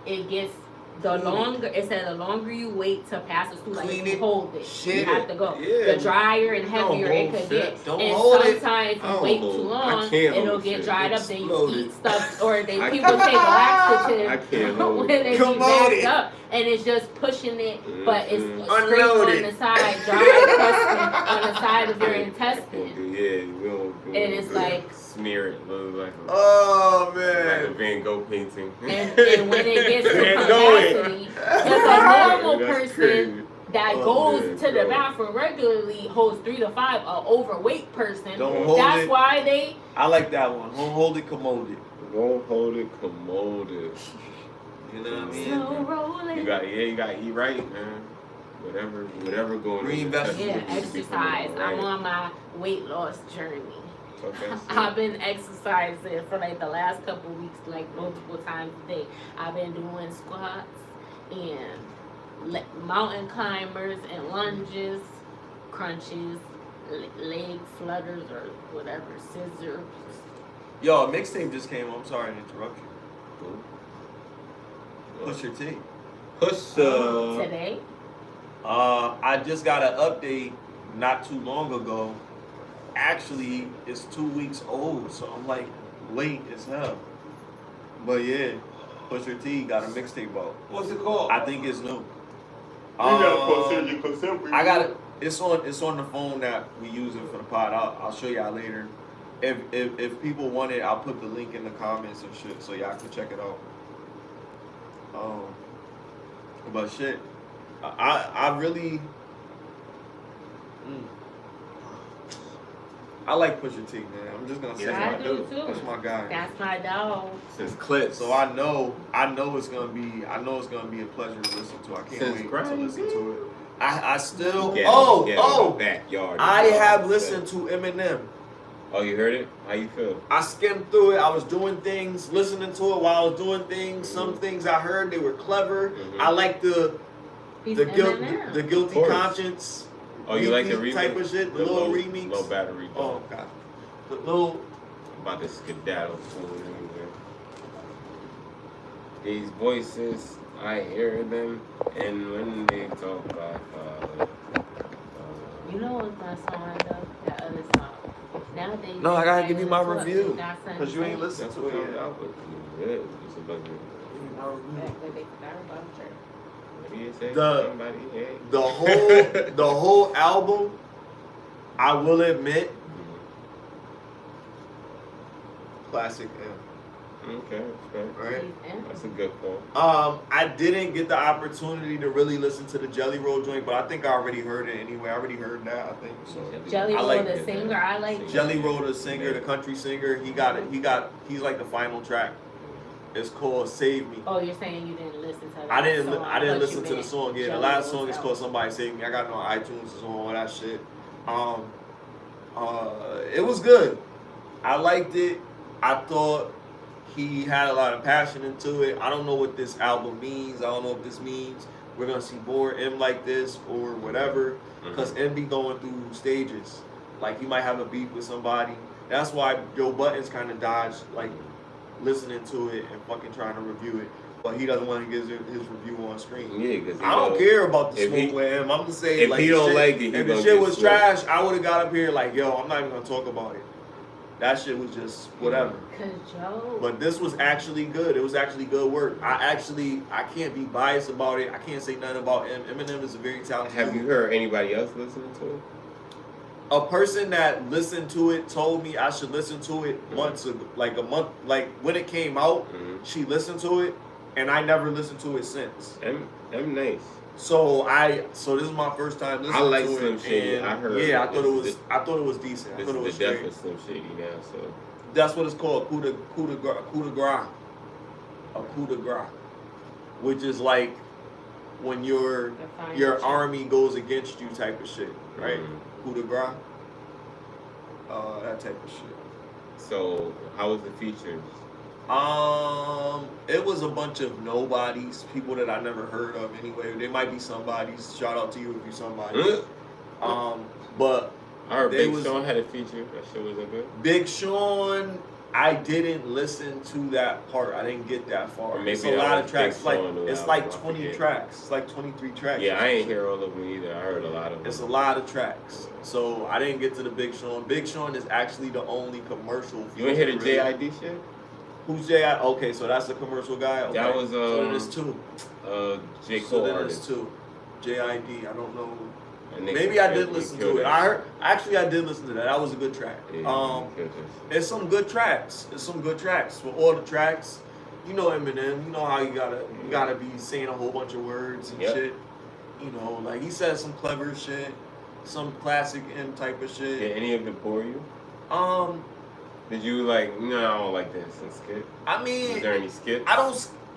It gets the longer. It said the longer you wait to pass a stool, like Clean if you it. hold it, Shit. you have to go. Yeah. The drier and Don't heavier it hold could shit. get. Don't and hold it. sometimes if I you don't wait hold too it. I long, can't it'll hold get shit. dried up. Then you Exploded. eat stuff, or they I people can't- take laxative I can't hold when it. they be Come on backed it. up, and it's just pushing it, but it's Mhm. straight Unload on it. the side, dry crusting on the side of your intestine. Yeah, we don't. And it's like- smear it, look like a, Oh like a man. Van Gogh painting. And when it gets to Can't do it. capacity, because a normal That's person crazy. that Oh, goes man, to the bro. bathroom regularly holds 3 to 5. An overweight person, Don't hold that's it. why they. I like that one. Don't hold it, commode it. Don't hold it, commode it. You know what I mean? Slow rolling. You gotta eat right, man. Whatever going on. Green vegetables. Yeah, You need to be exercise. right. I'm on my weight loss journey. Okay, so- I've been exercising for like the last couple weeks, like multiple times a day. I've been doing squats and mountain climbers and lunges, crunches, leg flutters or whatever, scissors. Yo, a mixtape just came. I'm sorry to interrupt you. Push your T. Push Today. I just got an update not too long ago. Actually, it's 2 weeks old, so I'm like late as hell. But yeah, Pusha T got a mixtape out. What's it called? I think it's new. You gotta post it in your consent. I got it. It's on the phone that we using for the pod. I'll show y'all later. If people want it, I'll put the link in the comments and shit so y'all can check it out. But shit, I really. I like Pusha T, man. I'm just gonna say Yeah, I do too. that's my guy. That's my dog. Since clips. So I know it's gonna be a pleasure to listen to. I can't Since wait to crazy. listen to it. I still Get backyard. I have listened to Eminem. Oh, you heard it? How you feel? I skimmed through it. I was doing things, listening to it while I was doing things. Some things I heard they were clever. Mhm. I like the He's guilty Of course. conscience. Oh, you like the remix remix? type of shit, the little remix. Low battery. Oh god, the little. About to skedaddle soon anyway. These voices, I hear them, and when they talk, I follow. You know what's my song though? That other song. Nowadays. No, I gotta you give you my look, review, you got something cause you to ain't say. listened That's to what it comes yet. out with you. It's about to. But they forgot about you. Maybe you say The- somebody, hey. The whole album, I will admit, classic M. Okay. Right. That's a good call. I didn't get the opportunity to really listen to the Jelly Roll joint, but I think I already heard it anyway. I already heard that, I think. So Jelly I Roll, like the it. singer, I like Jelly Roll, the singer, the country singer, he's like the final track. It's called Save Me. Oh, you're saying you didn't listen to that I didn't song. I didn't thought listen you to the meant song. Yeah, the Jelly last Roll's song is album. called Somebody Save Me. I got it on iTunes and all that shit. It was good. I liked it. I thought he had a lot of passion into it. I don't know what this album means. I don't know if this means we're gonna see more M like this or whatever. Because M be going through stages. Like he might have a beef with somebody. That's why Joe Budden's kind of dodged like listening to it and fucking trying to review it. But he doesn't want to give his review on screen. Yeah, because I don't care about the if smoke he- with him. I'm just saying, if like, he don't shit, like it, he if the gonna shit get was smoked. trash, I would have got up here like, yo, I'm not even gonna talk about it. That shit was just whatever. Cause Joe. But this was actually good. It was actually good work. I can't be biased about it. I can't say nothing about him. Eminem is a very talented. Have you heard anybody else listening to it? A person that listened to it told me I should listen to it once, like a month, like when it came out. She listened to it, and I never listened to it since. I'm nice. So this is my first time listening I like to Slim it. Shady. And I heard. Yeah, I thought it was decent. I thought it was the death straight. of Slim Shady now, so. That's what it's called, coup de grace. A coup de grace, which is like when your army goes against you type of shit, right? Coup de grace. That type of shit. So, how was the features? It was a bunch of nobodies, people that I never heard of anyway. They might be somebodies. Shout out to you if you're somebody. But I heard Big Sean had a feature. That shit wasn't good. Big Sean, I didn't listen to that part. I didn't get that far. Maybe it's a lot of tracks. It's like album, 20 tracks. It's like 23 tracks. Yeah, I ain't hear all of them either. I heard a lot of them. It's a lot of tracks. So I didn't get to the Big Sean. Big Sean is actually the only commercial. You ain't hear the JID shit? Who's J.I.D.? Okay, so that's the commercial guy? Okay. That was, so then it's two. J. Cole So then artist. it's two. J.I.D. I don't know. And they Maybe I did killed- listen they to killed it. that I did listen to that. That was a good track. shit. Yeah, It's some good tracks. It's some good tracks. For all the tracks, you know Eminem. You know how you gotta be saying a whole bunch of words and shit. You know, like he said some clever shit, some classic M type of shit. Did any of it bore you? Did you like? No, I don't like this and skip. I mean, was there any skips?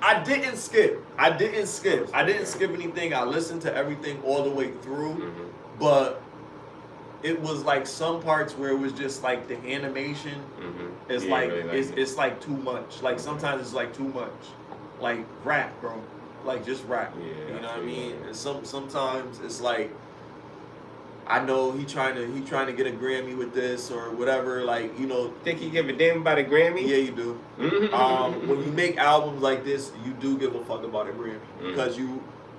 I didn't skip. I didn't skip anything. I listened to everything all the way through, but it was like some parts where it was just like the animation. It's like really it's like too much. Like sometimes it's like too much. Like rap, bro. Like just rap. Yeah, you know what I feel mean? that. And sometimes it's like I know he trying to get a Grammy with this or whatever. Like you know. Think he give a damn about a Grammy? Yeah, you do. When you make albums like this, you do give a fuck about a Grammy because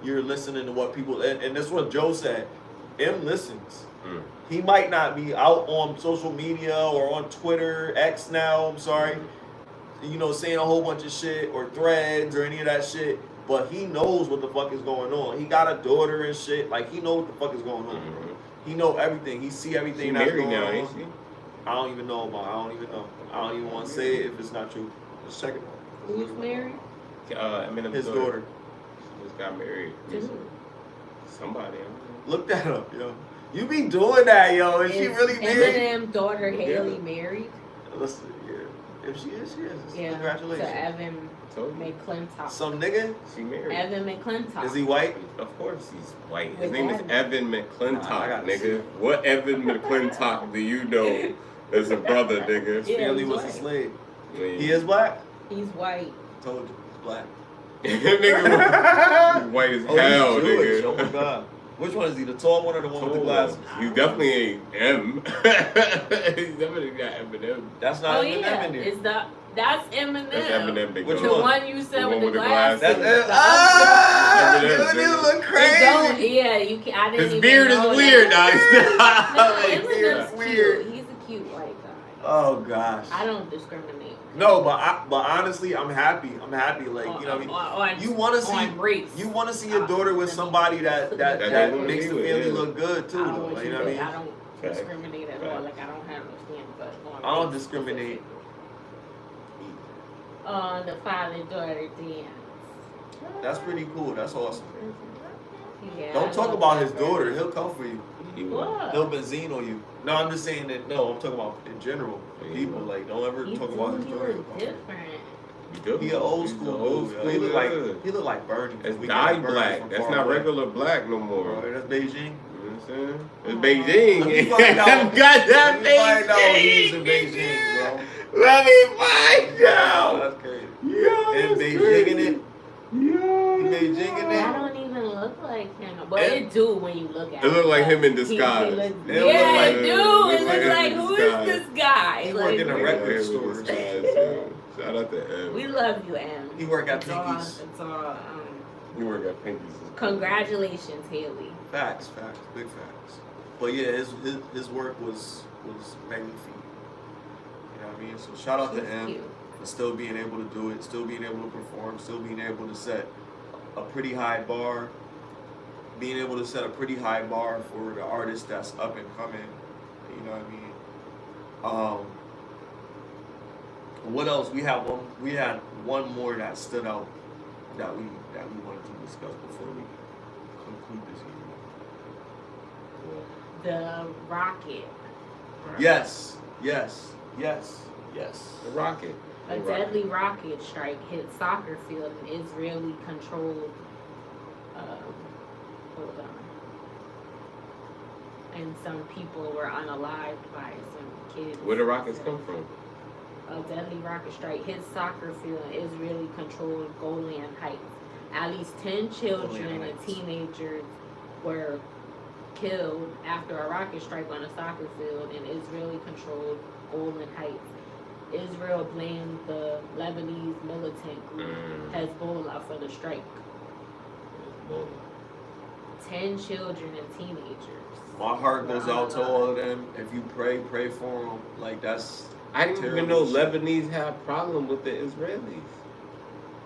you're listening to what people and that's what Joe said. M listens. He might not be out on social media or on Twitter, X now. I'm sorry, you know, saying a whole bunch of shit or threads or any of that shit. But he knows what the fuck is going on. He got a daughter and shit. Like he knows what the fuck is going on. He know everything. He see everything that's going now, on. ain't she? I don't even know about. I don't even know. I don't even want to say it if it's not true. Just check it out. Who's married? Eminem's His daughter. She just got married. Somebody. Look that up, yo. You be doing that, yo. Is she really married? Eminem daughter Haley married? Listen, yeah. If she is, she is. Yeah. Congratulations. To Evan McClintock. Some nigga? She married. Evan McClintock. Is he white? Of course he's white. His With name is Evan. Evan McClintock, Nah, I gotta see nigga. it. What Evan McClintock do you know as a brother, nigga? His Yeah, family he's was a white. slave. Man. He is black? He's white. Told you, he's black. Nigga, he's white as hell, he's Jewish. nigga. Oh my god. Which one is he? The tall one or the one with the glasses? He definitely ain't M. He's definitely got Eminem. That's not Eminem yeah. in there. That's Eminem. That's Eminem, big Which dog. The one? one you said The with one the with the glasses. glasses. That's Eminem, dude, you nigga. look It crazy. don't, yeah, you can. I didn't His even beard is know weird, that. dog. No, Like, Eminem's weird. cute. He's a cute white guy. Oh gosh. I don't discriminate. No, but honestly, I'm happy. I'm happy. Like you know, what I mean, you want to see on race. you want to see your daughter with somebody that they wanna makes be the with, family yeah. look good too. I don't Though, want like, you you know what I to- mean? I don't discriminate at all. Like I don't have no skin, but on I don't race discriminate. specifically. On the father-daughter dance. That's pretty cool. That's awesome. Yeah, Don't I talk love about that his birthday. daughter. He'll come for you. He will. What? He'll benzene on you. No, I'm just saying that. No, I'm talking about in general. Yeah. People like don't ever He talk about his do daughter. look different. He do. He an old He's school the old dude. school He look dude. like Bernie. It's We dye got Bernie black. from That's far not away. regular black no more. Bro, that's Beijing. You know what I'm saying? It's Oh. Beijing. Let me find out. Goddamn Let me find out Beijing. he's in Beijing, bro. Let me find out. That's crazy. Yo, And that's Beijing crazy. in it. Yo. He Beijing in That it. don't even look like him, but And- it do when you look at It look like him in He disguise. look, It yeah, look like- it do. it It look looks like like him in who disguise. is this guy? He Like, work in a we- record store. Shout out to M. We love you, Em. He work at It's all- Pinky's. It's all. You work at Pinky's. Congratulations, Haley. Facts, big facts. But yeah, his work was magnifique. know what I mean? So shout out to She's him cute. for still being able to do it, still being able to perform, still being able to set a pretty high bar, being able to set a pretty high bar for the artist that's up and coming. You know what I mean? What else? We had one more that stood out that we wanted to discuss before we conclude this evening. The rocket. Yes. The rocket. A deadly rocket strike hit soccer field in Israeli controlled. Hold on. And some people were unalived by some kids. Where the rockets come from? A deadly rocket strike hit soccer field in Israeli controlled Golan Heights. At least 10 children and teenagers were killed after a rocket strike on a soccer field in Israeli controlled Golan Heights. Israel blamed the Lebanese militant group Hezbollah for the strike. 10 children and teenagers. My heart goes out to all of them. If you pray for them. Like, that's I didn't even know Lebanese had a problem with the Israelis.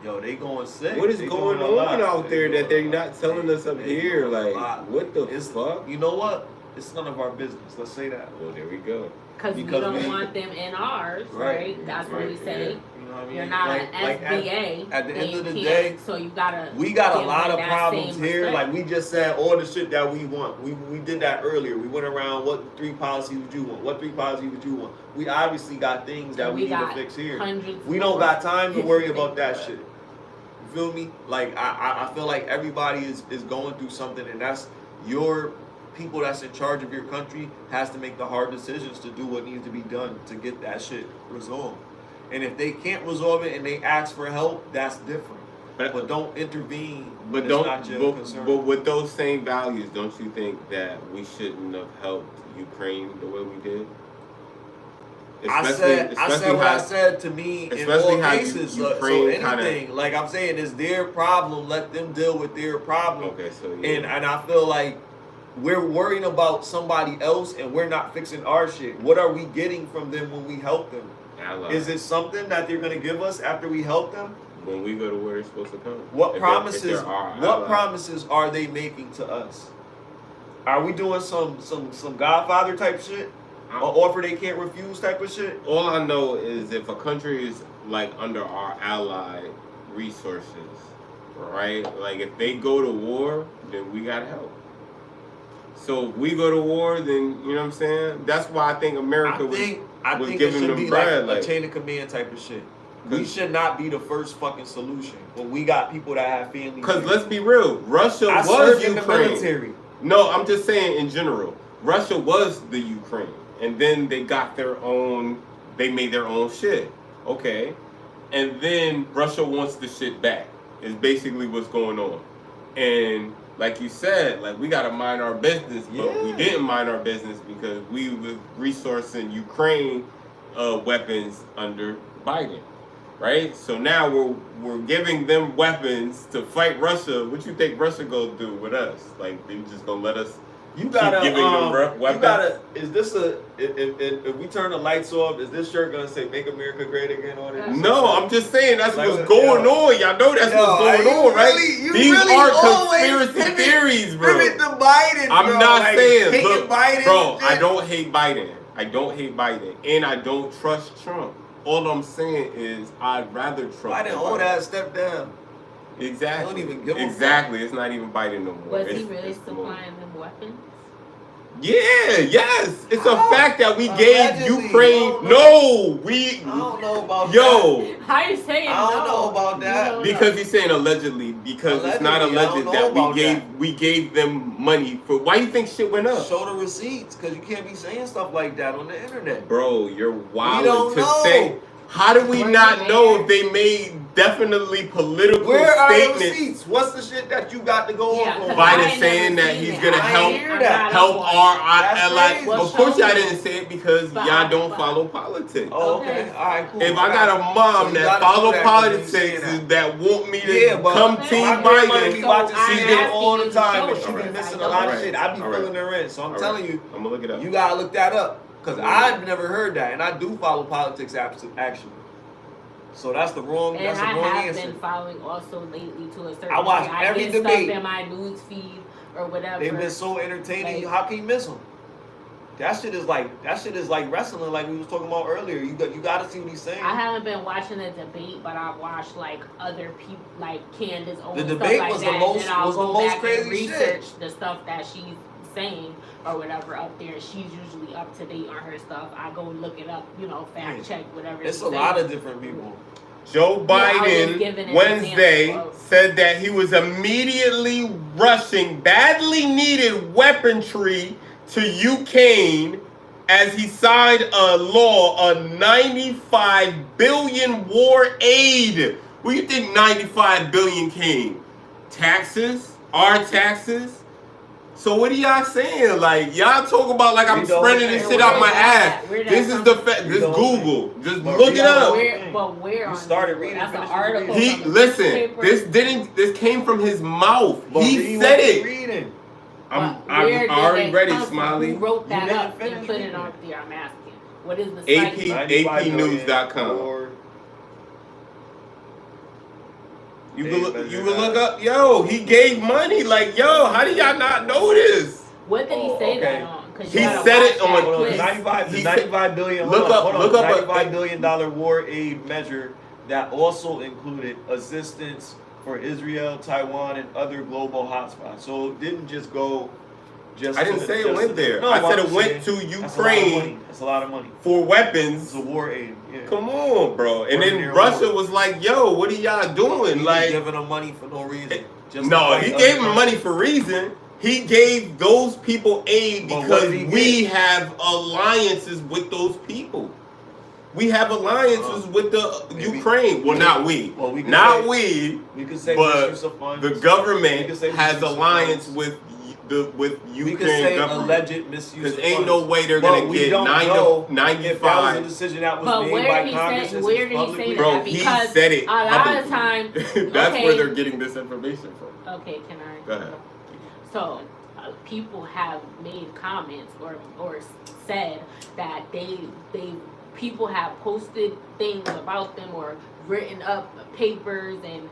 Yo, they going sick. What is They going doing a lot. on out there that they're not telling us up They here? doing a Like, lot. what the fuck? You know what? It's none of our business. Let's say that. Well, there we go. Because we don't want them in ours, right? That's what we say. You know what I mean? You're not an FBA. At the then end of you the can't- day, so you gotta. we got a give lot them of that problems same here. respect. Like we just said, all the shit that we want. We did that earlier. We went around. What 3 policies would you want? What 3 policies would you want? We obviously got things that we need to fix here. We don't got time to worry about that shit. You feel me? Like I feel like everybody is going through something, and that's your people that's in charge of your country has to make the hard decisions to do what needs to be done to get that shit resolved. And if they can't resolve it and they ask for help, that's different. But don't intervene. But but with those same values, don't you think that we shouldn't have helped Ukraine the way we did? I said what I said to me in all cases. So anything, like I'm saying, it's their problem. Let them deal with their problem. Okay, so yeah. And I feel like we're worrying about somebody else and we're not fixing our shit. What are we getting from them when we help them? Is it something that they're gonna give us after we help them? When we go to where they're supposed to come. What promises are they making to us? Are we doing some Godfather type shit? An offer they can't refuse type of shit? All I know is if a country is like under our allied resources, right? Like if they go to war, then we gotta help. So if we go to war, then you know what I'm saying? That's why I think America was it giving should them be bread. like a chain of command type of shit. We should not be the first fucking solution when we got people that have families. Because let's be real, Russia was Ukraine. In the military. No, I'm just saying in general. Russia was the Ukraine. And then they got their own, they made their own shit. Okay. And then Russia wants the shit back. Is basically what's going on. And like you said, like we gotta mind our business, but we didn't mind our business because we was resourcing Ukraine weapons under Biden. Right? So now we're giving them weapons to fight Russia. What you think Russia gonna do with us? Like they just gonna let us You gotta, keep giving them weapons? Is this if we turn the lights off, is this shirt gonna say "Make America Great Again" on it? No, I'm just saying that's Like, what's going on. Y'all know that's what's going on, right? These are conspiracy theories, bro. The Biden, I'm not saying, look, Biden, bro, I don't hate Biden. I don't hate Biden. And I don't trust Trump. All I'm saying is I'd rather Trump. Biden old ass step down. Exactly. Don't even give a exactly. It's not even Biden no more. Was he really supplying them weapons? Yeah, yes. It's a fact that we Allegedly. gave Ukraine. No, we. I don't know about that. How you saying I don't know about that. Because he's saying allegedly. Because it's not alleged that we gave them money for. Why you think shit went up? Show the receipts, because you can't be saying stuff like that on the internet. Bro, you're wild to say. How do we not know if they made definitely political statements? Where are the receipts? What's the shit that you got to go on for? Biden saying that he's gonna help our allies. Of course, y'all didn't say it because y'all don't follow politics. Oh, okay. All right, cool. If I got a mom that follow politics that want me to come Team Biden, she's getting all the time, and she be missing a lot of shit. I be filling her in, so I'm telling you, I'm gonna look it up. You gotta look that up. Because I've never heard that, and I do follow politics actually. So that's the wrong. And That's the I wrong have answer. been following also lately to a certain. I watch degree. every I get debate. stuff in my news feed or whatever. They've been so entertaining. Like, how can you miss them? That shit is like wrestling, like we was talking about earlier. You got to see what he's saying. I haven't been watching the debate, but I've watched like other people, like Candace Owens. The debate stuff like was that, the most and I'll was go the most back crazy and research shit. the stuff that she's saying or whatever up there. She's usually up to date on her stuff. I go look it up, fact check whatever. It's she's a lot saying. of different people. Joe Biden Wednesday said that he was immediately rushing badly needed weaponry to Ukraine as he signed a law on 95 billion war aid. Where do you think 95 billion came? Taxes? Our taxes? So what are y'all saying? Like, y'all talk about like I'm spreading this shit out my ass. This is the fact. This Google. Just look it up. Where you started reading. That's an article. This came from his mouth. He said it. Reading. I already read it, Smiley. Who wrote that up and put it on there? I'm asking. What is the site? APnews.com. You will look up, yo, he gave money. Like, yo, how do y'all not know this? What did he say that on? He said it on $95 billion. Look up $95 billion war aid measure that also included assistance for Israel, Taiwan, and other global hotspots. So it didn't just go. I didn't say it went there. I said it went to Ukraine. That's a lot of money for weapons. It's a war aid. Yeah. Come on, bro. And then Russia was like, "Yo, what are y'all doing?" Like giving them money for no reason. No, he gave them money for reason. He gave those people aid because we have alliances with those people. We have alliances with the Ukraine. Well, not we. We could say but the government has alliance with Ukraine government. Alleged misuse. Because ain't no way they're gonna get 95. If that was a decision that was made by Congress, where did he say that? Bro, because he said it. A lot of times, that's where they're getting this information from. Okay, can I? Go ahead. So, people have made comments or said that people have posted things about them or written up papers and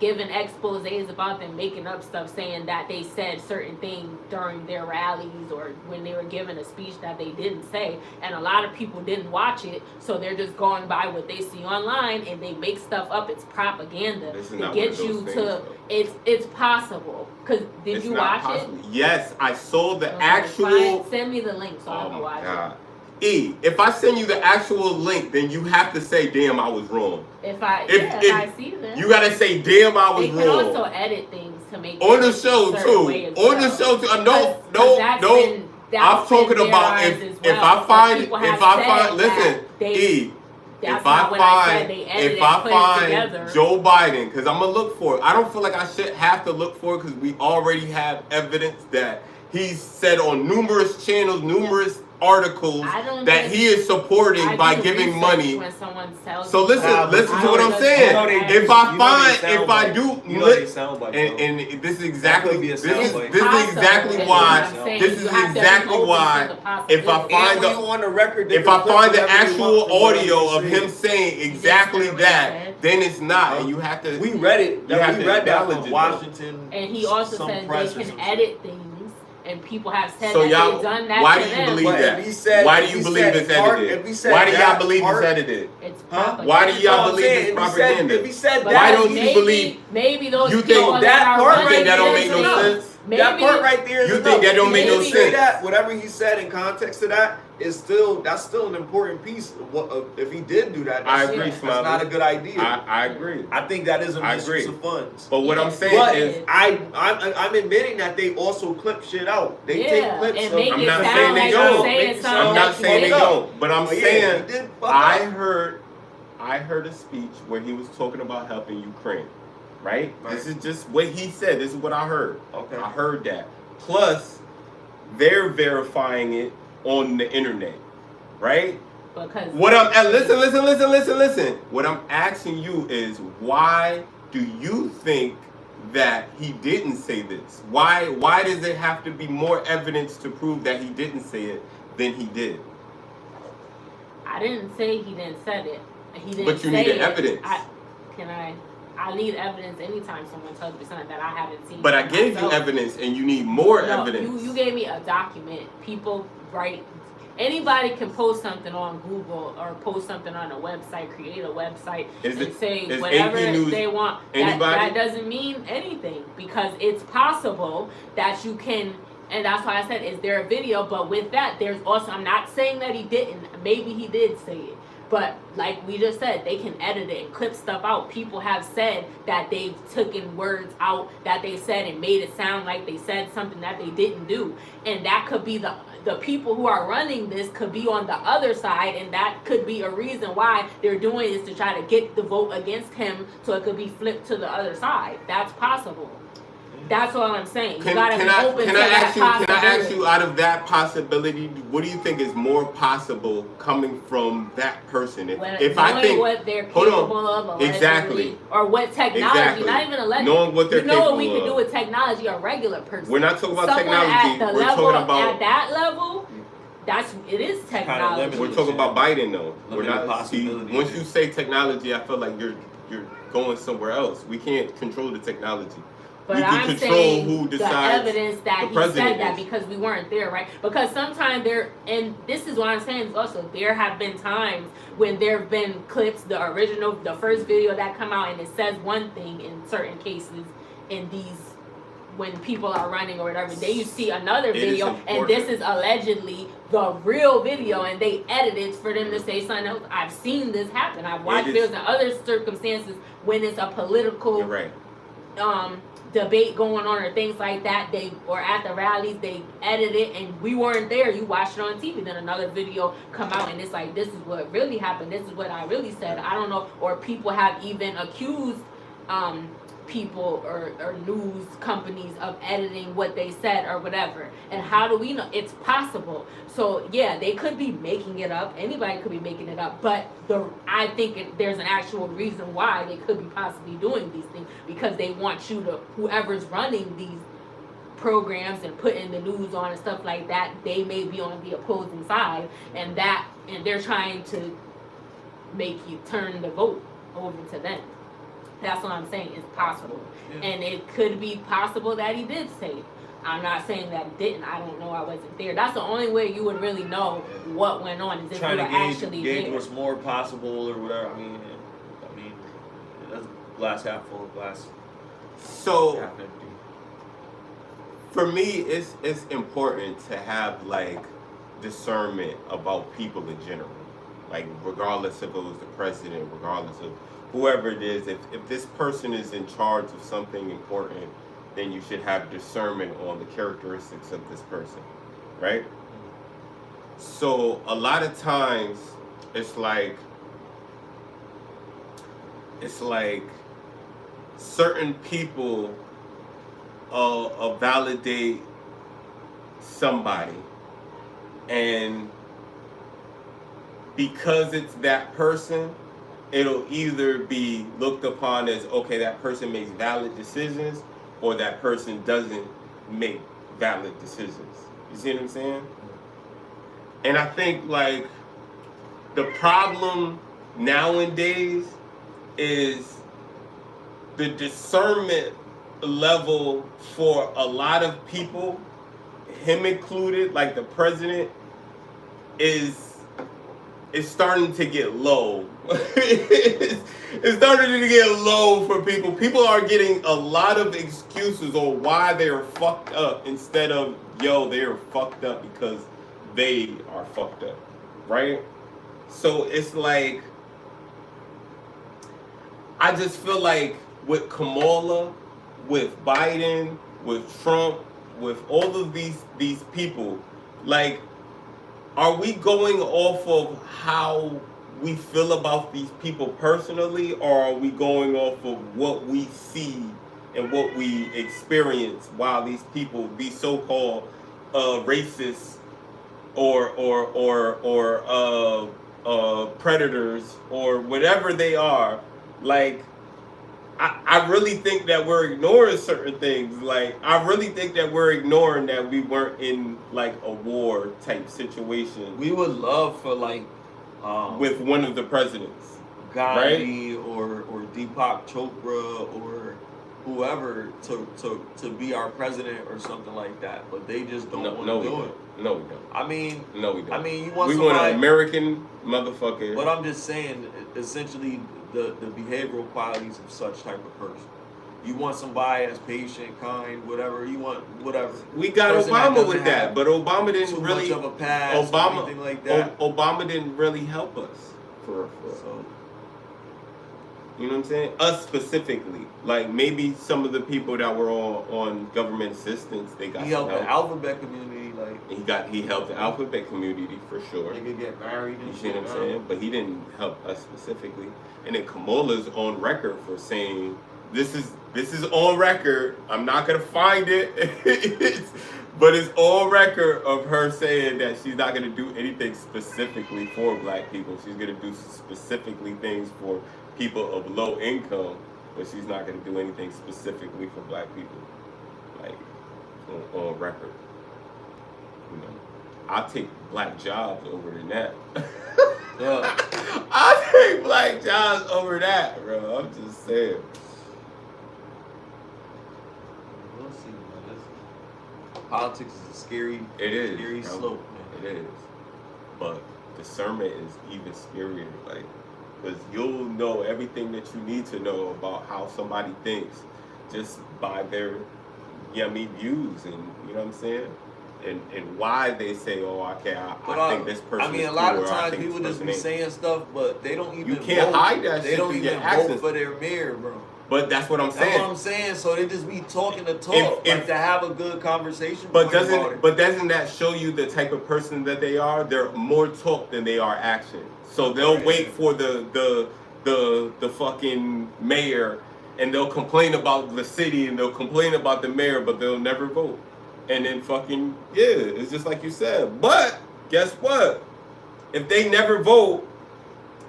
given exposés about them, making up stuff saying that they said certain things during their rallies or when they were giving a speech that they didn't say, and a lot of people didn't watch it, so they're just going by what they see online and they make stuff up. It's propaganda to get you to. It's possible. Cause did you watch it? Yes, I saw the actual. Send me the link so I can watch it. If I send you the actual link, then you have to say, "Damn, I was wrong." If I see them, you gotta say, "Damn, I was wrong." They can also edit things to make on the show too. On the show too. No. I'm talking about if I find. Listen, if I find Joe Biden, because I'm gonna look for it. I don't feel like I should have to look for it because we already have evidence that he's said on numerous channels, numerous articles that he is supporting by giving money. So listen to what I'm saying. If I do, and this is exactly why. If I find the actual audio of him saying exactly that, then it's not, and you have to. We read it. We read that from Washington. And he also said they can edit things. And people have said so that they've done that. Why do you believe that? Why do you believe it's edited? Why do y'all believe it's edited? It's propaganda. Why do y'all believe it's propaganda? If he said that, why don't you believe? Maybe those you think that part right there don't make no sense? That part right there is you think that don't make no sense? That whatever he said in context to that is still an important piece. If he did do that, I agree. That's not a good idea. I agree. I think that is a misuse of funds. But what I'm saying is, I'm admitting that they also clip shit out. They take clips. I'm not saying they don't. I'm not saying they don't. But I'm saying I heard a speech where he was talking about helping Ukraine. Right? This is just what he said. This is what I heard. Okay. I heard that. Plus, they're verifying it on the internet. Right? Because what I'm listen. What I'm asking you is, why do you think that he didn't say this? Why does it have to be more evidence to prove that he didn't say it than he did? I didn't say he didn't said it. He didn't. But you needed evidence. I need evidence anytime someone tells me something that I haven't seen. But I gave you evidence, and you need more evidence. You gave me a document. People write. Anybody can post something on Google or post something on a website, create a website, and say whatever they want. That doesn't mean anything, because it's possible that you can, and that's why I said, is there a video? But with that, there's also, I'm not saying that he didn't. Maybe he did say it. But like we just said, they can edit it and clip stuff out. People have said that they've taken words out that they said and made it sound like they said something that they didn't do. And that could be the people who are running this could be on the other side, and that could be a reason why they're doing this, to try to get the vote against him so it could be flipped to the other side. That's possible. That's all I'm saying. Can I ask you, out of that possibility, what do you think is more possible coming from that person? If I think what they're capable of, exactly, or what technology, not even allegedly, knowing what they're capable of. What we can do with technology, a regular person. We're not talking about technology. We're talking about at that level. It is technology. We're talking about Biden, though. We're not. Possibility. Once you say technology, I feel like you're going somewhere else. We can't control the technology. But I'm saying who the evidence that he said that, because we weren't there, right? Because sometimes and this is what I'm saying is also, there have been times when there have been clips, the first video that come out, and it says one thing in certain cases, in these, when people are running or whatever, then you see another video, and this is allegedly the real video, and they edit it for them to say something else. I've seen this happen. I've watched videos in other circumstances when it's a political debate going on or things like that, or at the rallies, they edit it and we weren't there. You watch it on TV, then another video come out and it's like, this is what really happened, this is what I really said. I don't know. Or people have even accused people or news companies of editing what they said or whatever. And how do we know? It's possible. So yeah, they could be making it up. Anybody could be making it up. But I think there's an actual reason why they could be possibly doing these things, because they want you to, whoever's running these programs and putting the news on and stuff like that, they may be on the opposing side, and they're trying to make you turn the vote over to them. That's what I'm saying. It's possible. Yeah. And it could be possible that he did say it. I'm not saying that he didn't. I don't know. I wasn't there. That's the only way you would really know what went on, is if you were actually there. Gauge what's more possible or whatever. I mean, that's glass half full, glass half empty. For me, it's important to have like discernment about people in general. Like, regardless if it was the president, regardless of whoever it is, if this person is in charge of something important, then you should have discernment on the characteristics of this person, right? So a lot of times it's like certain people validate somebody, and because it's that person, it'll either be looked upon as, okay, that person makes valid decisions, or that person doesn't make valid decisions. You see what I'm saying? And I think like the problem nowadays is the discernment level for a lot of people, him included, like the president, is starting to get low. It's starting to get low for people. People are getting a lot of excuses on why they're fucked up, instead of, yo, they're fucked up because they are fucked up, right? So it's like, I just feel like with Kamala, with Biden, with Trump, with all of these people, like, are we going off of how we feel about these people personally, or are we going off of what we see and what we experience while these people, these so-called racists or predators or whatever they are? Like, I really think that we're ignoring certain things. Like, I really think that we're ignoring that we weren't in like a war type situation. We would love for like with one of the presidents. Gandhi or Deepak Chopra or whoever to be our president or something like that, but they just don't want to do it. No, we don't. I mean, no, we don't. I mean, you want we somebody, want an American motherfucker. But I'm just saying, essentially, the behavioral qualities of such type of person. You want somebody that's patient, kind, whatever. You want whatever. We got Obama with that, but Obama didn't really much of a past or anything like that. Obama didn't really help us for. So, you know what I'm saying? Us specifically, like maybe some of the people that were on government assistance, they got. He helped the alphabet community, like he helped the alphabet community for sure. They could get married. You see what I'm saying? But he didn't help us specifically. And then Kamala's on record for saying this is on record. I'm not gonna find it, but it's on record of her saying that she's not gonna do anything specifically for black people. She's gonna do specifically things for people of low income, but she's not gonna do anything specifically for black people. Like on record. You know, I'll take black jobs over than that. I'll take black jobs over that, bro. I'm just saying. We'll see, man. Politics is a scary slope, man. It is. But discernment is even scarier, like, because you'll know everything that you need to know about how somebody thinks just by their yummy views, and you know what I'm saying? And why they say, oh, I think this person. I mean, a lot of times people just be saying stuff, but they don't even. You can't hide that shit. They don't even vote for their mayor, bro. But that's what I'm saying. That's what I'm saying. So they just be talking to talk, like to have a good conversation. But doesn't that show you the type of person that they are? They're more talk than they are action. So they'll wait for the fucking mayor, and they'll complain about the city, and they'll complain about the mayor, but they'll never vote. And then fucking, yeah, it's just like you said. But guess what? If they never vote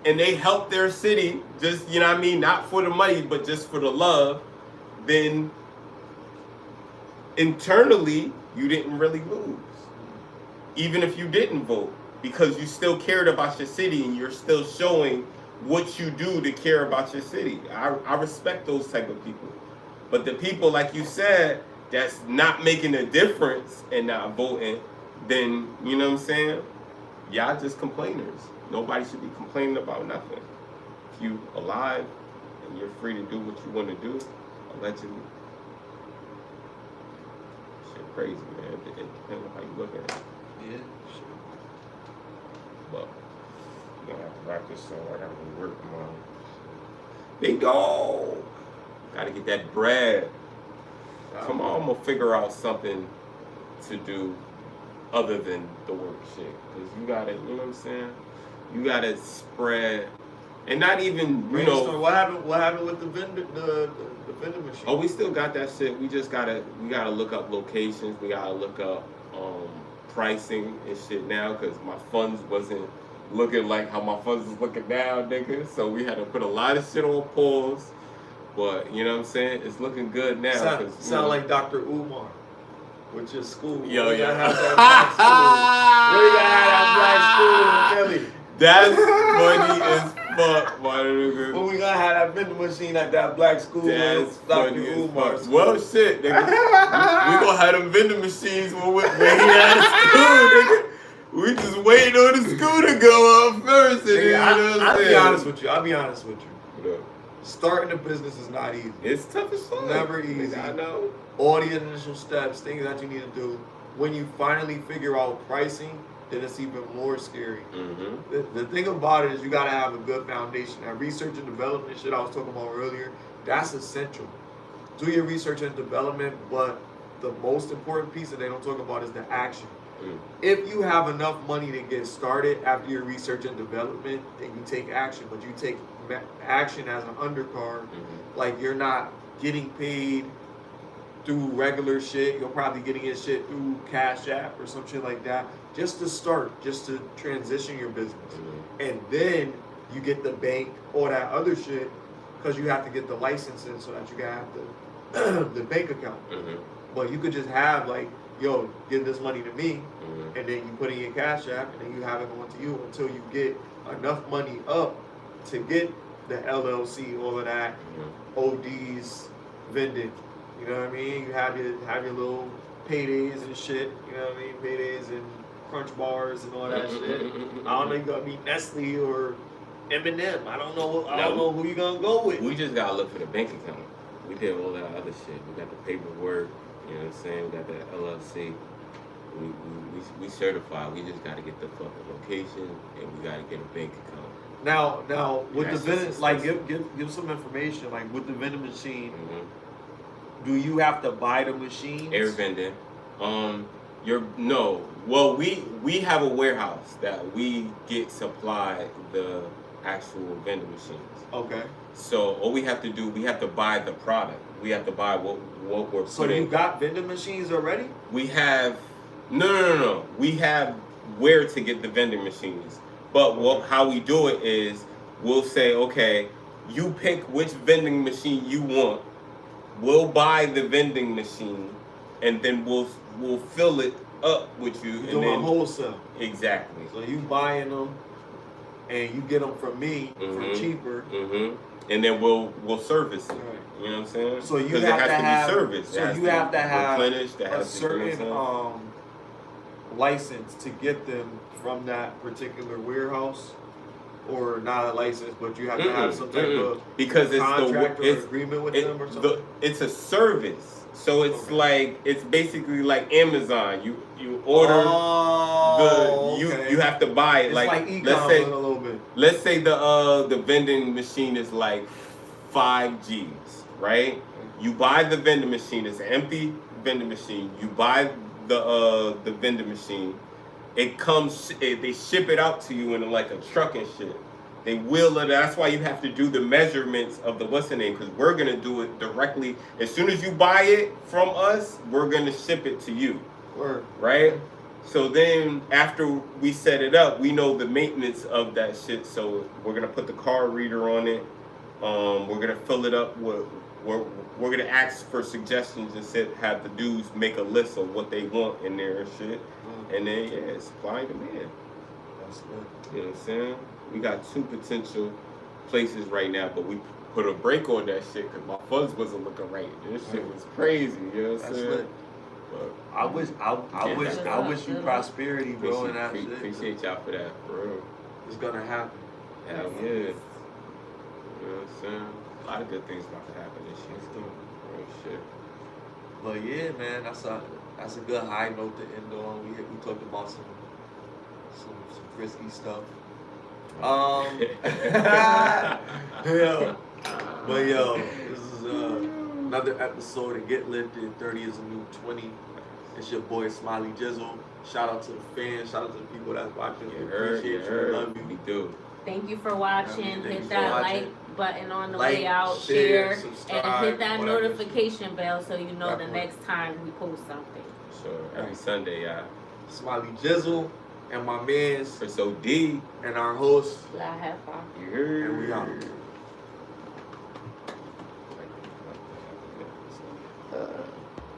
and they help their city, just, you know what I mean, not for the money, but just for the love, then internally, you didn't really lose. Even if you didn't vote, because you still cared about your city and you're still showing what you do to care about your city. I respect those type of people. But the people, like you said, that's not making a difference and not voting, then, you know what I'm saying? Y'all just complainers. Nobody should be complaining about nothing. If you alive and you're free to do what you want to do, allegedly. Shit crazy, man. It depends on how you look at it. Yeah, sure. But we're gonna have to wrap this up. I gotta go work tomorrow. Big dog! Gotta get that bread. Come on, I'm gonna figure out something to do other than the work shit. Cause you gotta, you know what I'm saying? You gotta spread, and not even, you know. What happened with the vending machine? Oh, we still got that shit. We gotta look up locations. We gotta look up pricing and shit now, cause my funds wasn't looking like how my funds is looking now, nigga. So we had to put a lot of shit on pause. But, you know what I'm saying? It's looking good now. Sound like Dr. Umar with your school. Yo, yeah. Have that black school. Where you gonna have that black school in Philly? That's funny as fuck, my nigga. When we gonna have that vending machine at that black school? That's Dr. funny Umar as fuck. Well, shit, nigga. we gonna have them vending machines when he at school, nigga. We just waiting on the school to go up first. And nigga, I'll be honest with you. What up? Starting a business is not easy. It's tough as fuck. Never easy. I know. All the initial steps, things that you need to do. When you finally figure out pricing, then it's even more scary. Mm-hmm. The thing about it is you gotta have a good foundation. That research and development shit I was talking about earlier, that's essential. Do your research and development, but the most important piece that they don't talk about is the action. If you have enough money to get started after your research and development, then you take action. But you take action as an undercard, like you're not getting paid through regular shit. You're probably getting your shit through CashApp or some shit like that, just to start, just to transition your business. And then you get the bank, all that other shit, because you have to get the licenses so that you can have the bank account. But you could just have like yo, give this money to me, and then you put in your Cash App, and then you have it going to you until you get enough money up to get the LLC, all of that, ODs, vending. You know what I mean? You have your little paydays and shit. You know what I mean? Paydays and Crunch bars and all that shit. I don't know, you gotta be Nestle or M&M. I don't know who you gonna go with. We just gotta look for the bank account. We did all that other shit. We got the paperwork. You know what I'm saying? We got the LLC. We certified. We just gotta get the fucking location and we gotta get a bank account. Now with the vending, like give some information. Like with the vending machine, do you have to buy the machines? Air vending. Well, we have a warehouse that we get supplied the actual vending machines. Okay. So all we have to do, we have to buy the product. We have to buy what we're putting. So you got vending machines already? We have no. We have where to get the vending machines. But how we do it is we'll say, okay, you pick which vending machine you want. We'll buy the vending machine, and then we'll fill it up with you. You're doing wholesale. Exactly. So you buying them, and you get them from me for cheaper. And then we'll service it. Right. You know what I'm saying? So you have to have serviced. So you have to have a certain you know license to get them from that particular warehouse, or not a license, but you have to have some type of because it's contract or agreement with them or something. It's a service, so it's like it's basically like Amazon. You order you have to buy it. It's like e-com a little bit. Let's say the vending machine is like 5 G's, right? You buy the vending machine. It's an empty vending machine. You buy the vending machine. It comes. They ship it out to you in like a truck and shit. They wheel it. That's why you have to do the measurements of the what's the name, because we're gonna do it directly. As soon as you buy it from us, we're gonna ship it to you. Word. Right? So then after we set it up, we know the maintenance of that shit. So we're gonna put the card reader on it. We're gonna fill it up with. We're gonna ask for suggestions and have the dudes make a list of what they want in there and shit. And then supply and demand. That's good. You know what I'm saying? We got 2 potential places right now, but we put a break on that shit because my funds wasn't looking right. This shit was crazy. You know what I'm saying? But I wish you prosperity, bro, and that shit. Appreciate y'all for that, for real. It's gonna happen. Hell yeah. You know what I'm saying? A lot of good things about to happen this year. Real shit. But yeah, man, that's a good high note to end on. We talked about some frisky stuff. This is another episode of Get Lifted. 30 is a new 20. It's your boy SmileyJizzle. Shout out to the fans. Shout out to the people that's watching. We appreciate you. We love you. We do. Thank you for watching. Hit that like button on the way out. Share, and hit that notification bell so you know the next time we post something. Sure. Every Sunday, y'all. SmileyJizzle and my man's CrisxOD and our host. La Jefa. You heard. And we out.